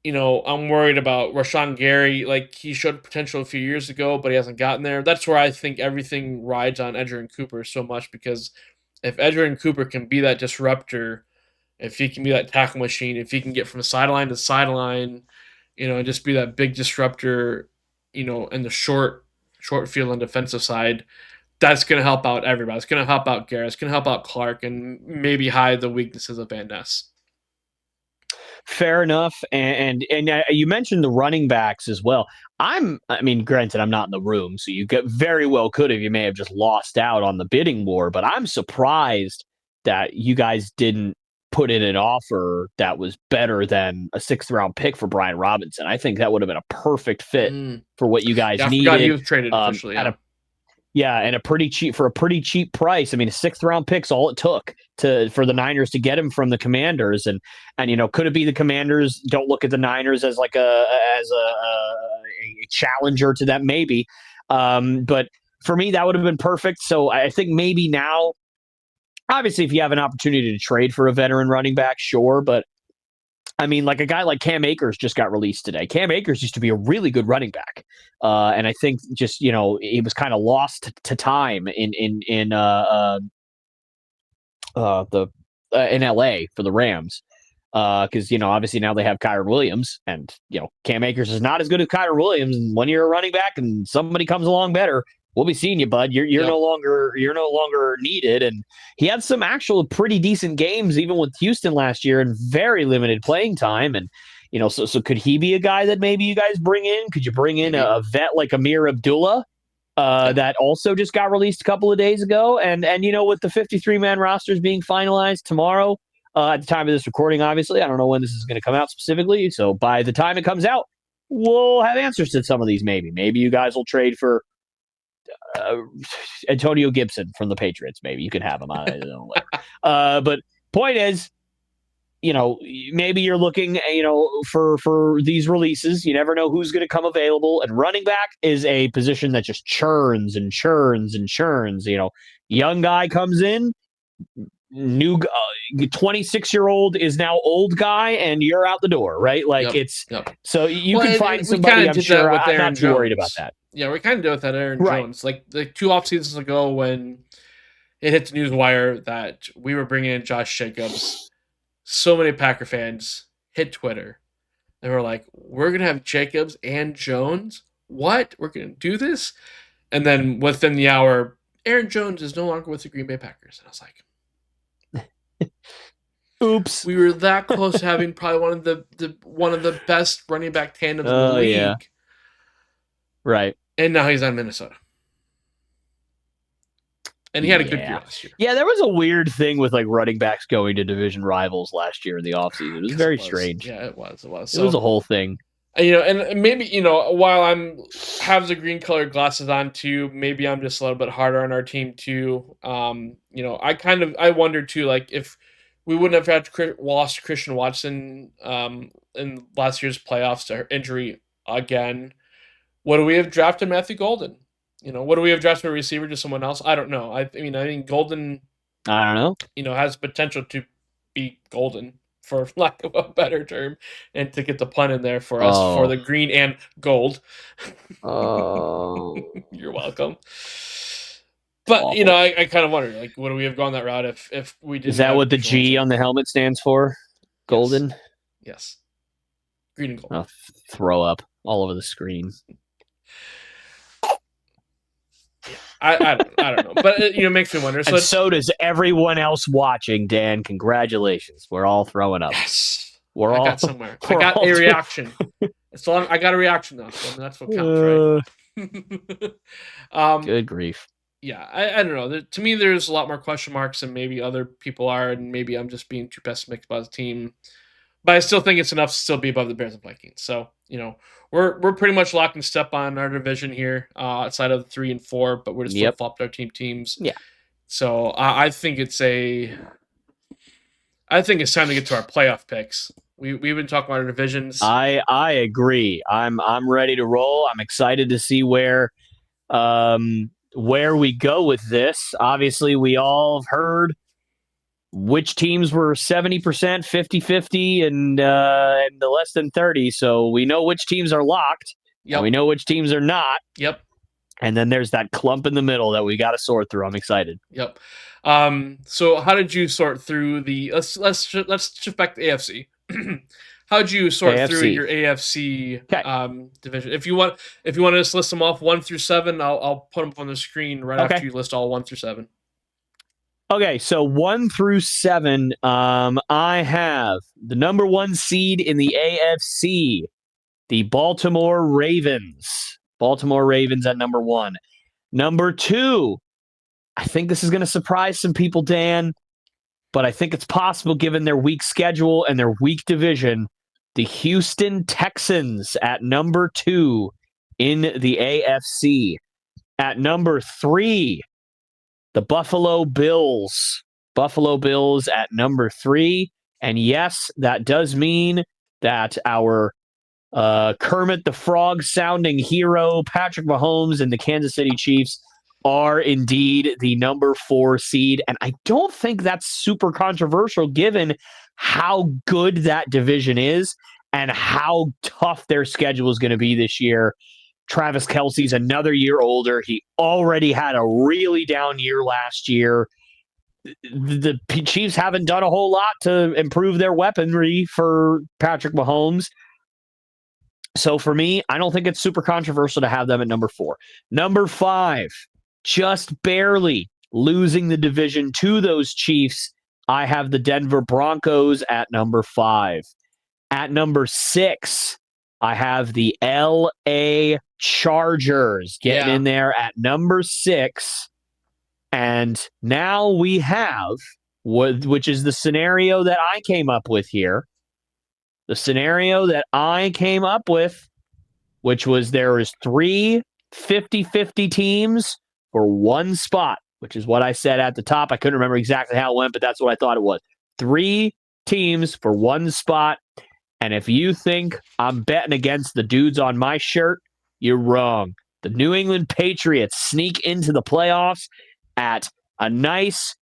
I'm worried about Rashawn Gary. Like, he showed potential a few years ago, but he hasn't gotten there. That's where I think everything rides on Edgerrin Cooper so much, because if Edgerrin Cooper can be that disruptor, if he can be that tackle machine, if he can get from sideline to sideline, and just be that big disruptor, in the short field and defensive side, that's going to help out everybody. It's going to help out Garrett. It's going to help out Clark, and maybe hide the weaknesses of Van Ness. Fair enough. And you mentioned the running backs as well. I mean, granted, I'm not in the room, so you very well could have. You may have just lost out on the bidding war, but I'm surprised that you guys didn't put in an offer that was better than a 6th-round pick for Brian Robinson. I think that would have been a perfect fit for what you guys Yeah, I forgot needed. he was traded officially. And a pretty cheap price. I mean, a 6th-round pick's all it took for the Niners to get him from the Commanders, and could it be the Commanders don't look at the Niners as like a challenger to them? Maybe, but for me that would have been perfect. So I think maybe now, obviously, if you have an opportunity to trade for a veteran running back, sure, but I mean, like a guy like Cam Akers just got released today. Cam Akers used to be a really good running back, and I think just he was kind of lost to time in LA for the Rams, because obviously now they have Kyron Williams, and Cam Akers is not as good as Kyron Williams. And when you're a running back and somebody comes along better, we'll be seeing you, bud. You're no longer needed. And he had some actual pretty decent games even with Houston last year and very limited playing time. And so could he be a guy that maybe you guys bring in? Could you bring in a vet like Amir Abdullah, that also just got released a couple of days ago? And with the 53-man rosters being finalized tomorrow, at the time of this recording, obviously, I don't know when this is going to come out specifically. So by the time it comes out, we'll have answers to some of these. Maybe you guys will trade for Antonio Gibson from the Patriots. Maybe you can have him. I don't know. But point is, maybe you're looking, for these releases. You never know who's going to come available. And running back is a position that just churns and churns and churns. Young guy comes in, new 26-year-old is now old guy, and you're out the door, right? Like so you can find somebody. I'm sure. I'm not too worried about that. Yeah, we kind of did with that Aaron Jones. Like 2 off seasons ago when it hit the news wire that we were bringing in Josh Jacobs, so many Packer fans hit Twitter. They were like, we're going to have Jacobs and Jones? What? We're going to do this? And then within the hour, Aaron Jones is no longer with the Green Bay Packers. And I was like, oops. We were that close to having probably one of the best running back tandems in the league. Yeah. Right. And now he's on Minnesota. And he had a good year last year. Yeah, there was a weird thing with like running backs going to division rivals last year in the offseason. It was very strange. Yeah, it was. It was a whole thing. And maybe, while I'm have the green colored glasses on too, maybe I'm just a little bit harder on our team too. I wonder too, like if we wouldn't have lost Christian Watson in last year's playoffs to injury again, would we have drafted Matthew Golden? Would we have drafted a receiver to someone else? I don't know. I mean, Golden, I don't know. Has potential to be golden, for lack of a better term, and to get the pun in there for us for Oh. the green and gold. Oh. You're welcome. But Awful. I kind of wonder, like, would we have gone that route if we didn't? Is that have what the divisional G on the helmet stands for? Golden? Yes. Green and gold. I'll throw up all over the screen. I don't know, but it makes me wonder. So does everyone else watching, Dan. Congratulations. We're all throwing up. Yes. I got somewhere. I got a reaction. So I got a reaction now. So that's what counts, right? Good grief. Yeah, I don't know. To me, there's a lot more question marks than maybe other people are, and maybe I'm just being too pessimistic about the team. But I still think it's enough to still be above the Bears and Vikings. So, we're pretty much locked in step on our division here, outside of the 3 and 4, but we're just flip-flopped our teams. Yeah. So I think it's time to get to our playoff picks. We've been talking about our divisions. I agree. I'm ready to roll. I'm excited to see where we go with this. Obviously, we all have heard which teams were 70%, 50-50, and the less than 30. So we know which teams are locked. Yep. And we know which teams are not. Yep. And then there's that clump in the middle that we got to sort through. I'm excited. Yep. So how did you sort through the? Let's shift back to AFC. How did you sort through your AFC division? If you want to just list them off 1 through 7, I'll put them up on the screen after you list all 1 through 7. Okay, so 1 through 7, I have the number 1 seed in the AFC, the Baltimore Ravens. Baltimore Ravens at number 1. Number 2, I think this is going to surprise some people, Dan, but I think it's possible given their weak schedule and their weak division. The Houston Texans at number 2 in the AFC. At number 3, the Buffalo Bills. Buffalo Bills at number 3. And yes, that does mean that our Kermit the Frog sounding hero, Patrick Mahomes, and the Kansas City Chiefs are indeed the number 4 seed. And I don't think that's super controversial given how good that division is and how tough their schedule is going to be this year. Travis Kelce's another year older. He already had a really down year last year. The Chiefs haven't done a whole lot to improve their weaponry for Patrick Mahomes. So for me, I don't think it's super controversial to have them at number 4. Number 5, just barely losing the division to those Chiefs. I have the Denver Broncos at number 5. At number 6, I have the LA Chargers getting in there at number 6. And now we have, which is the scenario that I came up with here. The scenario that I came up with, which was there is 3 50-50 teams for 1 spot, which is what I said at the top. I couldn't remember exactly how it went, but that's what I thought it was. 3 teams for 1 spot. And if you think I'm betting against the dudes on my shirt, you're wrong. The New England Patriots sneak into the playoffs at a nice,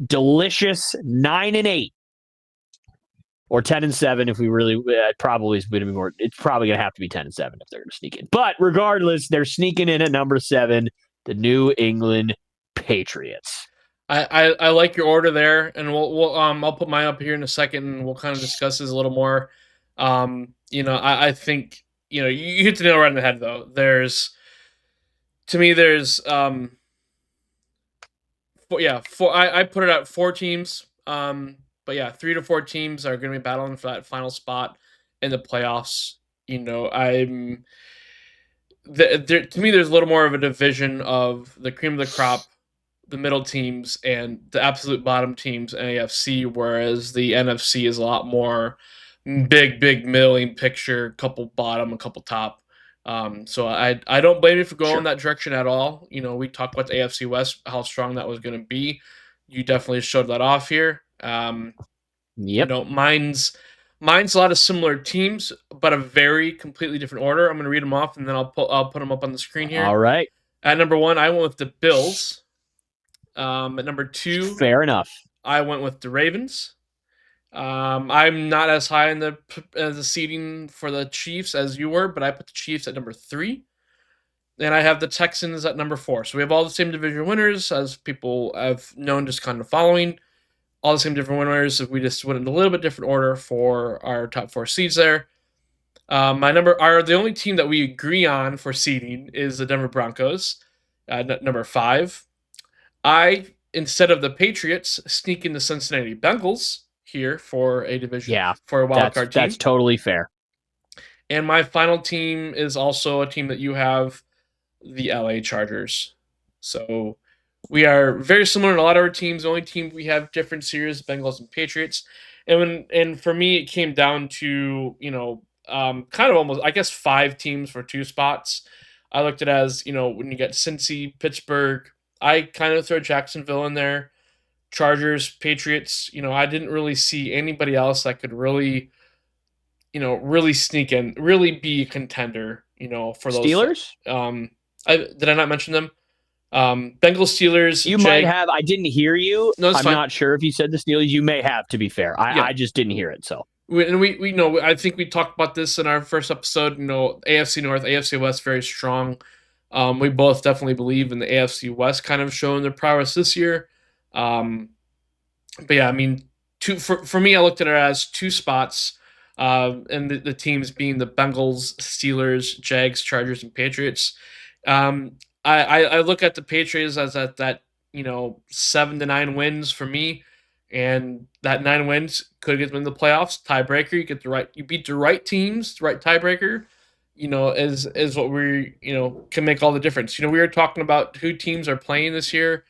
delicious 9-8. Or 10-7 if we really probably is going to be more. It's probably going to have to be 10-7 if they're going to sneak in. But regardless, they're sneaking in at number 7, the New England Patriots. I like your order there, and I'll put mine up here in a second, and we'll kind of discuss this a little more. I think you hit the nail right on the head though. There's I put it at 4 teams. But yeah, 3 to 4 teams are going to be battling for that final spot in the playoffs. To me, there's a little more of a division of the cream of the crop, the middle teams, and the absolute bottom teams in AFC, whereas the NFC is a lot more big middling picture, couple bottom, a couple top. So I don't blame you for going that direction at all. We talked about the AFC West, how strong that was going to be. You definitely showed that off here. Mine's a lot of similar teams, but a very completely different order. I'm going to read them off, and then I'll put them up on the screen here. All right. At number 1, I went with the Bills. At number 2, fair enough, I went with the Ravens. I'm not as high in the seeding for the Chiefs as you were, but I put the Chiefs at number 3, and I have the Texans at number 4. So we have all the same division winners as people have known, just kind of following all the same different winners. We just went in a little bit different order for our top 4 seeds there. The only team that we agree on for seeding is the Denver Broncos, number 5. I, instead of the Patriots, sneak in the Cincinnati Bengals here for a division, for a wild card team. That's totally fair. And my final team is also a team that you have, the LA Chargers. So we are very similar to a lot of our teams. The only team we have different series, Bengals and Patriots. And for me, it came down to, kind of almost, I guess, 5 teams for 2 spots. I looked at it as, when you get Cincy, Pittsburgh, I kind of throw Jacksonville in there. Chargers, Patriots, I didn't really see anybody else that could really, really sneak in, really be a contender, for those. Steelers? Did I not mention them? Bengals, Steelers. You might have. I didn't hear you. No, I'm not sure if you said the Steelers. You may have, to be fair. I just didn't hear it. So we know. I think we talked about this in our first episode. AFC North, AFC West, very strong. We both definitely believe in the AFC West kind of showing their prowess this year. But yeah, I mean, for me, I looked at it as 2 spots, and the teams being the Bengals, Steelers, Jags, Chargers, and Patriots. I look at the Patriots as that 7 to 9 wins for me, and that 9 wins could get them in the playoffs. Tiebreaker, you beat the right teams, the right tiebreaker. Is what we can make all the difference. We were talking about who teams are playing this year.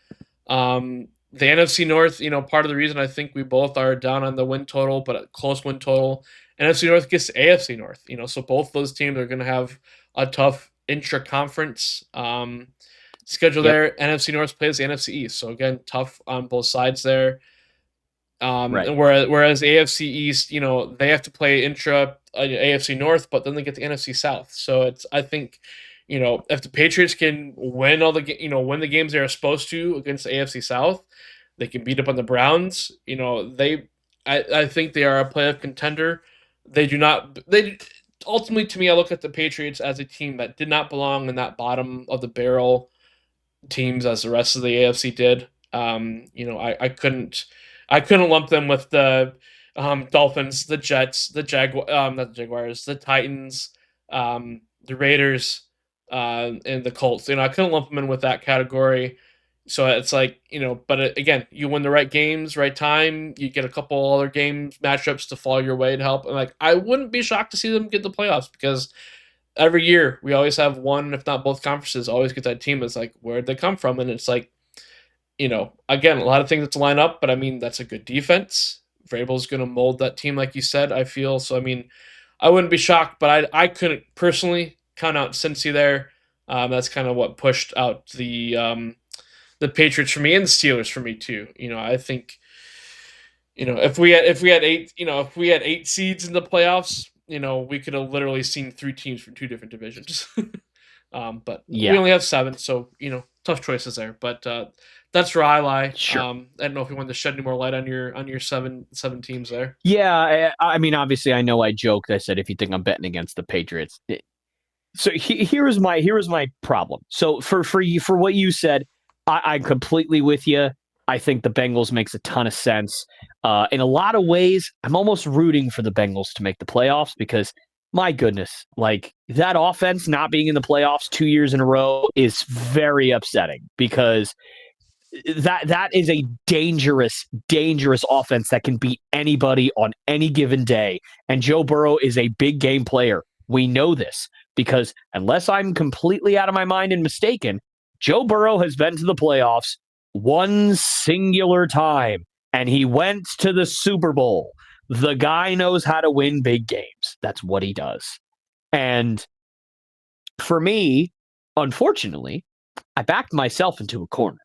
The NFC North, part of the reason I think we both are down on the win total, but a close win total. NFC North gets AFC North, so both those teams are going to have a tough intra-conference schedule there. NFC North plays the NFC East, so again, tough on both sides there. Right. And whereas AFC East, they have to play intra AFC North, but then they get the NFC South. So I think, if the Patriots can win win the games they are supposed to against the AFC South, they can beat up on the Browns. I think they are a playoff contender. Ultimately, to me, I look at the Patriots as a team that did not belong in that bottom of the barrel teams as the rest of the AFC did. I couldn't lump them with the Dolphins, the Jets, not the Jaguars, the Titans, the Raiders, and the Colts. I couldn't lump them in with that category. So it's like, but again, you win the right games, right time, you get a couple other games, matchups to fall your way to help. And I wouldn't be shocked to see them get the playoffs, because every year we always have one, if not both conferences, always get that team that's like, where'd they come from? And it's like, again, a lot of things that to line up, but I mean, that's a good defense. Vrabel's going to mold that team, like you said, I feel. So, I mean, I wouldn't be shocked, but I couldn't personally count out Cincy there. That's kind of what pushed out the Patriots for me, and the Steelers for me too. I think, if we had 8 seeds in the playoffs, we could have literally seen 3 teams from 2 different divisions. But we only have 7, so tough choices there. But that's where I lie. Sure. I don't know if you want to shed any more light on your seven teams there. Yeah, I mean, obviously, I know I joked. I said, if you think I'm betting against the Patriots, so here is my problem. So for what you said, I'm completely with you. I think the Bengals makes a ton of sense. In a lot of ways, I'm almost rooting for the Bengals to make the playoffs, because my goodness, like, that offense not being in the playoffs 2 years in a row is very upsetting, because that is a dangerous offense that can beat anybody on any given day. And Joe Burrow is a big game player. We know this, because unless I'm completely out of my mind and mistaken, Joe Burrow has been to the playoffs one singular time, and he went to the Super Bowl. The guy knows how to win big games. That's what he does. And for me, unfortunately, I backed myself into a corner,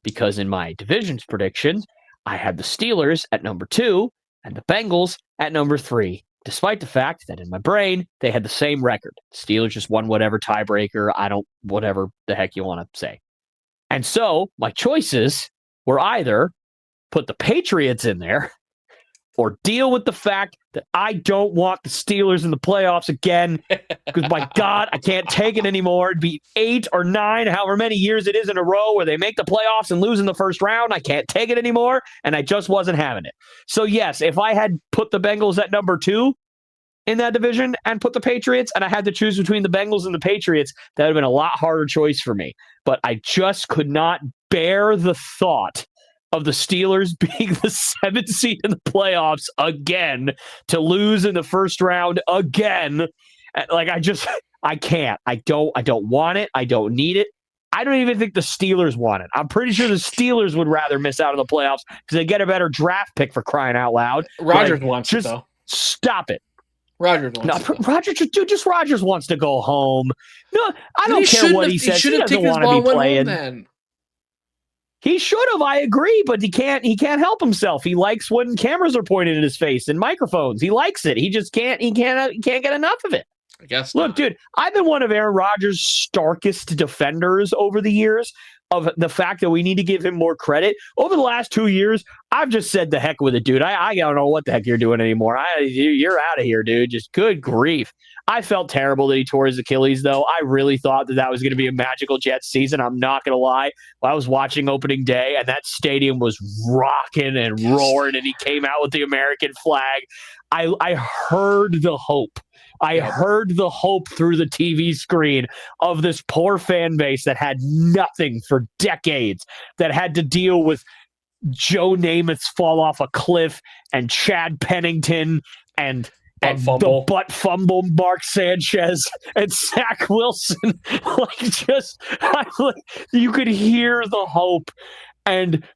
because in my divisions prediction, I had the Steelers at number 2 and the Bengals at number 3, despite the fact that in my brain, they had the same record. Steelers just won whatever tiebreaker, whatever the heck you want to say. And so my choices were either put the Patriots in there or deal with the fact that I don't want the Steelers in the playoffs again because, my God, I can't take it anymore. It'd be 8 or 9, however many years it is in a row where they make the playoffs and lose in the first round. I can't take it anymore, and I just wasn't having it. So, yes, if I had put the Bengals at number 2 in that division and put the Patriots, and I had to choose between the Bengals and the Patriots, that would have been a lot harder choice for me. But I just could not bear the thought of the Steelers being the 7th seed in the playoffs again, to lose in the first round again. Like, I can't. I don't want it. I don't need it. I don't even think the Steelers want it. I'm pretty sure the Steelers would rather miss out on the playoffs because they get a better draft pick, for crying out loud. Rodgers wants it, though. Stop it. Rodgers wants to go home. No, I don't care what he says. He doesn't want to be playing. He should have, I agree, but he can't help himself. He likes when cameras are pointed in his face and microphones. He likes it. He just can't get enough of it. I guess. Look, dude, I've been one of Aaron Rodgers' starkest defenders over the years of the fact that we need to give him more credit. Over the last 2 years, I've just said the heck with it, dude. I don't know what the heck you're doing anymore. You're out of here, dude. Just good grief. I felt terrible that he tore his Achilles, though. I really thought that was going to be a magical Jets season. I'm not going to lie. I was watching opening day, and that stadium was rocking and roaring, and he came out with the American flag. I heard the hope. I heard the hope through the TV screen of this poor fan base that had nothing for decades, that had to deal with Joe Namath's fall off a cliff and Chad Pennington and the butt fumble Mark Sanchez and Zach Wilson. You could hear the hope, and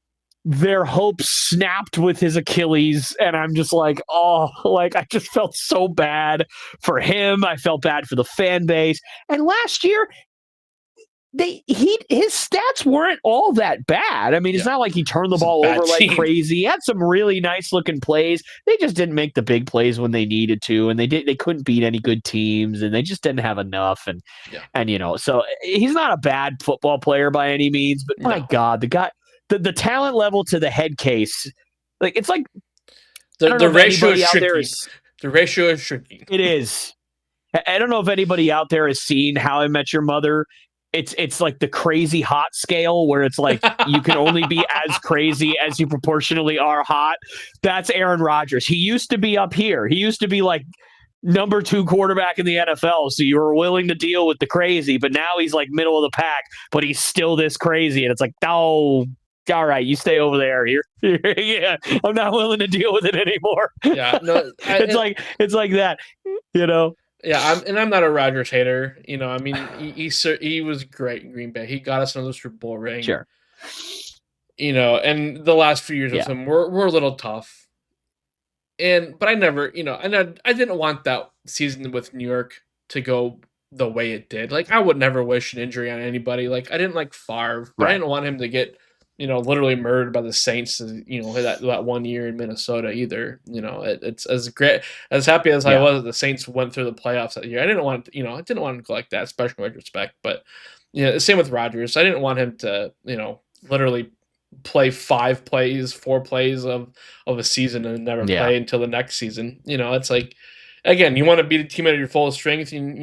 their hope snapped with his Achilles, and I'm just like, I just felt so bad for him. I felt bad for the fan base. And last year, his stats weren't all that bad. I mean, it's not like he turned the ball over like crazy. He had some really nice looking plays. They just didn't make the big plays when they needed to, and they couldn't beat any good teams, and they just didn't have enough. And so he's not a bad football player by any means, but my God, the guy. The talent level to the head case, like, it's like the ratio is shrinking. The ratio is shrinking. It is. I don't know if anybody out there has seen How I Met Your Mother. It's like the crazy hot scale, where it's like you can only be as crazy as you proportionally are hot. That's Aaron Rodgers. He used to be up here. He used to be like number 2 quarterback in the NFL, so you were willing to deal with the crazy, but now he's like middle of the pack, but he's still this crazy, and it's like, oh, all right, you stay over there. Yeah, I'm not willing to deal with it anymore. Yeah, no, it's like that, you know. Yeah, I'm not a Rodgers hater. You know, I mean, he was great in Green Bay. He got us another Super Bowl ring. Sure. You know, and the last few years with him were a little tough. But I never, I didn't want that season with New York to go the way it did. Like, I would never wish an injury on anybody. Like, I didn't like Favre, but I didn't want him to get, literally murdered by the Saints, that 1 year in Minnesota either. It's as great, as happy as I was that the Saints went through the playoffs that year. I didn't want him to go like that, especially with retrospect. But, same with Rodgers. I didn't want him to, literally play 4 plays of a season and never play until the next season. It's like, again, you want to beat a team at your full strength, and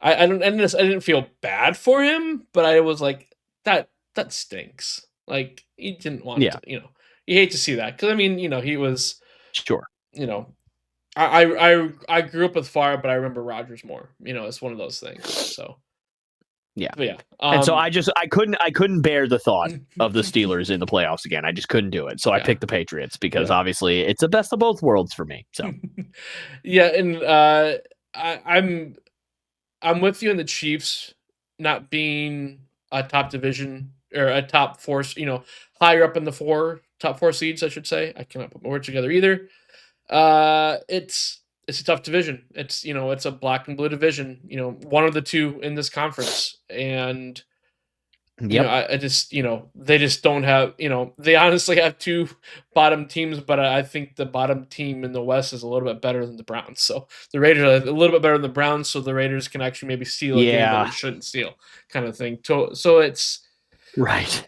I didn't feel bad for him, but I was like, that stinks. Like, he didn't want to, you hate to see that, because I mean, he was sure. I grew up with Favre, but I remember Rodgers more. It's one of those things. So. Yeah. But yeah. And so I couldn't bear the thought of the Steelers in the playoffs again. I just couldn't do it. So I picked the Patriots because obviously it's the best of both worlds for me. So yeah, and I'm with you in the Chiefs not being a top division or a top 4, higher up in the top 4 seeds, I should say. I cannot put my words together either. It's a tough division. It's, it's a black and blue division, one of the 2 in this conference. And, I just, they just don't have, they honestly have 2 bottom teams, but I think the bottom team in the West is a little bit better than the Browns. So the Raiders are a little bit better than the Browns, so the Raiders can actually maybe steal a game that they shouldn't steal, kind of thing. So it's right.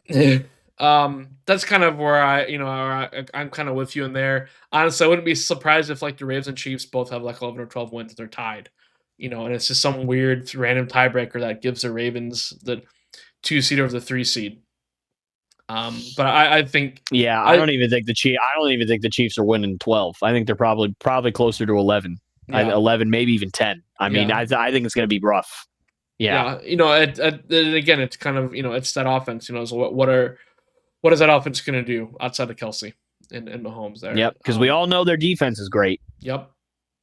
That's kind of where I'm kind of with you in there. Honestly, I wouldn't be surprised if like the Ravens and Chiefs both have like 11 or 12 wins. They're tied, and it's just some weird random tiebreaker that gives the Ravens the 2 seed over the 3 seed. But I think, I don't even think the Chiefs are winning 12. I think they're probably closer to 11. Yeah. 11, maybe even 10. I mean, I think it's going to be rough. Yeah. Again, it's kind of, it's that offense, so what is that offense going to do outside of Kelsey and Mahomes there? Yep, because we all know their defense is great. Yep.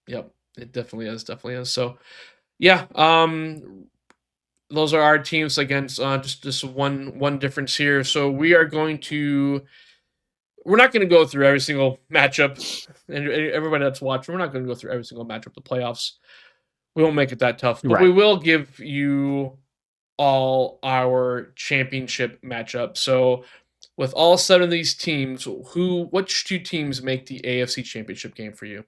It definitely is. So, yeah, those are our teams against just one difference here. So we're not going to go through every single matchup, and everybody that's watching, we're not going to go through every single matchup of the playoffs. We won't make it that tough, but we will give you all our championship matchup. So with all 7 of these teams, which 2 teams make the AFC Championship game for you?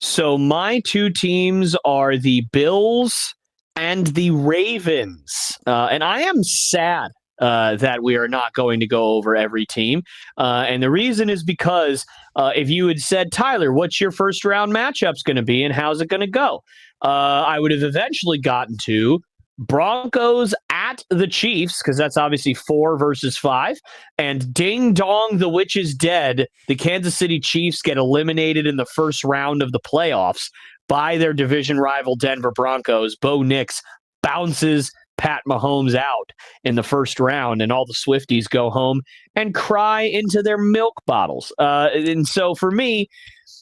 So my 2 teams are the Bills and the Ravens. And I am sad that we are not going to go over every team. And the reason is because if you had said, Tyler, what's your first round matchups going to be and how's it going to go? I would have eventually gotten to Broncos at the Chiefs, because that's obviously 4 versus 5. And ding dong, the witch is dead. The Kansas City Chiefs get eliminated in the first round of the playoffs by their division rival Denver Broncos. Bo Nix bounces Pat Mahomes out in the first round, and all the Swifties go home and cry into their milk bottles. And so for me,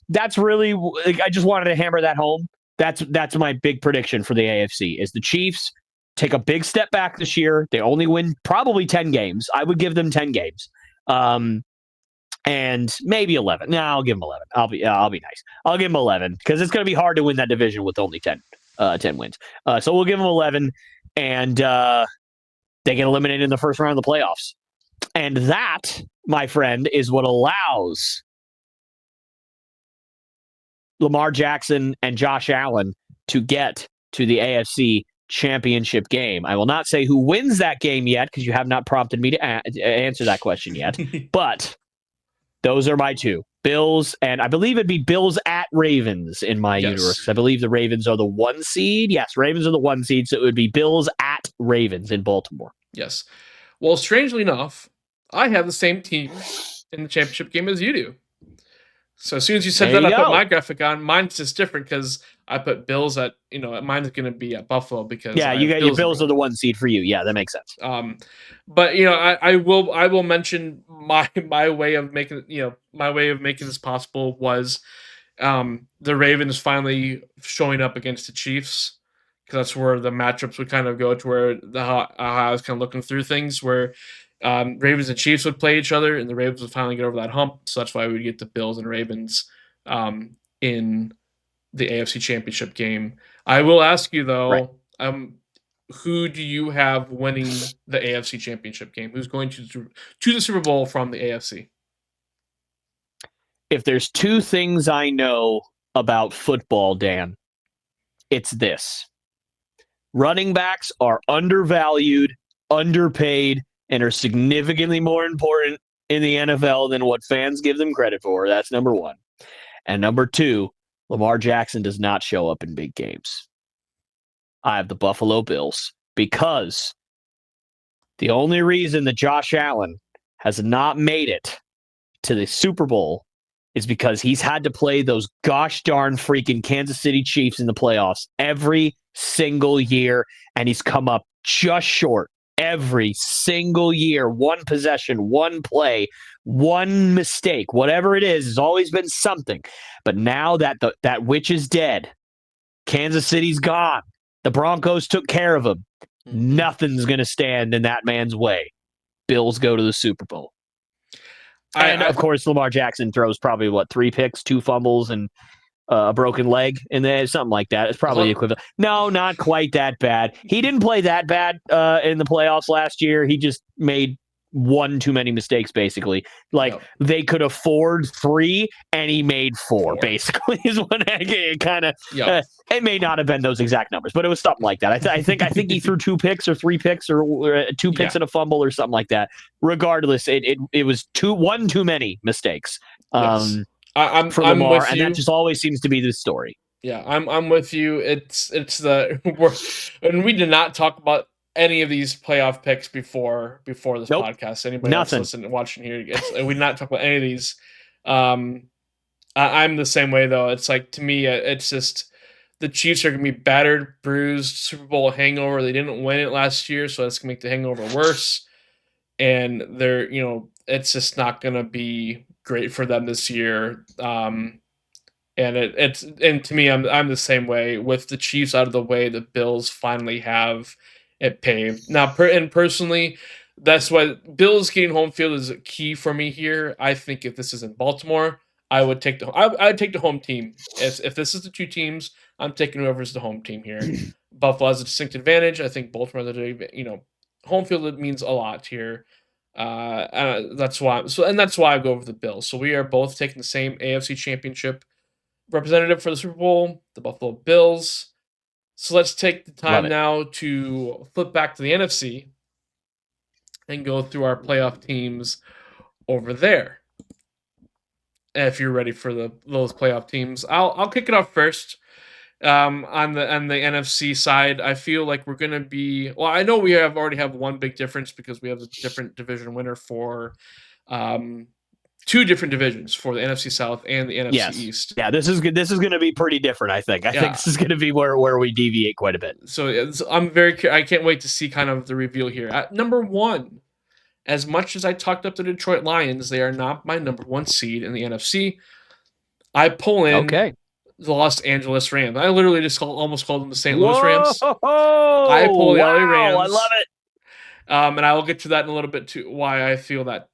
that's really, I just wanted to hammer that home. That's my big prediction for the AFC is the Chiefs take a big step back this year. They only win probably 10 games. I would give them 10 games. And maybe 11. No, I'll give them 11. I'll be nice. I'll give them 11 because it's going to be hard to win that division with only 10 wins. So we'll give them 11, and they get eliminated in the first round of the playoffs. And that, my friend, is what allows Lamar Jackson and Josh Allen to get to the AFC Championship game. I will not say who wins that game yet because you have not prompted me to answer that question yet. But those are my 2. Bills, and I believe it'd be Bills at Ravens in my universe. I believe the Ravens are the 1 seed. Yes, Ravens are the 1 seed, so it would be Bills at Ravens in Baltimore. Yes. Well, strangely enough, I have the same team in the championship game as you do. So as soon as you said that, I put my graphic on. Mine's just different because I put Bills at, mine's going to be at Buffalo because you got your Bills are the 1 seed for you. Yeah, that makes sense. But I will mention my way of making this possible was the Ravens finally showing up against the Chiefs, because that's where the matchups would kind of go to, where I was kind of looking through things where Ravens and Chiefs would play each other, and the Ravens would finally get over that hump. So that's why we would get the Bills and Ravens in the AFC Championship game. I will ask you, though, who do you have winning the AFC Championship game? Who's going to the Super Bowl from the AFC? If there's 2 things I know about football, Dan, it's this. Running backs are undervalued, underpaid, and are significantly more important in the NFL than what fans give them credit for. That's number 1. And number 2, Lamar Jackson does not show up in big games. I have the Buffalo Bills because the only reason that Josh Allen has not made it to the Super Bowl is because he's had to play those gosh darn freaking Kansas City Chiefs in the playoffs every single year, and he's come up just short every single year. 1 possession, 1 play, 1 mistake, whatever it is, has always been something. But now that that witch is dead, Kansas City's gone. The Broncos took care of him. Nothing's going to stand in that man's way. Bills go to the Super Bowl. And, of course, Lamar Jackson throws probably, 3 picks, 2 fumbles, and a broken leg, and then something like that. It's probably the equivalent. No, not quite that bad. He didn't play that bad in the playoffs last year. He just made one too many mistakes, basically. Like, they could afford 3, and he made 4, basically, is what it kind of... it may not have been those exact numbers, but it was something like that. I think he threw 2 picks or 3 picks or 2 picks and a fumble or something like that. Regardless, it was one too many mistakes for Lamar, and that just always seems to be the story. Yeah, I'm with you. It's and we did not talk about any of these playoff picks before this podcast. Anybody else listening, watching here, we did not talk about any of these. I'm the same way though. It's like, to me, it's just the Chiefs are gonna be battered, bruised, Super Bowl hangover. They didn't win it last year, so that's gonna make the hangover worse. And it's just not gonna be great for them this year. And to me, I'm the same way. With the Chiefs out of the way, the Bills finally have it paved. Now, personally, that's why Bills getting home field is key for me here. I think if this is in Baltimore, I would take I'd take the home team. If this is the 2 teams, I'm taking whoever's the home team here. Buffalo has a distinct advantage. I think Baltimore, home field means a lot here. That's why. And that's why I go with the Bills. So we are both taking the same AFC Championship representative for the Super Bowl, the Buffalo Bills. So let's take the time now to flip back to the NFC and go through our playoff teams over there. If you're ready for those playoff teams, I'll kick it off first. On the NFC side, I feel like we're gonna be. Well, I know we already have one big difference because we have a different division winner for 2 different divisions for the NFC South and the NFC East. Yeah, this is good. This is going to be pretty different, I think. I think this is going to be where we deviate quite a bit. So I can't wait to see kind of the reveal here. At number 1, as much as I talked up the Detroit Lions, they are not my number 1 seed in the NFC. I pull in the Los Angeles Rams. I literally just almost called them the St. Louis Rams. I pull the LA Rams. I love it. And I will get to that in a little bit too, why I feel that.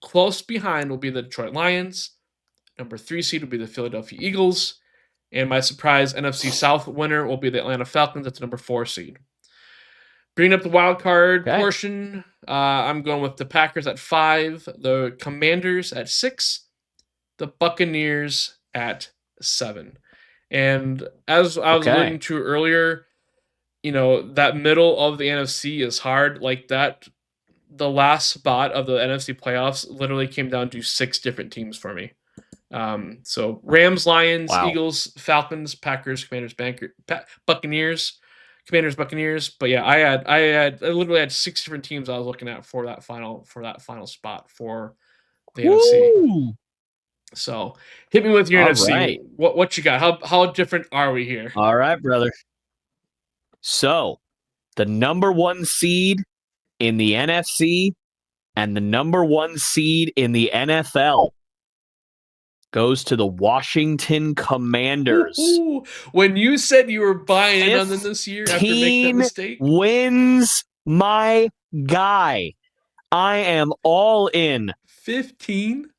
Close behind will be the Detroit Lions. Number 3 seed will be the Philadelphia Eagles. And my surprise NFC South winner will be the Atlanta Falcons. That's the number 4 seed. Bringing up the wild card portion, I'm going with the Packers at 5, the Commanders at 6, the Buccaneers at 7. And as I was alluding to earlier, that middle of the NFC is hard. Like that, the last spot of the NFC playoffs literally came down to 6 different teams for me. So Rams, Lions, Eagles, Falcons, Packers, Commanders, Buccaneers, Commanders, Buccaneers. But yeah, I literally had 6 different teams I was looking at for that final spot for the NFC. So hit me with your NFC. Right. What you got? How different are we here? All right, brother. So, the number 1 seed in the NFC and the number 1 seed in the NFL goes to the Washington Commanders. Ooh, when you said you were buying in on them this year after making that mistake, wins, my guy. I am all in. 15?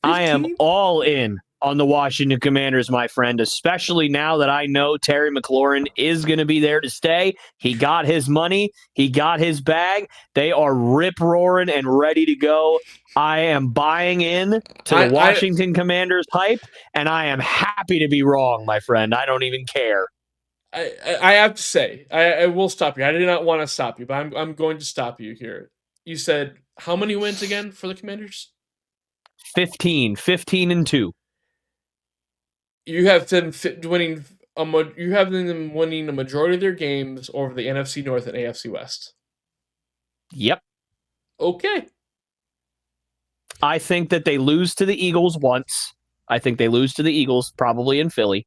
I am all in on the Washington Commanders, my friend, especially now that I know Terry McLaurin is going to be there to stay. He got his money. He got his bag. They are rip-roaring and ready to go. I am buying in to the Washington Commanders hype, and I am happy to be wrong, my friend. I don't even care. I have to say, I will stop you. I did not want to stop you, but I'm going to stop you here. You said how many wins again for the Commanders? 15-2. You have them winning. You have them winning the majority of their games over the NFC North and AFC West. Yep. Okay. I think that they lose to the Eagles once. I think they lose to the Eagles, probably in Philly.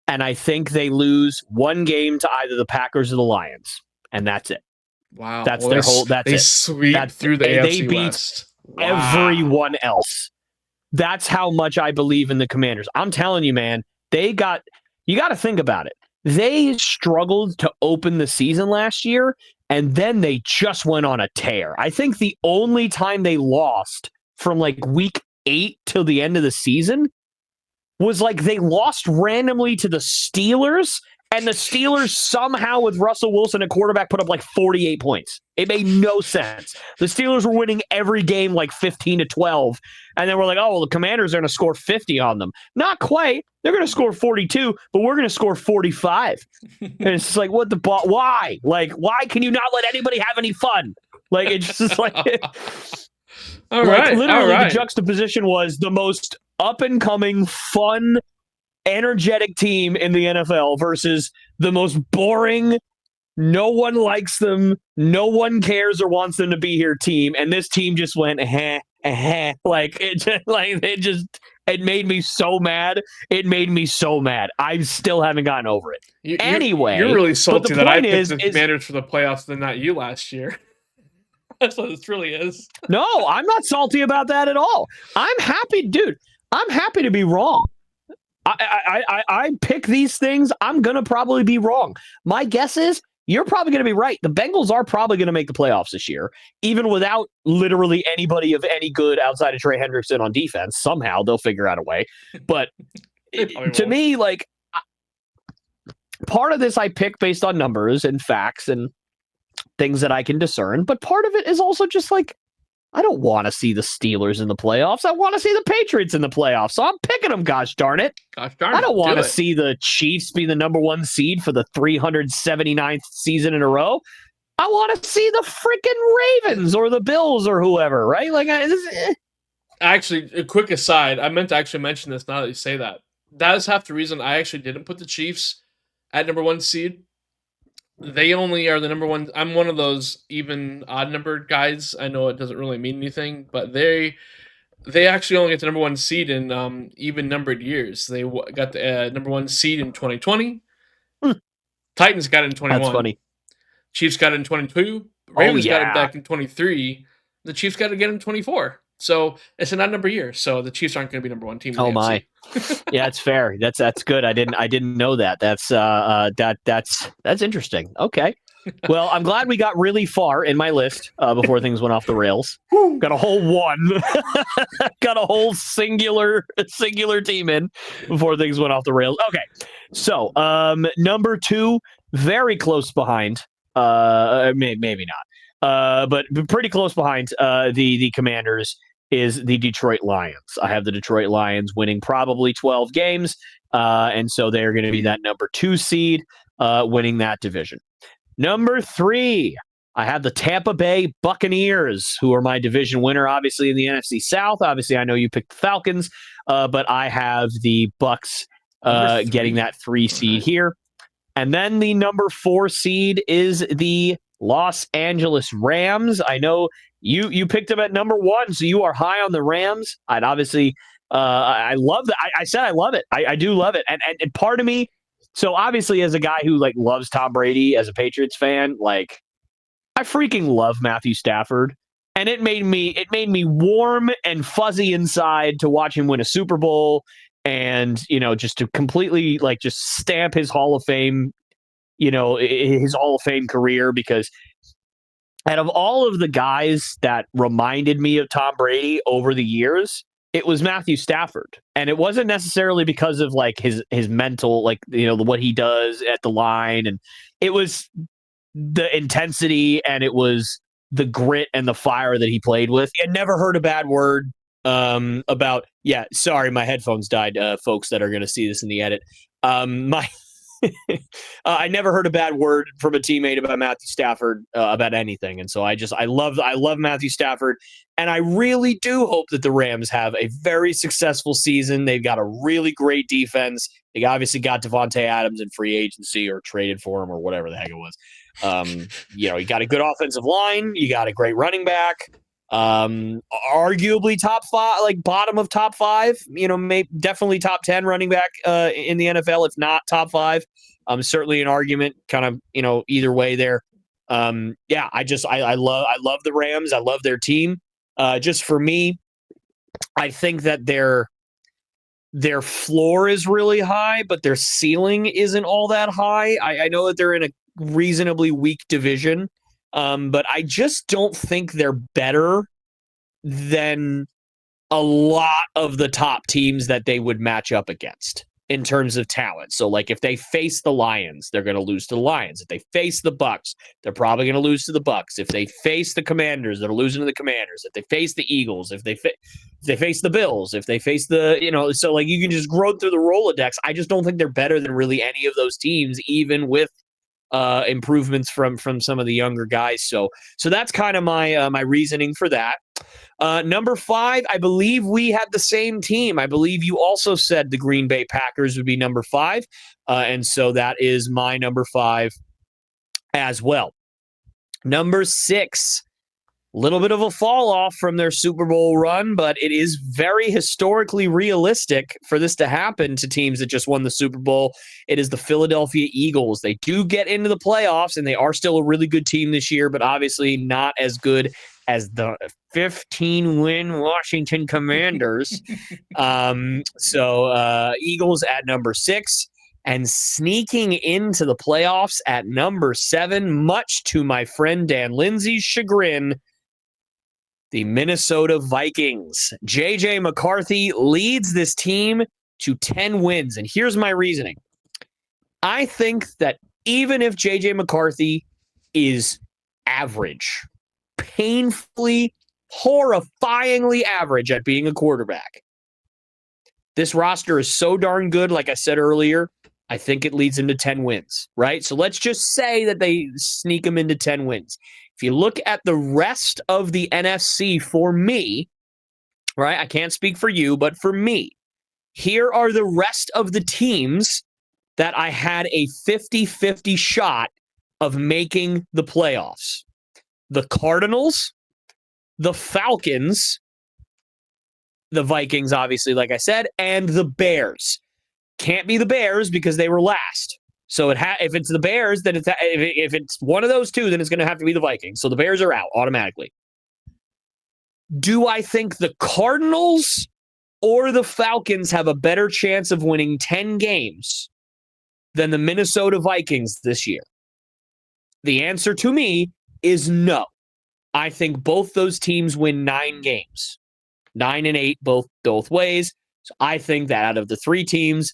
And I think they lose 1 game to either the Packers or the Lions. And that's it. Wow. That's their whole. That's they it. Sweep through the AFC they beat West. Everyone else. That's how much I believe in the Commanders. I'm telling you, man, you got to think about it. They struggled to open the season last year, and then they just went on a tear. I think the only time they lost from like week 8 till the end of the season was like they lost randomly to the Steelers And the Steelers somehow, with Russell Wilson at quarterback, put up like 48 points. It made no sense. The Steelers were winning every game like 15-12. And then we're like, oh, well, the Commanders are going to score 50 on them. Not quite. They're going to score 42, but we're going to score 45. And it's just like, what the ball? Why? Like, why can you not let anybody have any fun? Like, it's just like, all right. Literally, the juxtaposition was the most up-and-coming, fun, energetic team in the NFL versus the most boring, no one likes them, no one cares or wants them to be here team, and this team just went like it made me so mad. It made me so mad. I still haven't gotten over it. You're really salty that I picked the Commanders for the playoffs than not you last year. That's what this really is. No, I'm not salty about that at all. I'm happy, dude. I'm happy to be wrong. I pick these things. I'm going to probably be wrong. My guess is you're probably going to be right. The Bengals are probably going to make the playoffs this year, even without literally anybody of any good outside of Trey Hendrickson on defense. Somehow they'll figure out a way. But to me, like, part of this I pick based on numbers and facts and things that I can discern. But part of it is also just like, I don't want to see the Steelers in the playoffs. I want to see the Patriots in the playoffs. So I'm picking them, gosh darn it. Gosh darn it. I don't want to see the Chiefs be the number one seed for the 379th season in a row. I want to see the freaking Ravens or the Bills or whoever, right? Like, Actually, a quick aside. I meant to actually mention this now that you say that. That is half the reason I actually didn't put the Chiefs at number one seed. They only are the number one. I'm one of those even odd numbered guys. I know it doesn't really mean anything, but they actually only get the number one seed in even numbered years. They got the number one seed in 2020. Titans got it in 21. That's funny. Chiefs got it in 22. Ravens got it back in 23. The Chiefs got it again in 24. So it's an odd number year. So the Chiefs aren't going to be number one team. Oh my, yeah, it's fair. That's good. I didn't know that. That's interesting. Okay, well, I'm glad we got really far in my list before things went off the rails. Got a whole one. Got a whole singular team in before things went off the rails. Okay, so number 2, very close behind. Maybe not. But pretty close behind the Commanders is the Detroit Lions. I have the Detroit Lions winning probably 12 games, and so they're going to be that number 2 seed, winning that division. Number 3, I have the Tampa Bay Buccaneers, who are my division winner, obviously in the NFC South. Obviously, I know you picked the Falcons, but I have the Bucs getting that 3 seed here. And then the number 4 seed is the Los Angeles Rams. I know you picked them at number 1, so you are high on the Rams. I'd obviously, I love that. I said I love it. I do love it. And part of me, so obviously as a guy who like loves Tom Brady as a Patriots fan, like I freaking love Matthew Stafford. And it made me warm and fuzzy inside to watch him win a Super Bowl and, just to completely like just stamp his Hall of Fame, his Hall of Fame career, because out of all of the guys that reminded me of Tom Brady over the years, it was Matthew Stafford. And it wasn't necessarily because of like his mental, like, what he does at the line. And it was the intensity and it was the grit and the fire that he played with. I never heard a bad word about, sorry, my headphones died, folks that are going to see this in the edit. I never heard a bad word from a teammate about Matthew Stafford about anything. And so I love Matthew Stafford. And I really do hope that the Rams have a very successful season. They've got a really great defense. They obviously got Devontae Adams in free agency or traded for him or whatever the heck it was. You got a good offensive line. You got a great running back. Arguably top 5, like bottom of top 5, definitely top 10 running back in the NFL, if not top 5. Certainly an argument kind of, either way there. I love the Rams. I love their team. Just for me, I think that their floor is really high, but their ceiling isn't all that high. I know that they're in a reasonably weak division. But I just don't think they're better than a lot of the top teams that they would match up against. in terms of talent. So like if they face the Lions, they're going to lose to the Lions. If they face the Bucks, they're probably going to lose to the Bucks. If they face the Commanders, they're losing to the Commanders. If they face the Eagles, if they face the Bills, if they face the, so like you can just grow through the Rolodex. I just don't think they're better than really any of those teams, even with improvements from some of the younger guys. So that's kind of my reasoning for that. Number 5, I believe we had the same team. I believe you also said the Green Bay Packers would be number 5. And so that is my number 5 as well. Number 6, a little bit of a fall off from their Super Bowl run, but it is very historically realistic for this to happen to teams that just won the Super Bowl. It is the Philadelphia Eagles. They do get into the playoffs, and they are still a really good team this year, but obviously not as good as the 15-win Washington Commanders. So Eagles at number 6. And sneaking into the playoffs at number 7, much to my friend Dan Lindsay's chagrin, the Minnesota Vikings. J.J. McCarthy leads this team to 10 wins. And here's my reasoning. I think that even if J.J. McCarthy is average, painfully, horrifyingly average at being a quarterback, this roster is so darn good, like I said earlier, I think it leads into 10 wins, right? So let's just say that they sneak them into 10 wins. If you look at the rest of the NFC for me, right, I can't speak for you, but for me, here are the rest of the teams that I had a 50-50 shot of making the playoffs. The Cardinals, the Falcons, the Vikings, obviously, like I said, and the Bears. Can't be the Bears because they were last. So if it's the Bears, then if it's one of those two, then it's going to have to be the Vikings. So the Bears are out automatically. Do I think the Cardinals or the Falcons have a better chance of winning 10 games than the Minnesota Vikings this year? The answer to me is no. I think both those teams win 9 games. 9 and 8 both ways. So I think that out of the 3 teams,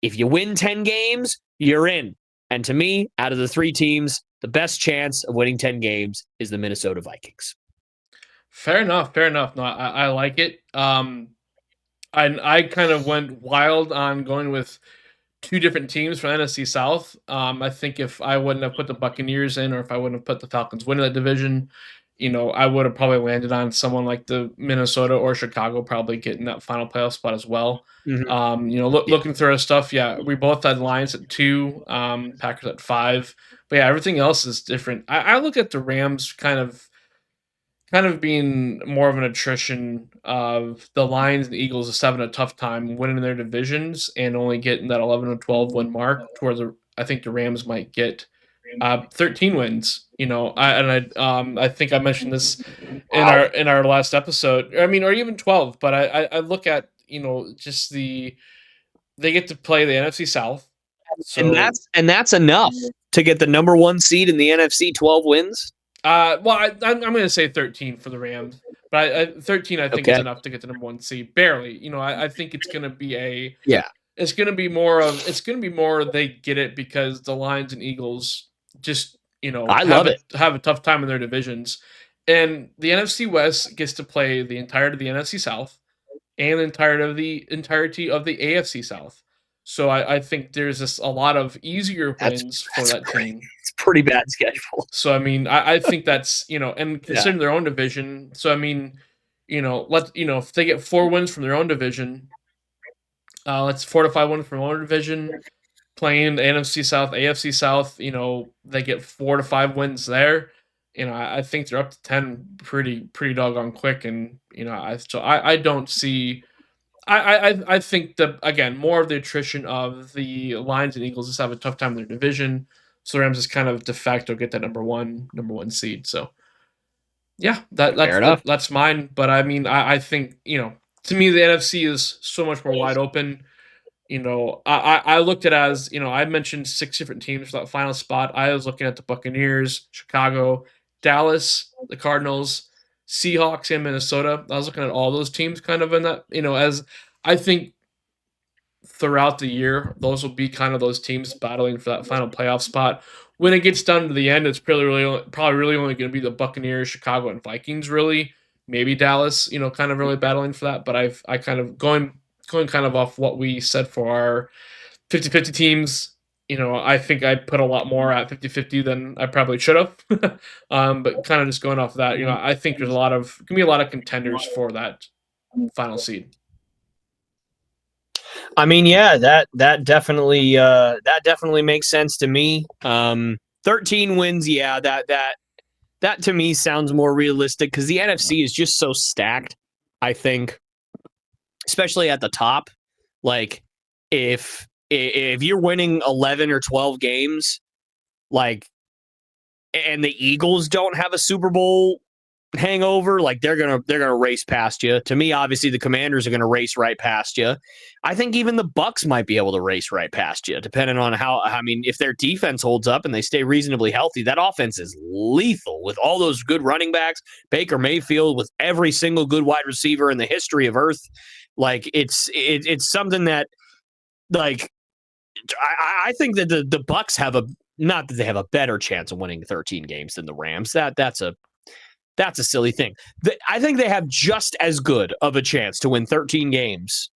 if you win 10 games, you're in. And to me, out of the 3 teams, the best chance of winning 10 games is the Minnesota Vikings. Fair enough. No, I like it. I kind of went wild on going with 2 different teams from NFC South. I think if I wouldn't have put the Buccaneers in, or if I wouldn't have put the Falcons winning that division, I would have probably landed on someone like the Minnesota or Chicago probably getting that final playoff spot as well. Mm-hmm. Looking through our stuff, we both had Lions at 2, Packers at 5. But yeah, everything else is different. I look at the Rams kind of being more of an attrition of the Lions and the Eagles just having a tough time winning their divisions and only getting that 11 or 12 win mark, towards I think the Rams might get 13 wins. I think I mentioned this in our last episode. Or even 12. But I look at just they get to play the NFC South, so, and that's enough to get the number 1 seed in the NFC. 12 wins. I'm going to say 13 for the Rams, but 13 I think is enough to get the number 1 seed. Barely. I think it's going to be It's going to be more they get it because the Lions and Eagles just have a tough time in their divisions, and the NFC West gets to play the entirety of the NFC South and the entirety of the AFC South. So I think there's just a lot of easier wins for that team. It's a pretty bad schedule. So I think that's and considering their own division. So if they get 4 wins from their own division, let's 4 to 5 wins from their own division, playing the NFC South, AFC South. They get 4 to 5 wins there. I think they're up to 10 pretty doggone quick, and I don't see. I think that, again, more of the attrition of the Lions and Eagles just have a tough time in their division. So the Rams just kind of de facto get that number one seed. So yeah, that's mine. But I think, to me, the NFC is so much more wide open. I looked at as, I mentioned 6 different teams for that final spot. I was looking at the Buccaneers, Chicago, Dallas, the Cardinals, Seahawks, and Minnesota. I was looking at all those teams kind of in that, as I think throughout the year, those will be kind of those teams battling for that final playoff spot. When it gets down to the end, it's probably really only going to be the Buccaneers, Chicago, and Vikings. Really, maybe Dallas. Kind of really battling for that. But I kind of going kind of off what we said for our 50-50 teams. I think I put a lot more at 50-50 than I probably should have. But kind of just going off of that, I think there's going to be a lot of contenders for that final seed. I mean, yeah, that definitely makes sense to me. 13 wins, yeah, that to me sounds more realistic because the NFC is just so stacked. I think, especially at the top, like if you're winning 11 or 12 games, like, and the Eagles don't have a Super Bowl hangover, like they're gonna race past you. To me, obviously, the Commanders are gonna race right past you. I think even the Bucks might be able to race right past you, depending on how. I mean, if their defense holds up and they stay reasonably healthy, that offense is lethal with all those good running backs. Baker Mayfield with every single good wide receiver in the history of Earth. Like it's something that, like, I think that the Bucks have not that they have a better chance of winning 13 games than the Rams. That's a silly thing. I think they have just as good of a chance to win 13 games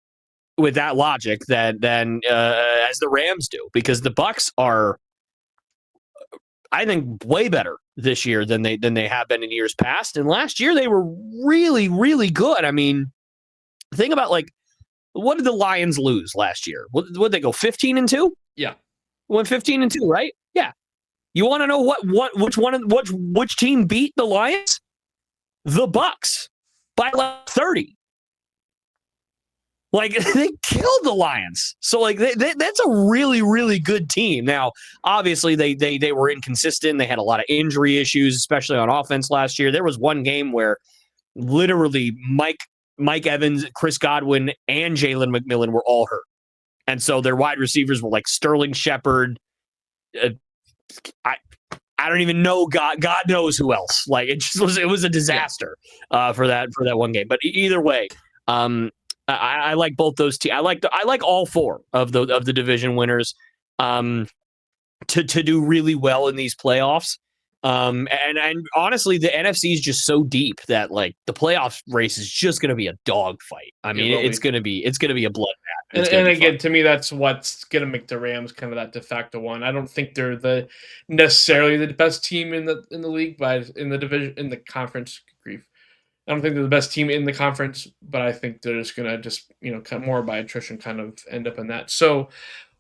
with that logic than as the Rams do, because the Bucks are, I think, way better this year than they have been in years past. And last year they were really, really good. I mean, think about, like, what did the Lions lose last year? What did they go 15-2? Yeah, went 15-2, right? Yeah. You want to know which team beat the Lions? The Bucks by like 30. Like, they killed the Lions. So, like, that's a really, really good team. Now, obviously, they were inconsistent. They had a lot of injury issues, especially on offense last year. There was one game where literally Mike Evans, Chris Godwin, and Jalen McMillan were all hurt. And so their wide receivers were like Sterling Shepard. I don't even know. God knows who else. Like, it was a disaster for that one game. But either way, I like both those teams. I like all four of the division winners to do really well in these playoffs. And honestly, the NFC is just so deep that, like, the playoff race is just going to be a dogfight. I mean, it's going to be a bloodbath. And again, to me, that's what's going to make the Rams kind of that de facto one. I don't think they're necessarily the best team in the league, but in the division, in the conference. Grief. I don't think they're the best team in the conference, but I think they're just going to kind of more by attrition kind of end up in that. So,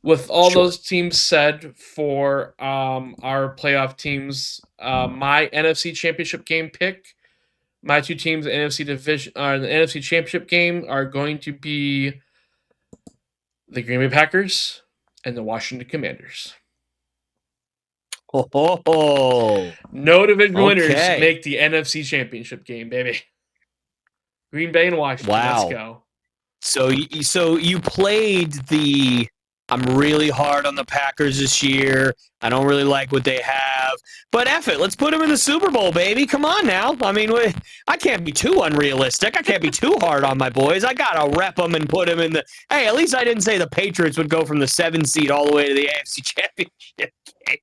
with all those teams said for our playoff teams, my NFC Championship Game pick, my two teams in the NFC Division, the NFC Championship Game are going to be the Green Bay Packers and the Washington Commanders. Oh. No division winners make the NFC Championship Game, baby. Green Bay and Washington. Wow. Let's go. So you played the, I'm really hard on the Packers this year. I don't really like what they have. But F it, let's put them in the Super Bowl, baby. Come on now. I mean, I can't be too unrealistic. I can't be too hard on my boys. I got to rep them and put them in the... Hey, at least I didn't say the Patriots would go from the 7 seed all the way to the AFC Championship Game.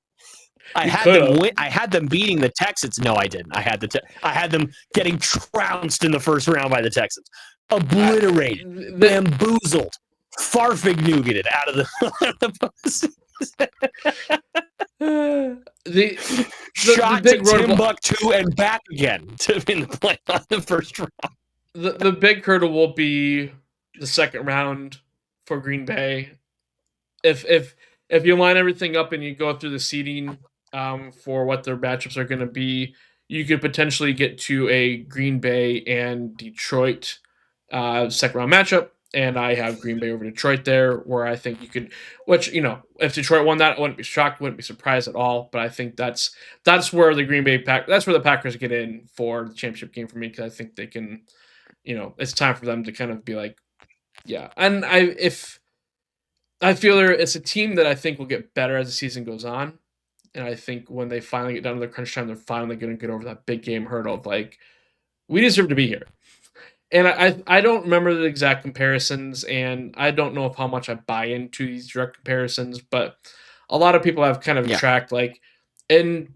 I had them beating the Texans. No, I didn't. I had them getting trounced in the first round by the Texans. Obliterated. Bamboozled. Farfignugated out of the shot to Timbuktu and back again in the play on the first round. The big hurdle will be the second round for Green Bay. If you line everything up and you go through the seeding for what their matchups are going to be, you could potentially get to a Green Bay and Detroit second round matchup. And I have Green Bay over Detroit there, where I think you could, which, if Detroit won that, I wouldn't be shocked, wouldn't be surprised at all. But I think that's where the Green Bay that's where the Packers get in for the championship game for me, because I think they can, it's time for them to kind of be like, yeah. And I feel it's a team that I think will get better as the season goes on. And I think when they finally get down to the crunch time, they're finally going to get over that big game hurdle of, like, we deserve to be here. And I don't remember the exact comparisons, and I don't know how much I buy into these direct comparisons, but a lot of people have kind of Yeah. tracked, like, in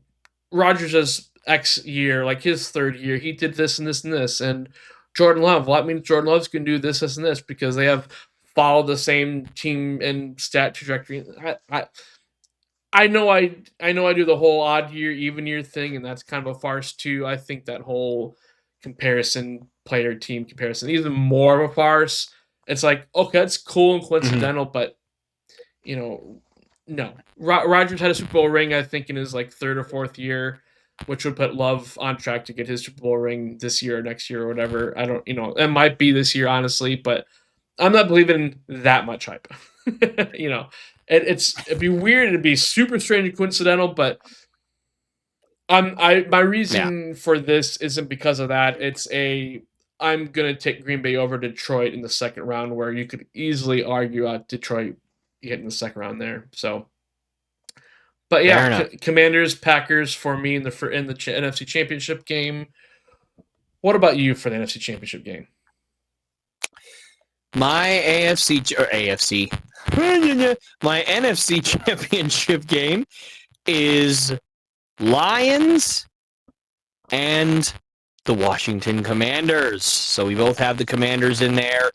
Rodgers' X year, like his third year, he did this and this and this, and Jordan Love, well, that means Jordan Love's going to do this, this, and this because they have followed the same team and stat trajectory. I know I do the whole odd year, even year thing, and that's kind of a farce too. I think that whole player team comparison, even more of a farce. It's like, okay, it's cool and coincidental, but no. Rodgers had a Super Bowl ring, I think, in his like third or fourth year, which would put Love on track to get his Super Bowl ring this year or next year or whatever. I don't, it might be this year, honestly, but I'm not believing that much hype. It'd be weird. It'd be super strange and coincidental, but my reason for this isn't because of that. I'm gonna take Green Bay over Detroit in the second round, where you could easily argue out Detroit getting the second round there. So, but yeah, Commanders, Packers for me in the NFC Championship game. What about you for the NFC Championship game? My my NFC Championship game is Lions and the Washington Commanders. So we both have the Commanders in there.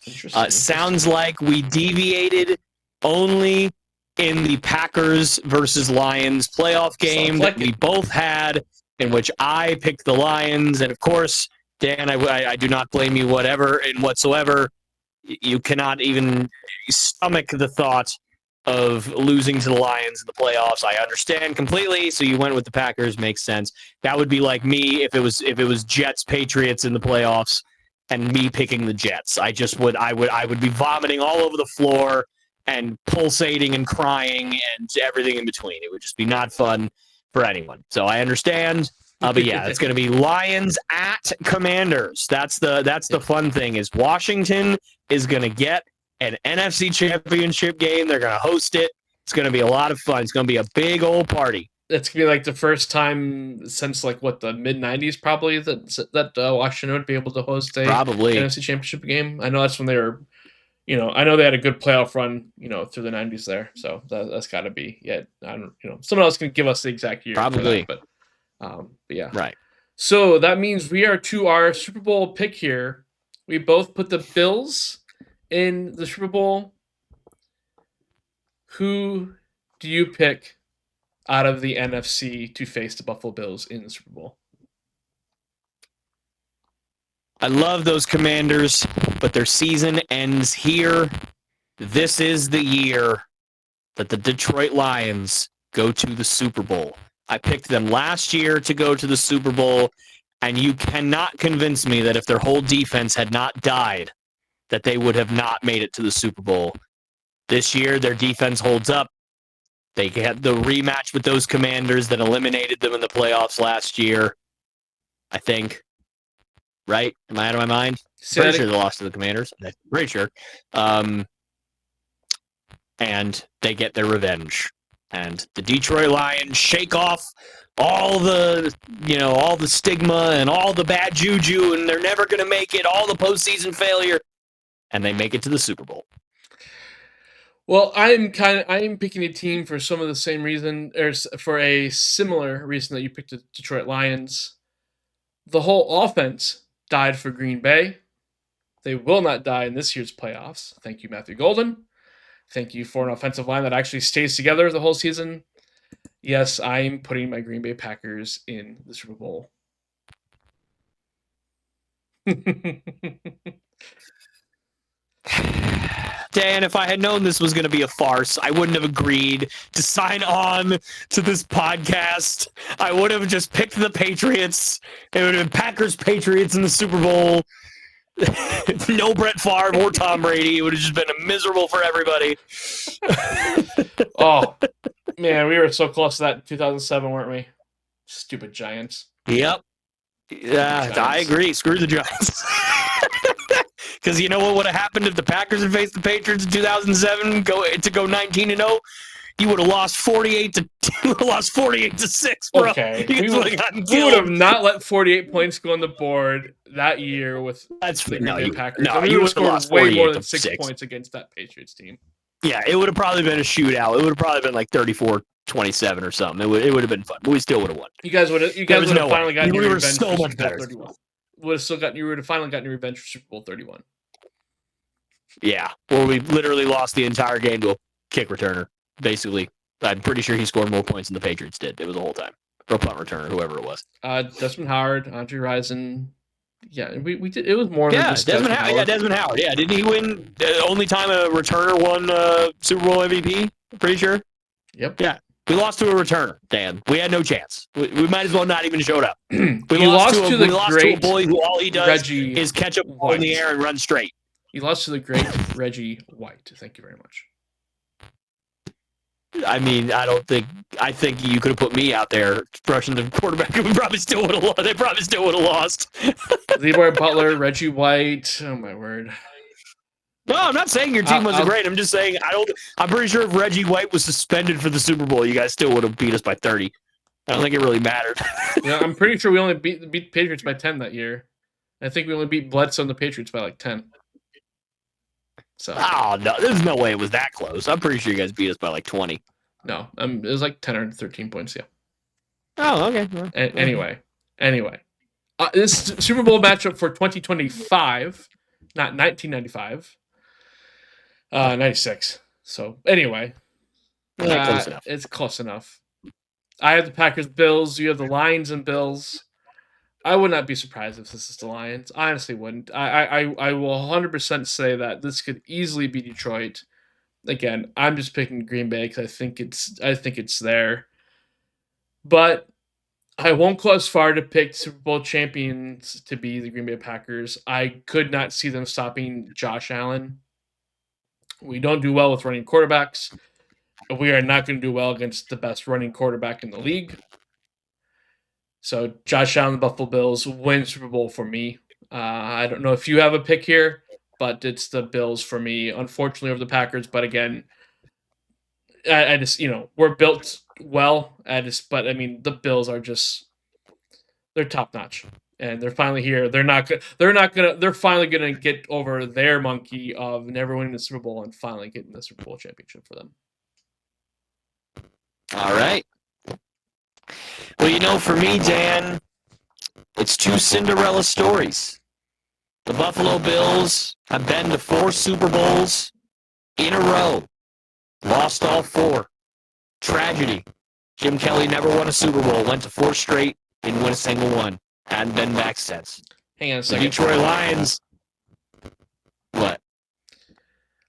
Sounds like we deviated only in the Packers versus Lions playoff game that we both had, in which I picked the Lions. And of course, Dan, I do not blame you whatsoever. You cannot even stomach the thought of losing to the Lions in the playoffs. I understand completely. So you went with the Packers. Makes sense. That would be like me if it was Jets Patriots in the playoffs and me picking the Jets. I would be vomiting all over the floor and pulsating and crying and everything in between. It would just be not fun for anyone. So I understand. But yeah, it's going to be Lions at Commanders. That's the fun thing, is Washington is going to get an NFC Championship game. They're going to host it. It's going to be a lot of fun. It's going to be a big old party. It's going to be like the first time since like the mid-90s probably that Washington would be able to host a NFC Championship game. I know that's when they were, I know they had a good playoff run, through the 90s there. So that's got to be, I don't, someone else can give us the exact year. Probably. But yeah. Right. So that means we are to our Super Bowl pick here. We both put the Bills in the Super Bowl. Who do you pick out of the NFC to face the Buffalo Bills in the Super Bowl? I love those Commanders, but their season ends here. This is the year that the Detroit Lions go to the Super Bowl. I picked them last year to go to the Super Bowl, and you cannot convince me that if their whole defense had not died, that they would have not made it to the Super Bowl. This year, their defense holds up. They had the rematch with those Commanders that eliminated them in the playoffs last year, I think. Right? Am I out of my mind? Pretty sure they lost to the Commanders. I'm pretty sure. And they get their revenge. And the Detroit Lions shake off all the stigma and all the bad juju, and they're never going to make it, all the postseason failure, and they make it to the Super Bowl. Well, I'm picking a team for some of the same reason, or for a similar reason that you picked the Detroit Lions. The whole offense died for Green Bay. They will not die in this year's playoffs. Thank you, Matthew Golden. Thank you for an offensive line that actually stays together the whole season. Yes, I'm putting my Green Bay Packers in the Super Bowl. Dan, if I had known this was going to be a farce, I wouldn't have agreed to sign on to this podcast. I would have just picked the Patriots. It would have been Packers-Patriots in the Super Bowl. No Brett Favre or Tom Brady. It would have just been miserable for everybody. Oh, man, we were so close to that in 2007, weren't we? Stupid Giants. Yep. Yeah, I agree. Screw the Giants. Because you know what would have happened if the Packers had faced the Patriots in 2007 go 19-0? You would have lost 48-6, bro. Okay. We would have not let 48 points go on the board that year with That's the Green Bay Packers. No, we would have scored way more than 6 6 points against that Patriots team. Yeah, it would have probably been a shootout. It would have probably been like 34-27 or something. It would have been fun. But we still would have won. You guys would have finally gotten your revenge so for much Super Bowl better. 31. You would have finally gotten your revenge for Super Bowl 31. Yeah, or we literally lost the entire game to a kick returner. Basically, I'm pretty sure he scored more points than the Patriots did. It was the whole time. Or a punt returner, whoever it was. Desmond Howard, Andre Rison. Yeah, we did. It was more than just Desmond Howard. Yeah, Desmond Howard. Yeah, didn't he win the only time a returner won Super Bowl MVP? I'm pretty sure. Yep. Yeah. We lost to a returner, Dan. We had no chance. We might as well not even showed up. We lost to a boy who all he does Reggie is catch a ball in the air and run straight. You lost to the great Reggie White. Thank you very much. I mean, I think you could have put me out there rushing the quarterback, and we probably still would have lost. They probably still would have lost. Leroy Butler, Reggie White. Oh my word. No, I'm not saying your team wasn't great. I'm just saying I'm pretty sure if Reggie White was suspended for the Super Bowl, you guys still would have beat us by 30. I don't think it really mattered. Yeah, I'm pretty sure we only beat the Patriots by 10 that year. I think we only beat Bledsoe and the Patriots by like 10. So. Oh no, there's no way it was that close. I'm pretty sure you guys beat us by like 20. No, it was like 10 or 13 points. Yeah. Oh, okay. Well, anyway, this Super Bowl matchup for 2025, not 1995, 96. So anyway, close enough. It's close enough. I have the Packers, Bills. You have the Lions and Bills. I would not be surprised if this is the Lions. I honestly wouldn't. I will 100% say that this could easily be Detroit. Again, I'm just picking Green Bay because I think it's there. But I won't go as far to pick Super Bowl champions to be the Green Bay Packers. I could not see them stopping Josh Allen. We don't do well with running quarterbacks. We are not going to do well against the best running quarterback in the league. So Josh Allen, the Buffalo Bills, win Super Bowl for me. I don't know if you have a pick here, but it's the Bills for me, unfortunately, over the Packers. But again, I just, we're built well. But I mean, the Bills are they're top notch, and they're finally here. They're finally gonna get over their monkey of never winning the Super Bowl and finally getting the Super Bowl championship for them. All right. Well, for me, Dan, it's two Cinderella stories. The Buffalo Bills have been to 4 Super Bowls in a row. Lost all 4. Tragedy. Jim Kelly never won a Super Bowl. Went to 4 straight. Didn't win a single one. Hadn't been back since. Hang on a second. The Detroit Lions. What?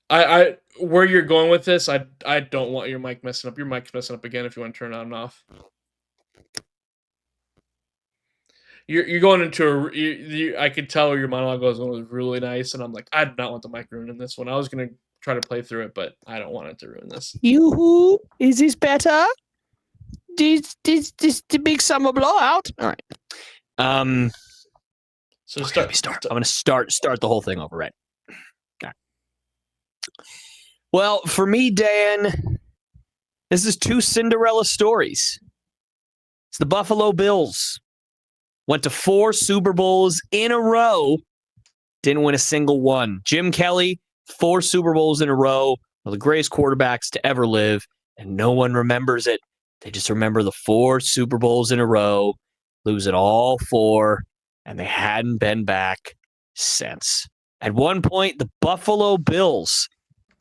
I where you're going with this, I don't want your mic messing up. Your mic's messing up again if you want to turn it on and off. You're going into I could tell your monologue was really nice, and I'm like, I do not want the mic ruining this one. I was going to try to play through it, but I don't want it to ruin this. Yoo-hoo! Is this better? This the big summer blowout? All right. So start. I'm going to start the whole thing over, right? Okay. Well, for me, Dan, this is 2 Cinderella stories. It's the Buffalo Bills. Went to 4 Super Bowls in a row. Didn't win a single one. Jim Kelly, 4 Super Bowls in a row. One of the greatest quarterbacks to ever live. And no one remembers it. They just remember the 4 Super Bowls in a row. Lose it all 4. And they hadn't been back since. At one point, the Buffalo Bills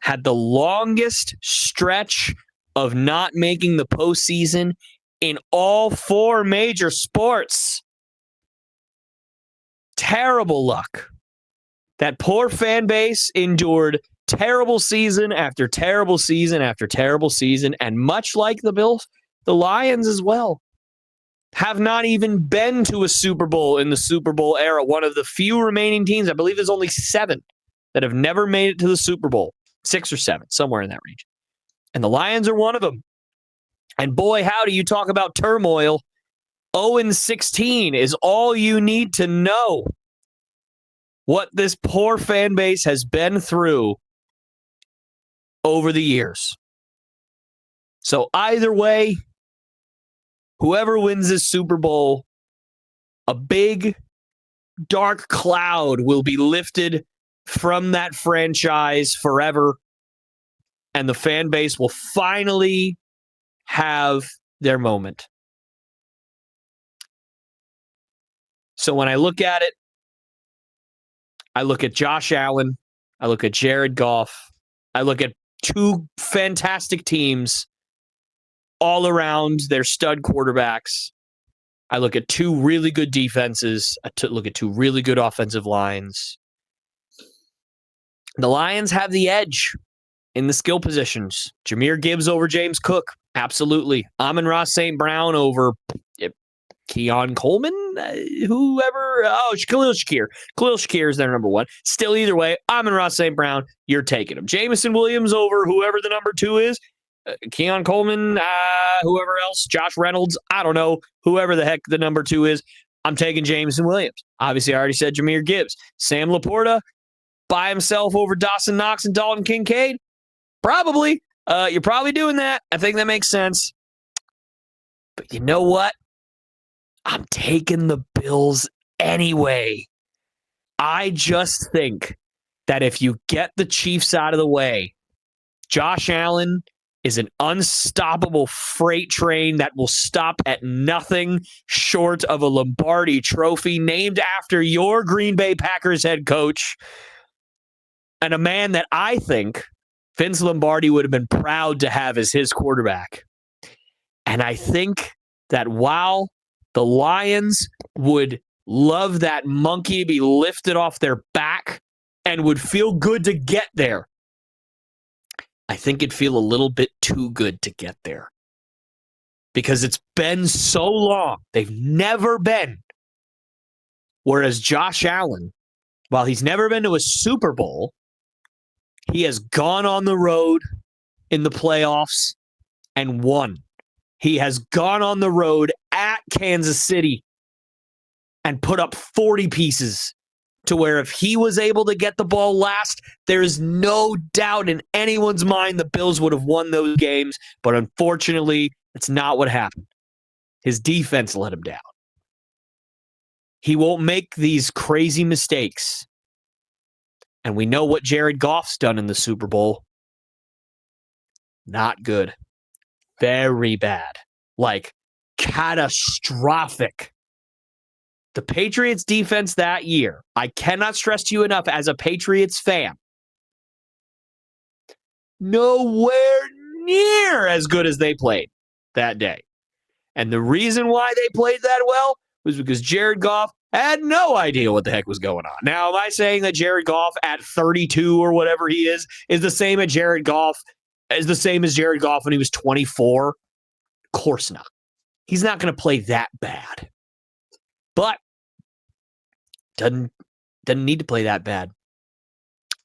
had the longest stretch of not making the postseason in all 4 major sports. Terrible luck. That poor fan base endured terrible season after terrible season after terrible season, and much like the Bills, the Lions as well have not even been to a Super Bowl in the Super Bowl era. One of the few remaining teams, I believe there's only 7 that have never made it to the Super Bowl. 6 or 7, somewhere in that range. And the Lions are one of them. And boy, howdy, you talk about turmoil. 0-16 is all you need to know what this poor fan base has been through over the years. So either way, whoever wins this Super Bowl, a big dark cloud will be lifted from that franchise forever, and the fan base will finally have their moment. So when I look at it, I look at Josh Allen, I look at Jared Goff, I look at two fantastic teams all around their stud quarterbacks. I look at two really good defenses. I look at two really good offensive lines. The Lions have the edge in the skill positions. Jahmyr Gibbs over James Cook. Absolutely. Amon-Ra St. Brown over Keon Coleman, whoever. Oh, Khalil Shakir. Khalil Shakir is their number one. Still, either way, Amon-Ra St. Brown, you're taking him. Jameson Williams over whoever the number two is. Keon Coleman, whoever else. Josh Reynolds, I don't know. Whoever the heck the number two is, I'm taking Jameson Williams. Obviously, I already said Jahmyr Gibbs. Sam Laporta by himself over Dawson Knox and Dalton Kincaid? Probably. You're probably doing that. I think that makes sense. But you know what? I'm taking the Bills anyway. I just think that if you get the Chiefs out of the way, Josh Allen is an unstoppable freight train that will stop at nothing short of a Lombardi trophy named after your Green Bay Packers head coach, and a man that I think Vince Lombardi would have been proud to have as his quarterback. And I think that while the Lions would love that monkey to be lifted off their back and would feel good to get there, I think it'd feel a little bit too good to get there. Because it's been so long. They've never been. Whereas Josh Allen, while he's never been to a Super Bowl, he has gone on the road in the playoffs and won. He has gone on the road at Kansas City and put up 40 pieces to where if he was able to get the ball last, there's no doubt in anyone's mind the Bills would have won those games. But unfortunately, that's not what happened. His defense let him down. He won't make these crazy mistakes. And we know what Jared Goff's done in the Super Bowl. Not good. Very bad. Like, catastrophic. The Patriots defense that year, I cannot stress to you enough as a Patriots fan, nowhere near as good as they played that day. And the reason why they played that well was because Jared Goff had no idea what the heck was going on. Now, am I saying that Jared Goff at 32 or whatever he is the same as Jared Goff when he was 24? Of course not. He's not going to play that bad. But doesn't need to play that bad.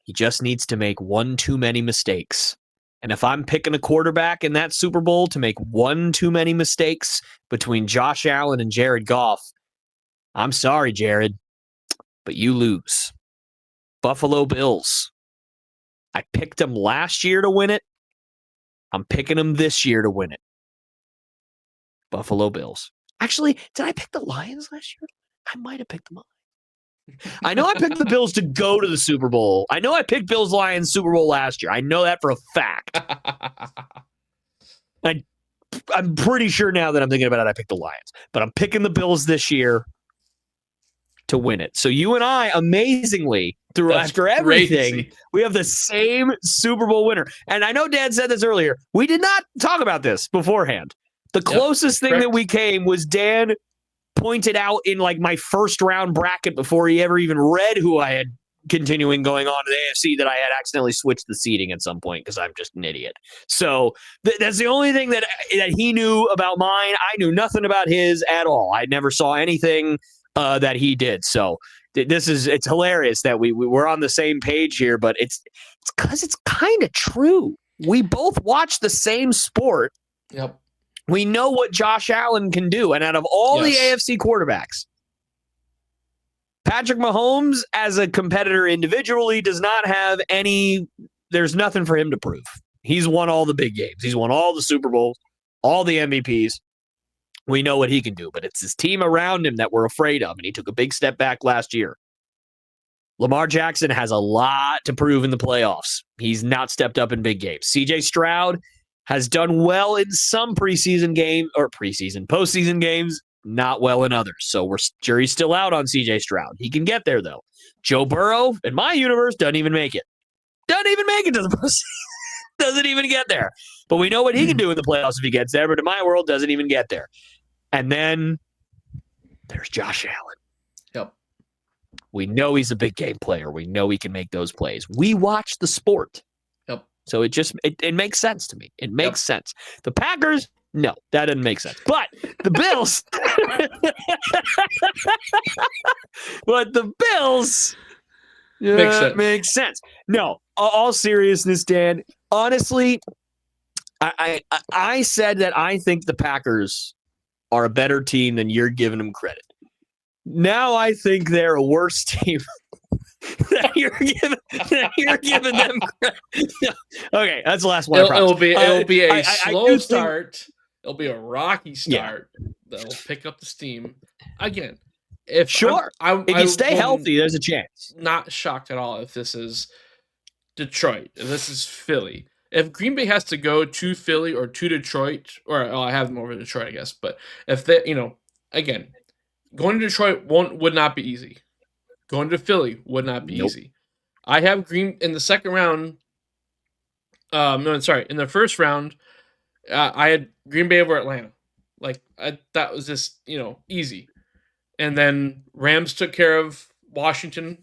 He just needs to make one too many mistakes. And if I'm picking a quarterback in that Super Bowl to make one too many mistakes between Josh Allen and Jared Goff, I'm sorry, Jared, but you lose. Buffalo Bills. I picked them last year to win it. I'm picking them this year to win it. Buffalo Bills. Actually, did I pick the Lions last year? I might have picked them up. I know I picked the Bills to go to the Super Bowl. I know I picked Bills-Lions Super Bowl last year. I know that for a fact. I'm pretty sure now that I'm thinking about it, I picked the Lions. But I'm picking the Bills this year to win it. So you and I, amazingly, after everything, crazy. We have the same Super Bowl winner. And I know Dan said this earlier. We did not talk about this beforehand. The closest thing that we came was Dan pointed out in like my first round bracket before he ever even read who I had continuing going on to the AFC that I had accidentally switched the seating at some point because I'm just an idiot. So that's the only thing that he knew about mine. I knew nothing about his at all. I never saw anything that he did. So it's hilarious that we're on the same page here, but it's because it's kind of true. We both watch the same sport. Yep. We know what Josh Allen can do. And out of all the AFC quarterbacks, Patrick Mahomes as a competitor individually does not have there's nothing for him to prove. He's won all the big games. He's won all the Super Bowls, all the MVPs. We know what he can do, but it's his team around him that we're afraid of, and he took a big step back last year. Lamar Jackson has a lot to prove in the playoffs. He's not stepped up in big games. CJ Stroud has done well in some postseason games, not well in others. So jury's still out on CJ Stroud. He can get there, though. Joe Burrow, in my universe, doesn't even make it. Doesn't even make it to the postseason. Doesn't even get there. But we know what he can do in the playoffs if he gets there, but in my world, doesn't even get there. And then there's Josh Allen. Yep. We know he's a big game player. We know he can make those plays. We watch the sport. Yep. So it makes sense to me. It makes sense. The Packers, no, that doesn't make sense. But the Bills, makes sense. No, all seriousness, Dan. Honestly, I said that I think the Packers are a better team than you're giving them credit. Now I think they're a worse team than you're giving them credit. Okay, that's the last one. It'll be a slow start. It'll be a rocky start. Yeah. That'll pick up the steam again. If you stay healthy, there's a chance. Not shocked at all if this is Detroit. If this is Philly. If Green Bay has to go to Philly or to Detroit, or I have them over Detroit, I guess. But if they, again, going to Detroit would not be easy. Going to Philly would not be easy. I have Green in the second round. In the first round, I had Green Bay over Atlanta. That was just easy. And then Rams took care of Washington.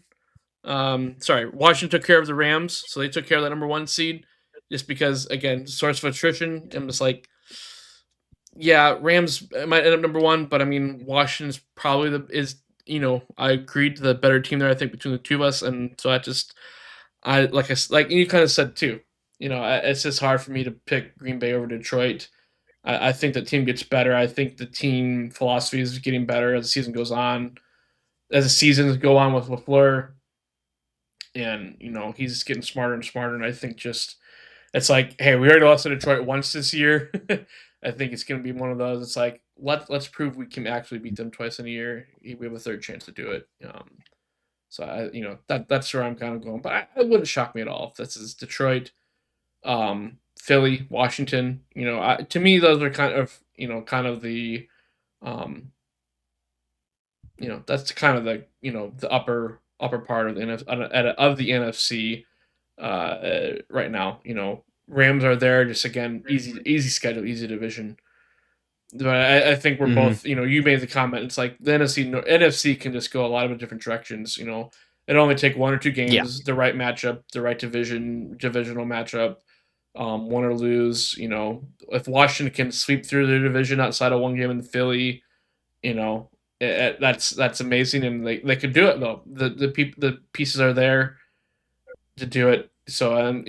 Washington took care of the Rams, so they took care of the number 1 seed. Just because, again, source of attrition, I'm just like, yeah, Rams might end up number 1, but I mean, Washington's probably I agreed to the better team there, I think, between the two of us, and so like you kind of said too, it's just hard for me to pick Green Bay over Detroit. I think the team gets better. I think the team philosophy is getting better as the season goes on. As the seasons go on with LaFleur, and he's getting smarter and smarter, and I think it's like, hey, we already lost to Detroit once this year. I think it's going to be one of those. It's like, let's prove we can actually beat them twice in a year. We have a third chance to do it. So that's where I'm kind of going. But it wouldn't shock me at all if this is Detroit, Philly, Washington. To me, those are kind of the, that's kind of the the upper part of the NFC. Right now, Rams are there. Just again, easy schedule, easy division. But I think we're both. You made the comment. It's like the NFC can just go a lot of different directions. It only take 1 or 2 games, the right matchup, the right divisional matchup, win or lose. If Washington can sweep through their division outside of 1 game in Philly, that's amazing, and they could do it though. The pieces are there to do it. So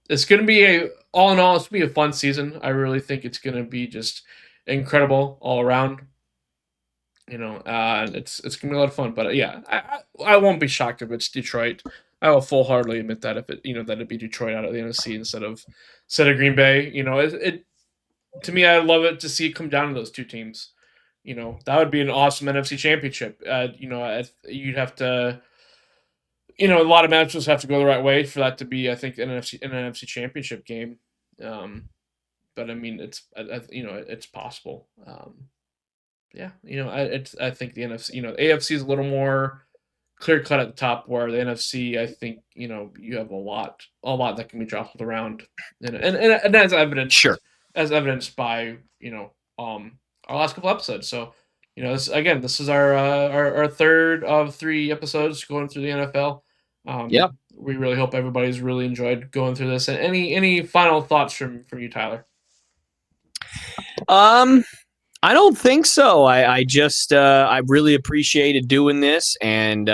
it's going to be all in all, it's going to be a fun season. I really think it's going to be just incredible all around. It's going to be a lot of fun. But yeah, I won't be shocked if it's Detroit. I will full-heartedly admit that if it that it'd be Detroit out of the NFC instead of Green Bay. It to me, I'd love it to see it come down to those two teams. That would be an awesome NFC Championship. You'd have to. A lot of matches have to go the right way for that to be, I think, an NFC Championship game. But I mean, it's possible. I think the NFC, AFC is a little more clear cut at the top, where the NFC, I think, you have a lot that can be jostled around, and as evidenced by our last couple episodes. So. This is our third of 3 episodes going through the NFL. We really hope everybody's really enjoyed going through this. And any final thoughts from you, Tyler? I don't think so. I just I really appreciated doing this, and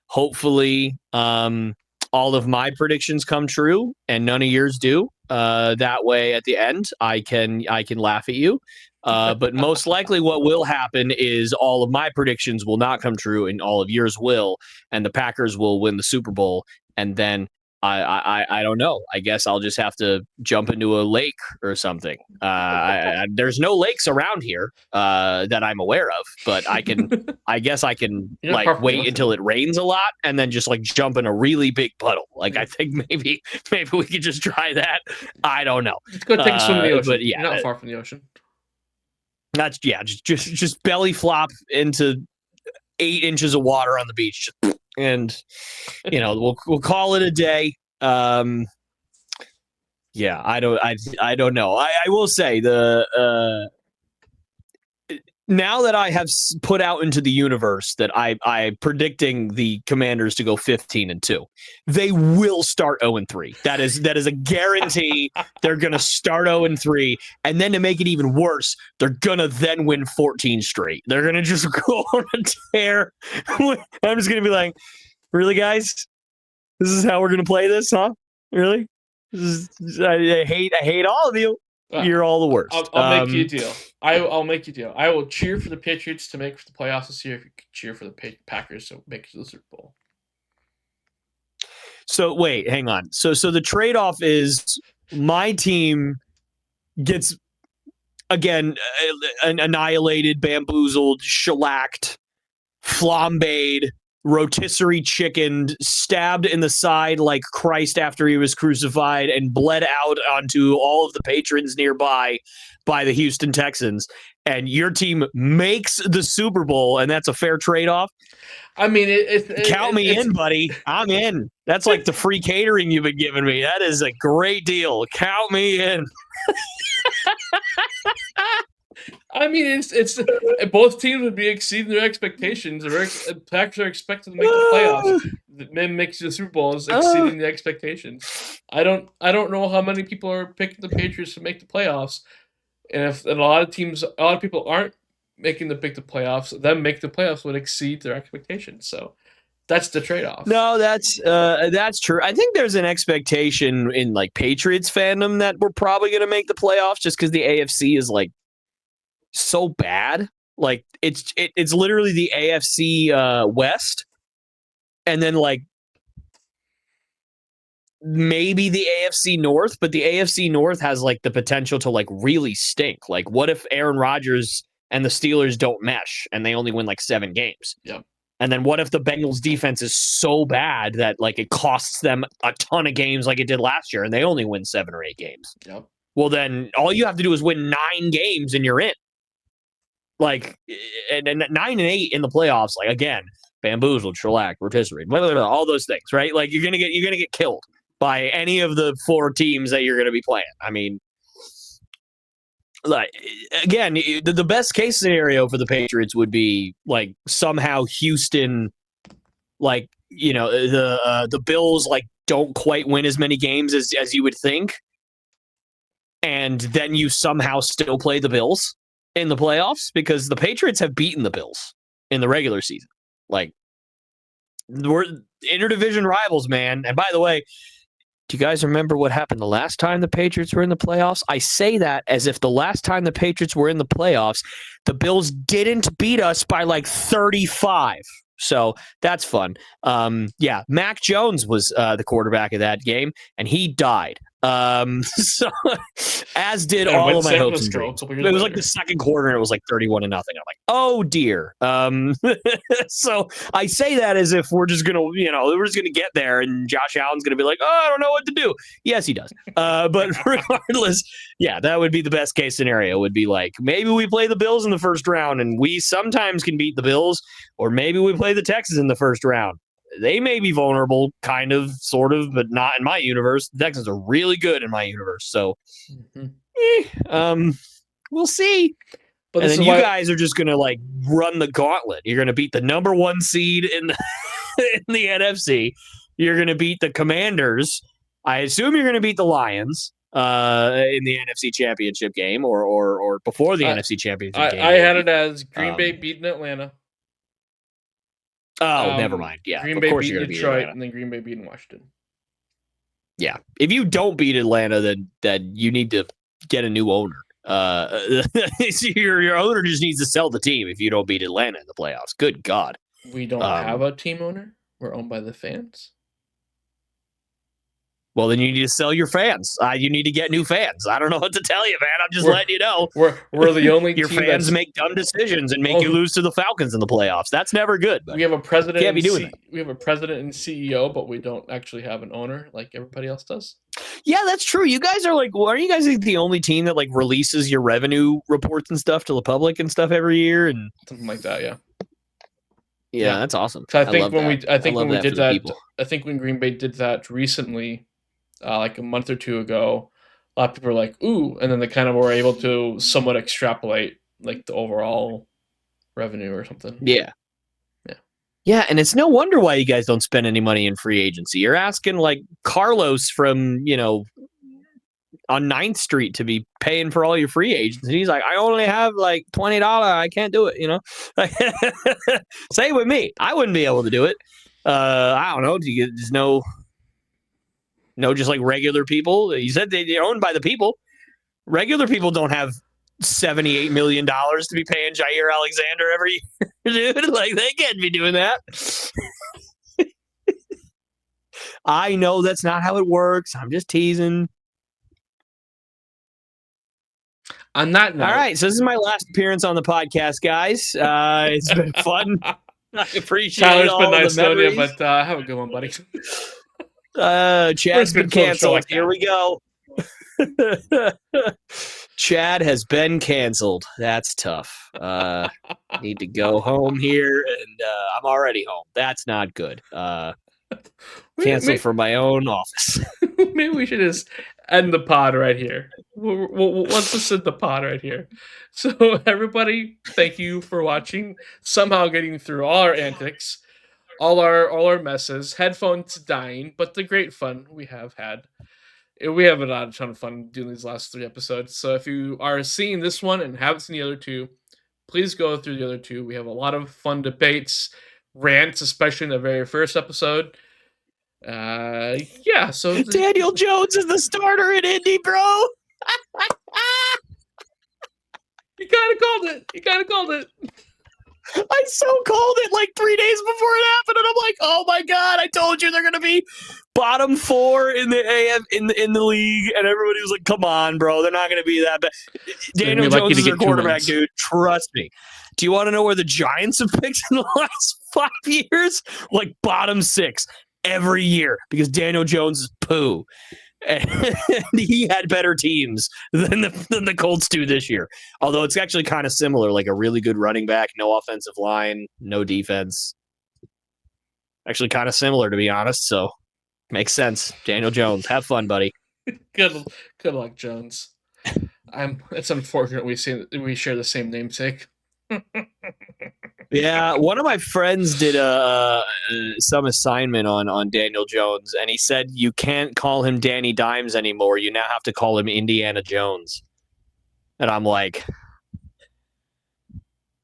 hopefully all of my predictions come true and none of yours do. That way, at the end, I can laugh at you. But most likely what will happen is all of my predictions will not come true and all of yours will, and the Packers will win the Super Bowl, and then I don't know. I guess I'll just have to jump into a lake or something. There's no lakes around here that I'm aware of, but I guess I can like wait until it rains a lot and then just like jump in a really big puddle. Like I think maybe we could just try that. I don't know. Just go take a swim in the ocean. But yeah, you're not far from the ocean. That's just belly flop into 8 inches of water on the beach, and we'll call it a day. Yeah, I don't know. I will say now that I have put out into the universe that I'm predicting the Commanders to go 15-2, they will start 0-3. That is a guarantee. They're going to start 0-3, and then to make it even worse, they're going to then win 14 straight. They're going to just go on a tear. I'm just going to be like, really, guys? This is how we're going to play this, huh? Really? I hate all of you. You're all the worst. I'll make you a deal. I'll make you a deal. I will cheer for the Patriots to make the playoffs this year if you cheer for the Packers to make it to the Super Bowl. So wait, hang on. So the trade-off is my team gets, again, annihilated, bamboozled, shellacked, flambéed, rotisserie chickened, stabbed in the side like Christ after he was crucified, and bled out onto all of the patrons nearby by the Houston Texans. And your team makes the Super Bowl, and that's a fair trade-off. I mean, count me in, buddy. I'm in. That's like the free catering you've been giving me. That is a great deal. Count me in. I mean, it's both teams would be exceeding their expectations. The Packers are expected to make the playoffs. The men makes the Super Bowl is exceeding the expectations. I don't know how many people are picking the Patriots to make the playoffs, and a lot of people aren't making the playoffs, them make the playoffs would exceed their expectations. So that's the trade-off. No, that's true. I think there's an expectation in like Patriots fandom that we're probably going to make the playoffs just because the AFC is like so bad. Like it's literally the AFC West, and then like maybe the AFC North, but the AFC North has like the potential to like really stink. Like what if Aaron Rodgers and the Steelers don't mesh and they only win like 7 games? Yeah. And then what if the Bengals defense is so bad that like it costs them a ton of games like it did last year and they only win 7 or 8 games? Yep. Well, then all you have to do is win 9 games and you're in. Like, and 9-8 in the playoffs, like again, bamboozled, shellacked, rotisserie, blah, blah, blah, all those things, right? Like you're gonna get killed by any of the 4 teams that you're gonna be playing. I mean, like again, the best case scenario for the Patriots would be like somehow Houston, like the Bills like don't quite win as many games as you would think, and then you somehow still play the Bills in the playoffs, because the Patriots have beaten the Bills in the regular season. Like, we're interdivision rivals, man. And by the way, do you guys remember what happened the last time the Patriots were in the playoffs? I say that as if the last time the Patriots were in the playoffs, the Bills didn't beat us by like 35. So that's fun. Yeah, Mac Jones was the quarterback of that game, and he died. So as did all of my hopes and dreams. It was like the second quarter, and it was like 31-0. I'm like, oh dear. So I say that as if we're just gonna, we're just gonna get there, and Josh Allen's gonna be like, oh, I don't know what to do. Yes, he does. But regardless, yeah, that would be the best case scenario. Would be like maybe we play the Bills in the first round, and we sometimes can beat the Bills, or maybe we play the Texans in the first round. They may be vulnerable, kind of, sort of, but not in my universe. The Texans are really good in my universe, so we'll see. But and then you guys are just gonna like run the gauntlet. You're gonna beat the number 1 seed in the NFC. You're gonna beat the Commanders. I assume you're gonna beat the Lions in the NFC Championship game, or before the NFC Championship game. I had it as Green Bay beating Atlanta. Oh, never mind. Yeah, Green Bay beat Detroit, and then Green Bay beating Washington. Yeah, if you don't beat Atlanta, then you need to get a new owner. Your owner just needs to sell the team if you don't beat Atlanta in the playoffs. Good God. We don't have a team owner. We're owned by the fans. Well, then you need to sell your fans. You need to get new fans. I don't know what to tell you, man. I'm just letting you know. We're the only your team fans make dumb decisions and make you lose to the Falcons in the playoffs. That's never good. We have a president. Can't be doing that. We have a president and CEO, but we don't actually have an owner like everybody else does. Yeah, that's true. You guys are like, are you guys the only team that like releases your revenue reports and stuff to the public and stuff every year and something like that? Yeah. Yeah, that's awesome. So I think when we did that, I think when Green Bay did that recently, like a month or two ago, a lot of people were like, "Ooh," and then they kind of were able to somewhat extrapolate like the overall revenue or something. Yeah, and it's no wonder why you guys don't spend any money in free agency. You're asking like Carlos from on 9th Street to be paying for all your free agents. And he's like, I only have like $20. I can't do it, Same with me. I wouldn't be able to do it. I don't know. Do you just know just like regular people? You said they're owned by the people. Regular people don't have $78 million to be paying Jair Alexander every year, dude. Like, they can't be doing that. I know that's not how it works. I'm just teasing. On that note, all right, so this is my last appearance on the podcast, guys. It's been fun. I appreciate Tyler's all been nice the knowing you, memories. but have a good one, buddy. Chad's been canceled. Here we go. Chad has been canceled. That's tough. Need to go home here, and I'm already home. That's not good. Canceled from my own office. Maybe we should just end the pod right here. Let's just end the pod right here. So everybody, thank you for watching. Somehow getting through all our antics, all our messes, headphones dying, but the great fun we have had. We have had a ton of fun doing these last 3 episodes. So if you are seeing this one and haven't seen the other 2, please go through the other 2. We have a lot of fun debates, rants, especially in the very first episode. So Daniel Jones is the starter in Indy, bro. You kind of called it. I so called it like 3 days before it happened, and I'm like, oh my god! I told you they're gonna be bottom 4 in the in the league, and everybody was like, come on, bro, they're not gonna be that bad. Daniel Jones is their quarterback, dude. Trust me. Do you want to know where the Giants have picked in the last 5 years? Like bottom 6 every year because Daniel Jones is poo. And he had better teams than the Colts do this year. Although it's actually kind of similar, like a really good running back, no offensive line, no defense. Actually kind of similar, to be honest. So makes sense. Daniel Jones, have fun, buddy. Good luck, Jones. It's unfortunate we share the same namesake. Yeah, one of my friends did some assignment on Daniel Jones, and he said you can't call him Danny Dimes anymore. You now have to call him Indiana Jones. And I'm like,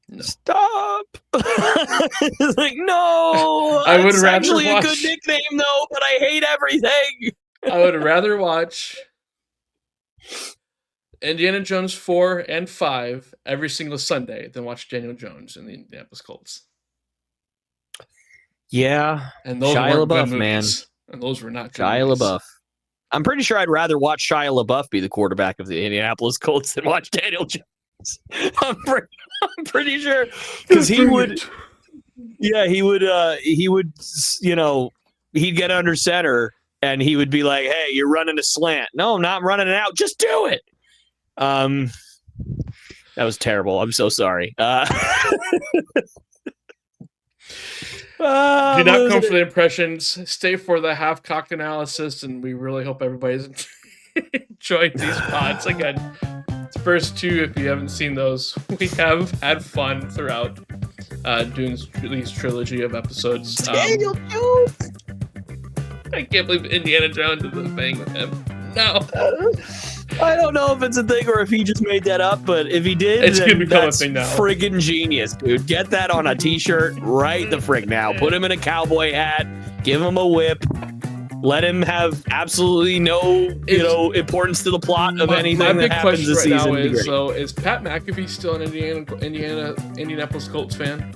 no. Stop! Like, no, I would it's rather actually watch... a good nickname though, but I hate everything. I would rather watch Indiana Jones 4 and 5 every single Sunday than watch Daniel Jones in the Indianapolis Colts. Yeah, and those Shia weren't LaBeouf, good man. And those were not good Shia movies. LaBeouf. I'm pretty sure I'd rather watch Shia LaBeouf be the quarterback of the Indianapolis Colts than watch Daniel Jones. I'm pretty sure because he would. Yeah, he would. He'd get under center and he would be like, "Hey, you're running a slant." No, I'm not running it out. Just do it. That was terrible. I'm so sorry. Do not come for the impressions. Stay for the half-cocked analysis, and we really hope everybody's enjoyed these pods. Again, the first 2, if you haven't seen those, we have had fun throughout doing these trilogy of episodes. Daniel Jones! I can't believe Indiana Jones is a thing with him. No. I don't know if it's a thing or if he just made that up, but if he did, it's gonna become that's a thing now. Friggin' genius, dude. Get that on a t-shirt right the frig now. Put him in a cowboy hat, give him a whip, let him have absolutely no importance to the plot of anything that happens this season. Is Pat McAfee still an Indianapolis Colts fan?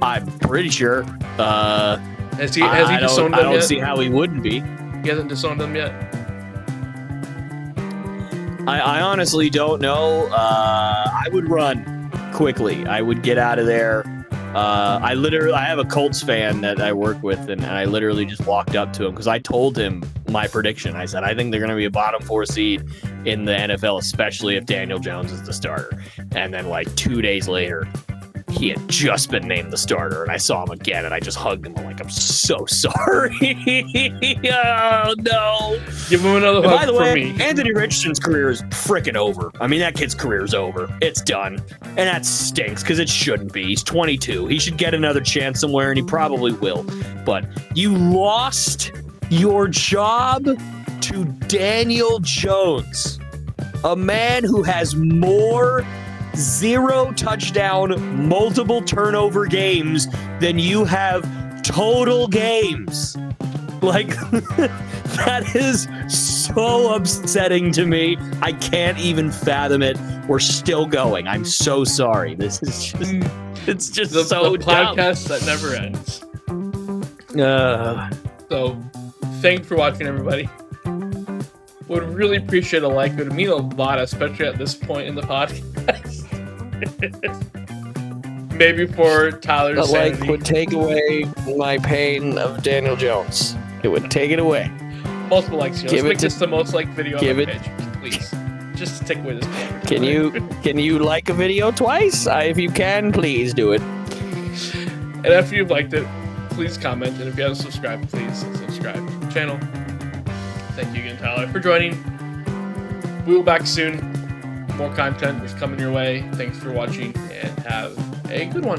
I'm pretty sure. Has he disowned them yet? I don't see how he wouldn't be. He hasn't disowned them yet? I honestly don't know. I would run quickly. I would get out of there. I have a Colts fan that I work with, and I literally just walked up to him because I told him my prediction. I said, I think they're going to be a bottom 4 seed in the NFL, especially if Daniel Jones is the starter. And then like 2 days later, he had just been named the starter, and I saw him again, and I just hugged him. I'm like, I'm so sorry. Oh, no. Give him another hug by the way, from me. Anthony Richardson's career is freaking over. I mean, that kid's career is over. It's done. And that stinks because it shouldn't be. He's 22. He should get another chance somewhere, and he probably will. But you lost your job to Daniel Jones, a man who has more 0 touchdown, multiple turnover games than you have total games. Like, that is so upsetting to me. I can't even fathom it. We're still going. I'm so sorry. This is just, it's just the dumb. Podcast that never ends. So, thanks for watching, everybody. Would really appreciate a like. It would mean a lot, especially at this point in the podcast. Maybe for Tyler's a sanity. like would take away my pain of Daniel Jones. It would take it away. Multiple likes here. Let's make this the most liked video on give the it- page, please. Just to take away this pain. Can you like a video twice? If you can, please do it. And after you've liked it, please comment. And if you haven't subscribed, please subscribe to the channel. Thank you again, Tyler, for joining. We will be back soon. More content is coming your way. Thanks for watching, and have a good one.